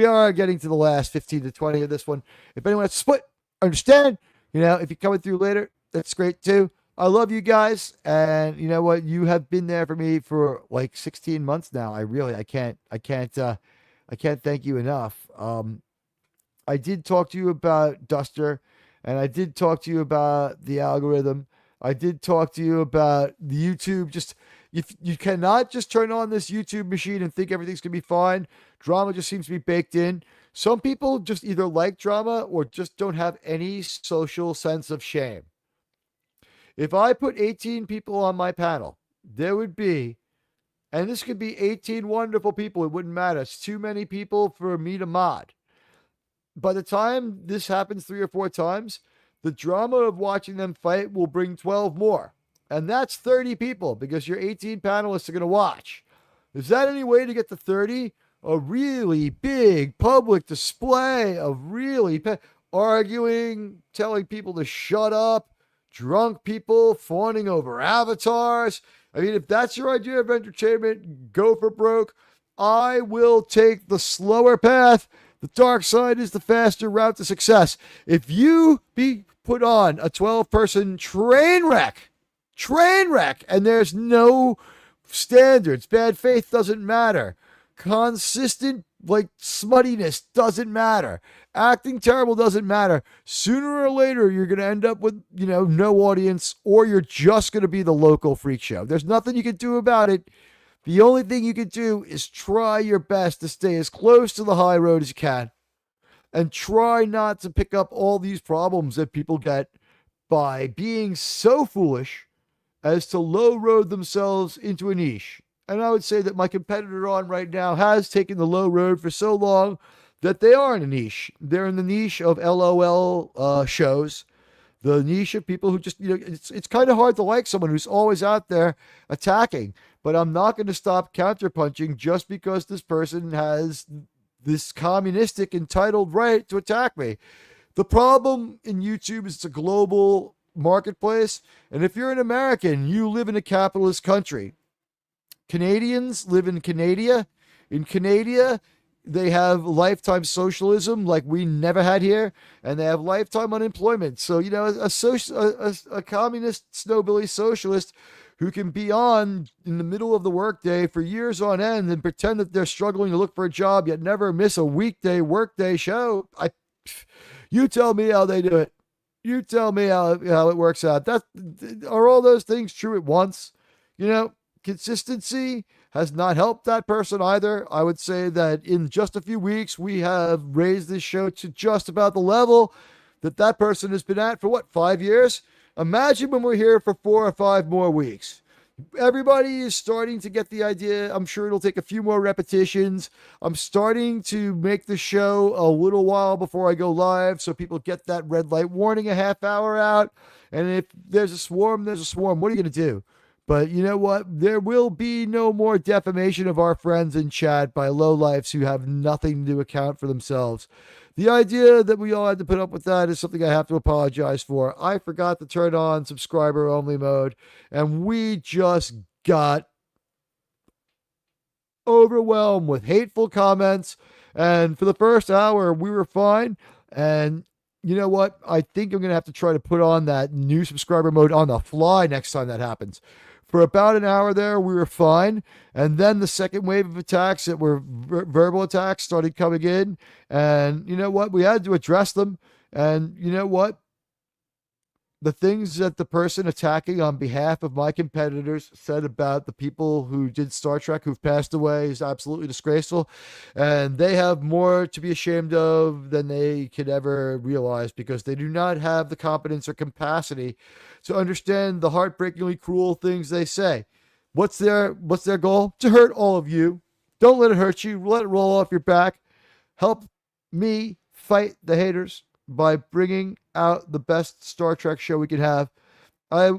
are getting to the last 15 to 20 of this one. If anyone has to split, understand. You know, if you're coming through later, that's great too. I love you guys, and you know what? You have been there for me for like 16 months now. I can't thank you enough. I did talk to you about Duster, and I did talk to you about the algorithm. I did talk to you about the YouTube. Just you cannot just turn on this YouTube machine and think everything's gonna be fine. Drama just seems to be baked in. Some people just either like drama or just don't have any social sense of shame. If I put 18 people on my panel, there would be, and this could be 18 wonderful people, it wouldn't matter. It's too many people for me to mod. By the time this happens 3 or 4 times, the drama of watching them fight will bring 12 more. And that's 30 people because your 18 panelists are going to watch. Is that any way to get to 30? A really big public display of really arguing, telling people to shut up, drunk people fawning over avatars. I mean, if that's your idea of entertainment, go for broke. I will take the slower path. The dark side is the faster route to success. If you be put on a 12-person train wreck, and there's no standards, bad faith doesn't matter, consistent like smuttiness doesn't matter, acting terrible doesn't matter, sooner or later you're going to end up with, no audience, or you're just going to be the local freak show. There's nothing you can do about it. The only thing you can do is try your best to stay as close to the high road as you can and try not to pick up all these problems that people get by being so foolish as to low road themselves into a niche. And I would say that my competitor on right now has taken the low road for so long that they are in a niche. They're in the niche of LOL shows, the niche of people who just, it's kind of hard to like someone who's always out there attacking. But I'm not going to stop counterpunching just because this person has this communistic entitled right to attack me. The problem in YouTube is it's a global marketplace. And if you're an American, you live in a capitalist country. Canadians live in Canada. In Canada, they have lifetime socialism like we never had here, and they have lifetime unemployment. So, a communist snowbilly socialist who can be on in the middle of the workday for years on end and pretend that they're struggling to look for a job, yet never miss a weekday workday show. You tell me how they do it. You tell me how it works out. Are all those things true at once? Consistency has not helped that person either. I would say that in just a few weeks, we have raised this show to just about the level that person has been at for what, 5 years? Imagine when we're here for 4 or 5 more weeks. Everybody is starting to get the idea. I'm sure it'll take a few more repetitions. I'm starting to make the show a little while before I go live so people get that red light warning a half hour out. And if there's a swarm, there's a swarm. What are you going to do? But you know what? There will be no more defamation of our friends in chat by lowlifes who have nothing to account for themselves. The idea that we all had to put up with that is something I have to apologize for. I forgot to turn on subscriber only mode, and we just got overwhelmed with hateful comments. And for the first hour, we were fine. And you know what? I think I'm going to have to try to put on that new subscriber mode on the fly next time that happens. For about an hour there, we were fine. And then the second wave of attacks that were verbal attacks started coming in. And you know what? We had to address them. And you know what? The things that the person attacking on behalf of my competitors said about the people who did Star Trek who've passed away is absolutely disgraceful. And they have more to be ashamed of than they could ever realize, because they do not have the competence or capacity to understand the heartbreakingly cruel things they say. What's their goal? To hurt all of you. Don't let it hurt you. Let it roll off your back. Help me fight the haters by bringing out the best Star Trek show we could have. I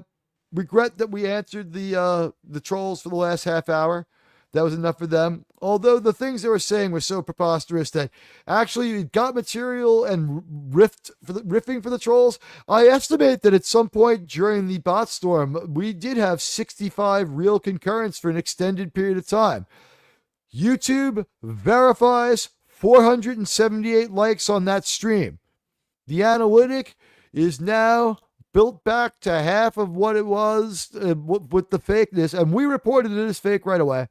regret that we answered the trolls for the last half hour. That was enough for them. Although the things they were saying were so preposterous that actually it got material and riffing for the trolls. I estimate that at some point during the bot storm, we did have 65 real concurrents for an extended period of time. YouTube verifies 478 likes on that stream. The analytic is now built back to half of what it was with the fakeness, and we reported it as fake right away.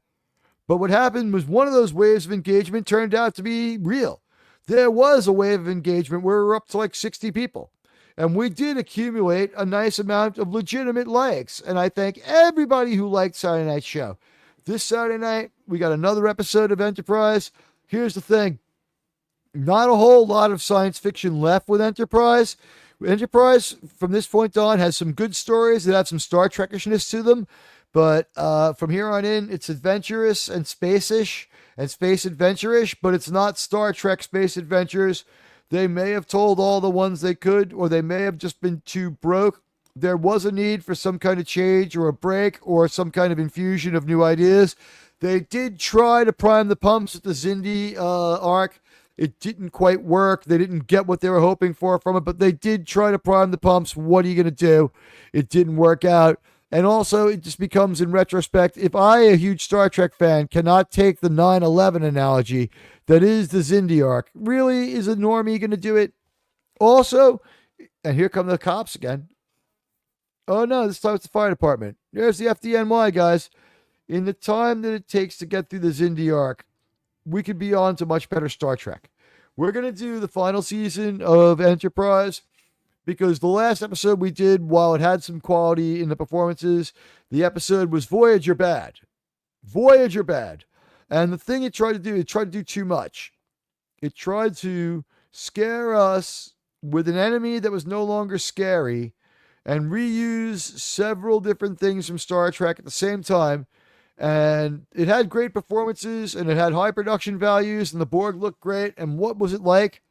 But what happened was one of those waves of engagement turned out to be real. There was a wave of engagement where we were up to like 60 people, and we did accumulate a nice amount of legitimate likes, and I thank everybody who liked Saturday Night's show. This Saturday night, we got another episode of Enterprise. Here's the thing. Not a whole lot of science fiction left with Enterprise. Enterprise, from this point on, has some good stories that have some Star Trekishness to them. But from here on in, it's adventurous and space-ish and space adventure-ish, but it's not Star Trek space adventures. They may have told all the ones they could, or they may have just been too broke. There was a need for some kind of change or a break or some kind of infusion of new ideas. They did try to prime the pumps at the Xindi arc. It didn't quite work. They didn't get what they were hoping for from it, but they did try to prime the pumps. What are you going to do? It didn't work out. And also, it just becomes, in retrospect, if I, a huge Star Trek fan, cannot take the 9/11 analogy that is the Xindi arc, really, is a normie going to do it? Also, and here come the cops again. Oh no, this time it's the fire department. There's the FDNY, guys. In the time that it takes to get through the Xindi arc, we could be on to much better Star Trek. We're going to do the final season of Enterprise because the last episode we did, while it had some quality in the performances, the episode was Voyager bad. Voyager bad. And the thing it tried to do too much. It tried to scare us with an enemy that was no longer scary and reuse several different things from Star Trek at the same time. And it had great performances, and it had high production values, and the Borg looked great. And what was it like?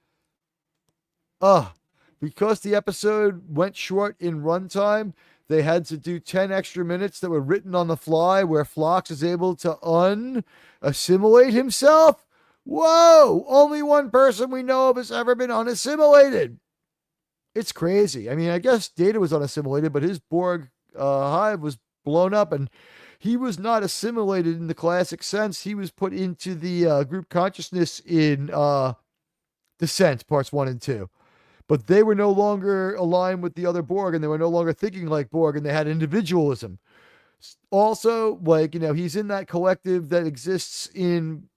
Because the episode went short in runtime, they had to do 10 extra minutes that were written on the fly where Phlox is able to un-assimilate himself. Whoa! Only one person we know of has ever been unassimilated. It's crazy. I mean, I guess Data was unassimilated, but his Borg hive was blown up, and he was not assimilated in the classic sense. He was put into the group consciousness in Descent, parts 1 and 2. But they were no longer aligned with the other Borg, and they were no longer thinking like Borg, and they had individualism. Also, he's in that collective that exists in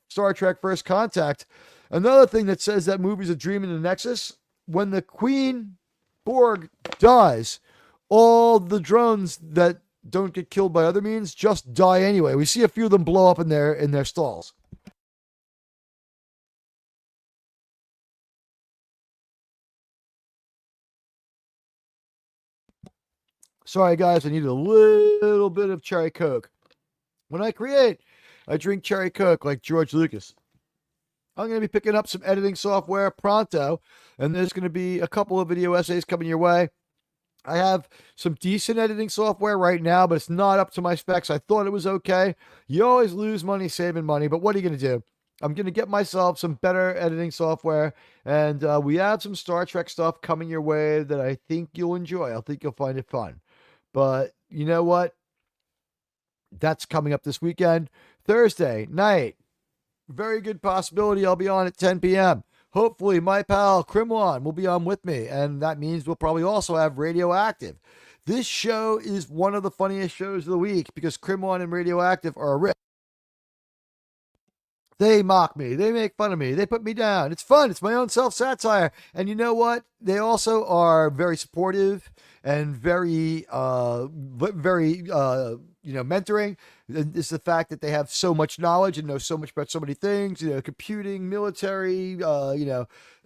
Star Trek First Contact. Another thing that says that movie's a dream in the Nexus, when the Queen Borg dies, all the drones that don't get killed by other means just die anyway. We see a few of them blow up in their stalls. Sorry, guys, I need a little bit of cherry Coke. When I create, I drink cherry Coke like George Lucas. I'm going to be picking up some editing software pronto, and there's going to be a couple of video essays coming your way. I have some decent editing software right now, but it's not up to my specs. I thought it was okay. You always lose money saving money, but what are you going to do? I'm going to get myself some better editing software, and we have some Star Trek stuff coming your way that I think you'll enjoy. I think you'll find it fun. But you know what? That's coming up this weekend. Thursday night. Very good possibility I'll be on at 10 p.m. Hopefully, my pal Krimwan will be on with me, and that means we'll probably also have Radioactive. This show is one of the funniest shows of the week because Krimwan and Radioactive are rich. They mock me. They make fun of me. They put me down. It's fun. It's my own self-satire. And you know what? They also are very supportive and very mentoring. It's the fact that they have so much knowledge and know so much about so many things, computing, military,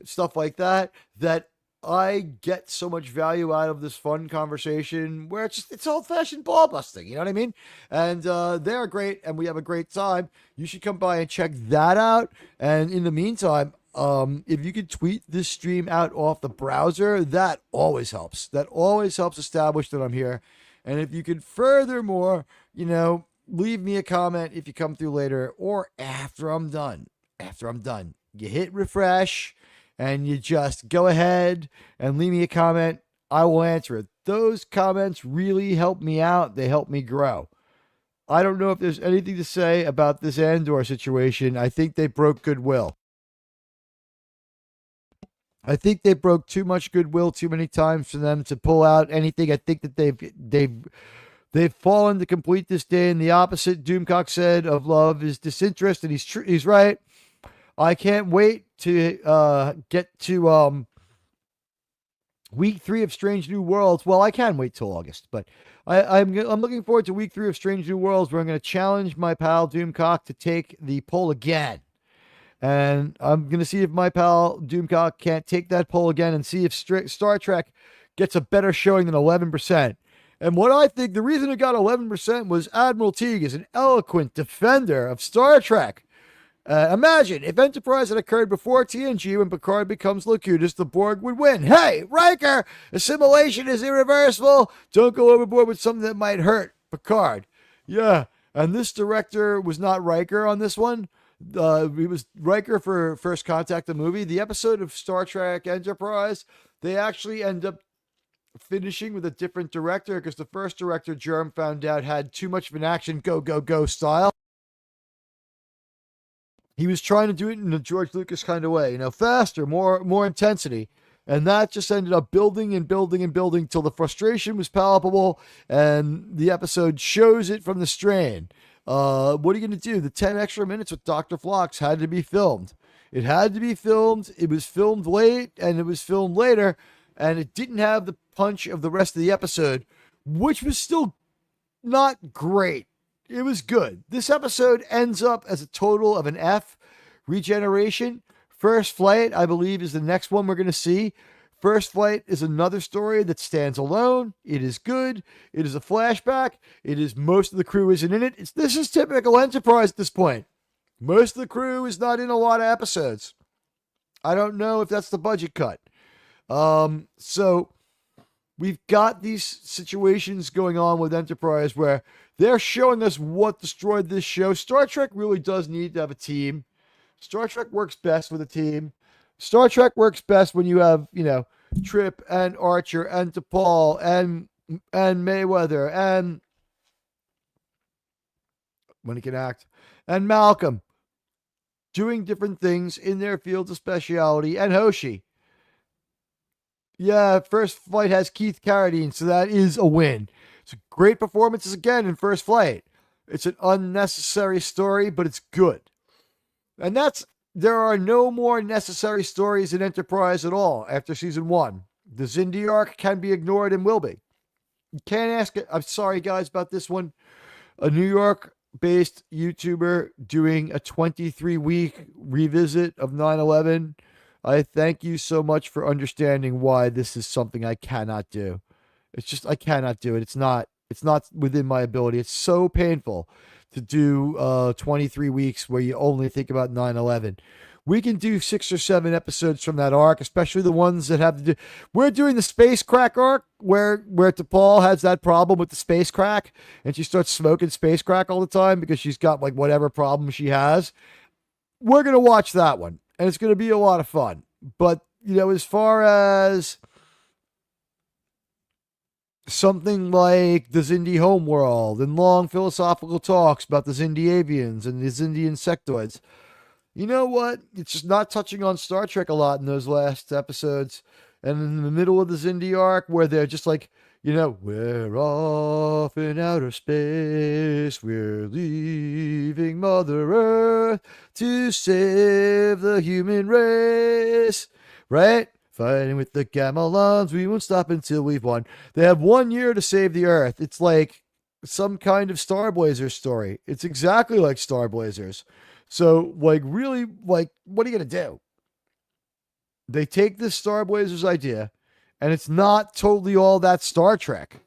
stuff like that, that I get so much value out of this fun conversation where it's old-fashioned ball busting, you know what I mean? And they're great, and we have a great time. You should come by and check that out. And in the meantime, if you could tweet this stream out off the browser, that always helps. That always helps establish that I'm here. And if you could furthermore, leave me a comment if you come through later or after I'm done. After I'm done, you hit refresh and you just go ahead and leave me a comment. I will answer it. Those comments really help me out. They help me grow. I don't know if there's anything to say about this Andor situation. I think they broke goodwill. I think they broke too much goodwill too many times for them to pull out anything. I think that they've fallen to complete this day. And the opposite, Doomcock said, of love is disinterest, and he's right. I can't wait to get to week 3 of Strange New Worlds. Well, I can wait till August, but I'm looking forward to week 3 of Strange New Worlds, where I'm going to challenge my pal Doomcock to take the poll again. And I'm going to see if my pal Doomcock can't take that poll again and see if Star Trek gets a better showing than 11%. And what I think the reason it got 11% was Admiral Teague is an eloquent defender of Star Trek. Imagine if Enterprise had occurred before TNG when Picard becomes Locutus, the Borg would win. Hey, Riker, assimilation is irreversible. Don't go overboard with something that might hurt Picard. Yeah, and this director was not Riker on this one. He was Riker for First Contact, the movie. The episode of Star Trek Enterprise, they actually end up finishing with a different director because the first director, Germ, found out had too much of an action go style. He was trying to do it in a George Lucas kind of way, faster, more intensity. And that just ended up building and building and building till the frustration was palpable, and the episode shows it from the strain. What are you going to do? The 10 extra minutes with Dr. Phlox had to be filmed. It had to be filmed. It was filmed late, and it was filmed later, and it didn't have the punch of the rest of the episode, which was still not great. It was good. This episode ends up as a total of an F. Regeneration. First Flight, I believe, is the next one we're going to see. First Flight is another story that stands alone. It is good. It is a flashback. It is most of the crew isn't in it. This is typical Enterprise at this point. Most of the crew is not in a lot of episodes. I don't know if that's the budget cut. So we've got these situations going on with Enterprise where they're showing us what destroyed this show. Star Trek really does need to have a team. Star Trek works best with a team. Star Trek works best when you have, Trip and Archer and DePaul and Mayweather and when he can act and Malcolm doing different things in their fields of speciality, and Hoshi. Yeah, First Flight has Keith Carradine, so that is a win. It's great performances again in First Flight. It's an unnecessary story, but it's good. And there are no more necessary stories in Enterprise at all after season 1. The Xindi arc can be ignored and will be. You can't ask it. I'm sorry, guys, about this one. A New York-based YouTuber doing a 23-week revisit of 9/11. I thank you so much for understanding why this is something I cannot do. It's just I cannot do it. It's not within my ability. It's so painful to do 23 weeks where you only think about 9/11. We can do 6 or 7 episodes from that arc, especially the ones that have to do. We're doing the space crack arc where T'Pol has that problem with the space crack, and she starts smoking space crack all the time because she's got like whatever problem she has. We're gonna watch that one, and it's gonna be a lot of fun. But as far as something like the Xindi homeworld and long philosophical talks about the Xindi avians and the Xindi insectoids, you know what? It's just not touching on Star Trek a lot in those last episodes. And in the middle of the Xindi arc, where they're just like, we're off in outer space. We're leaving Mother Earth to save the human race. Right? Fighting with the Gamelons, we won't stop until we've won. They have 1 year to save the Earth. It's like some kind of Star Blazers story. It's exactly like Star Blazers. So, really, what are you going to do? They take this Star Blazers idea, and it's not totally all that Star Trek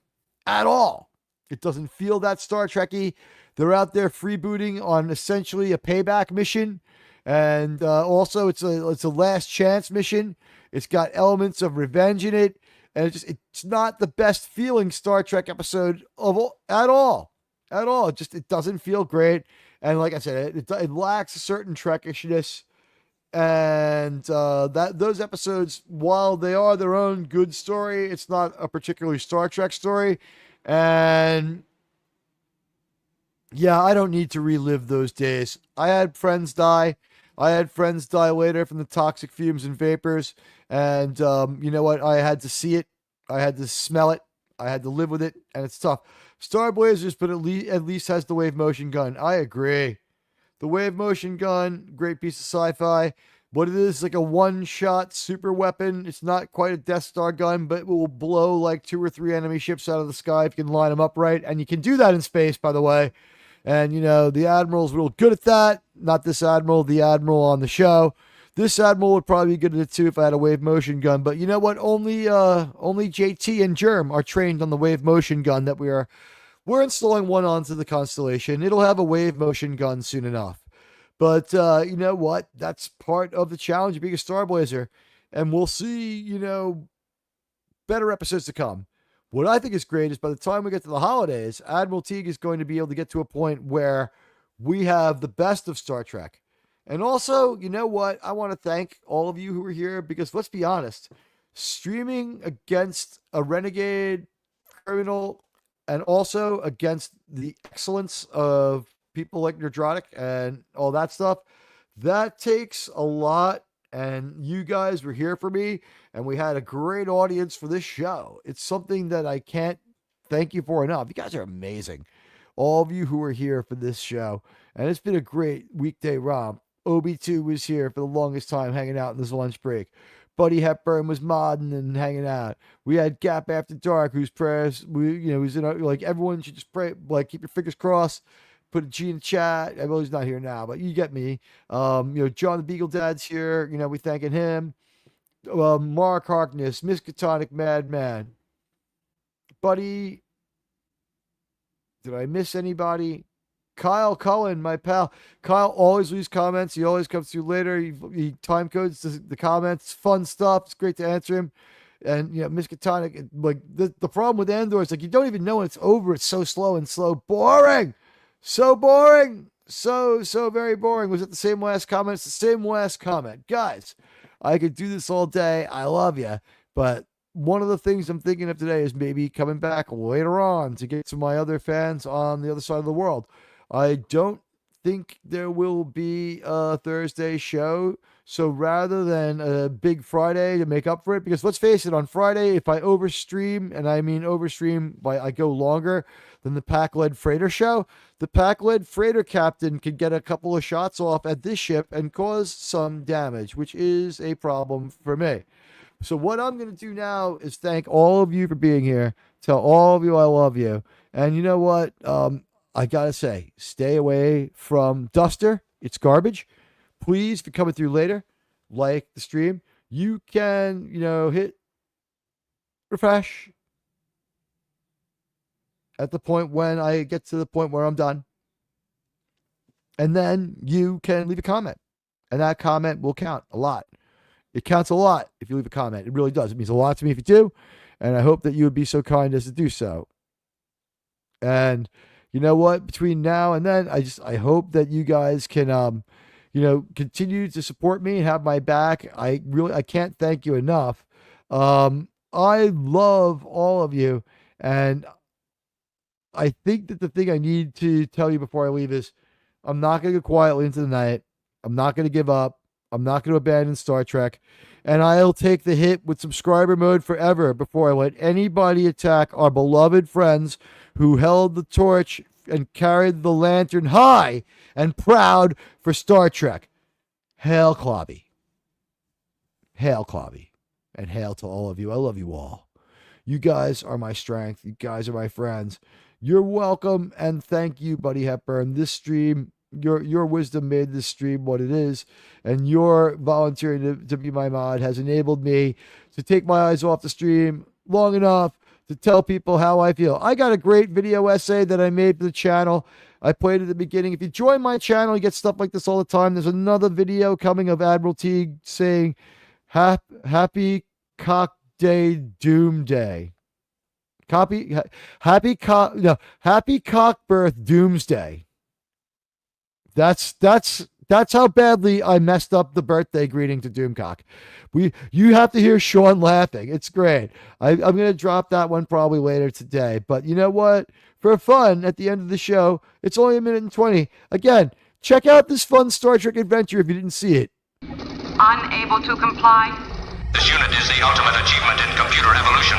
at all. It doesn't feel that Star Trek-y. They're out there freebooting on essentially a payback mission, and also it's a last chance mission. It's got elements of revenge in it, and it's not the best feeling Star Trek episode at all. It doesn't feel great. And like I said, it lacks a certain Trekishness. And those episodes, while they are their own good story, it's not a particularly Star Trek story. And yeah, I don't need to relive those days. I had friends die. I had friends die later from the toxic fumes and vapors. And you know what? I had to see it. I had to smell it. I had to live with it. And it's tough. Star Blazers, but at least has the wave motion gun. I agree. The wave motion gun, great piece of sci-fi. But it is like a one-shot super weapon. It's not quite a Death Star gun, but it will blow like 2 or 3 enemy ships out of the sky if you can line them up right. And you can do that in space, by the way. And, the Admiral's real good at that. Not this Admiral, the Admiral on the show. This Admiral would probably be good at it too if I had a wave motion gun. But you know what? Only JT and Germ are trained on the wave motion gun that we're installing one onto the Constellation. It'll have a wave motion gun soon enough. But you know what? That's part of the challenge of being a Star Blazer. And we'll see, better episodes to come. What I think is great is by the time we get to the holidays, Admiral Teague is going to be able to get to a point where we have the best of Star Trek. And also, you know what? I want to thank all of you who are here because let's be honest, streaming against a renegade criminal and also against the excellence of people like Nerdrotic and all that stuff, that takes a lot. And you guys were here for me, and we had a great audience for this show. It's something that I can't thank you for enough. You guys are amazing. All of you who are here for this show. And it's been a great weekday romp. OB2 was here for the longest time hanging out in this lunch break. Buddy Hepburn was modding and hanging out. We had Gap After Dark, whose prayers, was in everyone should just pray, keep your fingers crossed. Put a G in the chat. Well, he's not here now, but you get me. John the Beagle Dad's here. We thanking him. Mark Harkness, Miskatonic Madman. Buddy, did I miss anybody? Kyle Cullen, my pal. Kyle always leaves comments. He always comes through later. He time codes the comments. Fun stuff. It's great to answer him. And, Miskatonic, the problem with Andor is you don't even know when it's over. It's so slow and boring. So boring. So very boring. Was it the same last comment? It's the same last comment. Guys, I could do this all day. I love you. But one of the things I'm thinking of today is maybe coming back later on to get to my other fans on the other side of the world. I don't think there will be a Thursday show. So rather than a big Friday to make up for it, because let's face it, on Friday, if I overstream, and I mean overstream by I go longer than the Pack-Led Freighter show, the Pack-Led Freighter captain could get a couple of shots off at this ship and cause some damage, which is a problem for me. So what I'm going to do now is thank all of you for being here. Tell all of you I love you. And you know what? I got to say, stay away from Duster. It's garbage. Please, if you're coming through later, like the stream, you can, hit refresh, at the point when I get to the point where I'm done. And then you can leave a comment. And that comment will count a lot. It counts a lot if you leave a comment. It really does. It means a lot to me if you do. And I hope that you would be so kind as to do so. And you know what? Between now and then, I hope that you guys can, continue to support me and have my back. I can't thank you enough. I love all of you. And I think that the thing I need to tell you before I leave is I'm not going to go quietly into the night. I'm not going to give up. I'm not going to abandon Star Trek. And I'll take the hit with subscriber mode forever before I let anybody attack our beloved friends who held the torch and carried the lantern high and proud for Star Trek. Hail Clobby. Hail Clobby. And hail to all of you. I love you all. You guys are my strength. You guys are my friends. You're welcome, and thank you, Buddy Hepburn. This stream, your wisdom made this stream what it is, and your volunteering to be my mod has enabled me to take my eyes off the stream long enough to tell people how I feel. I got a great video essay that I made for the channel. I played at the beginning. If you join my channel, you get stuff like this all the time. There's another video coming of Admiral Teague saying, Happy Cock Day Doom Day. Happy Cock Birth Doomsday. That's how badly I messed up the birthday greeting to Doomcock. You have to hear Sean laughing. It's great. I'm gonna drop that one probably later today. But you know what? For fun, at the end of the show, it's only 1:20. Again, check out this fun Star Trek adventure if you didn't see it. Unable to comply? This unit is the ultimate achievement in computer evolution.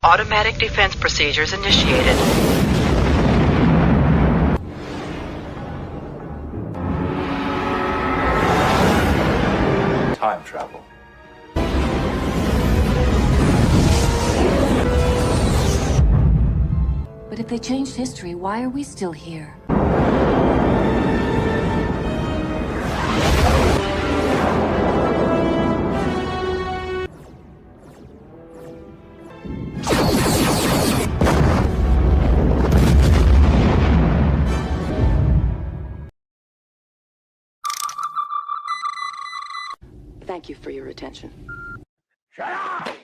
Automatic defense procedures initiated. Time travel. But if they changed history, why are we still here? Thank you for your attention. Shut up!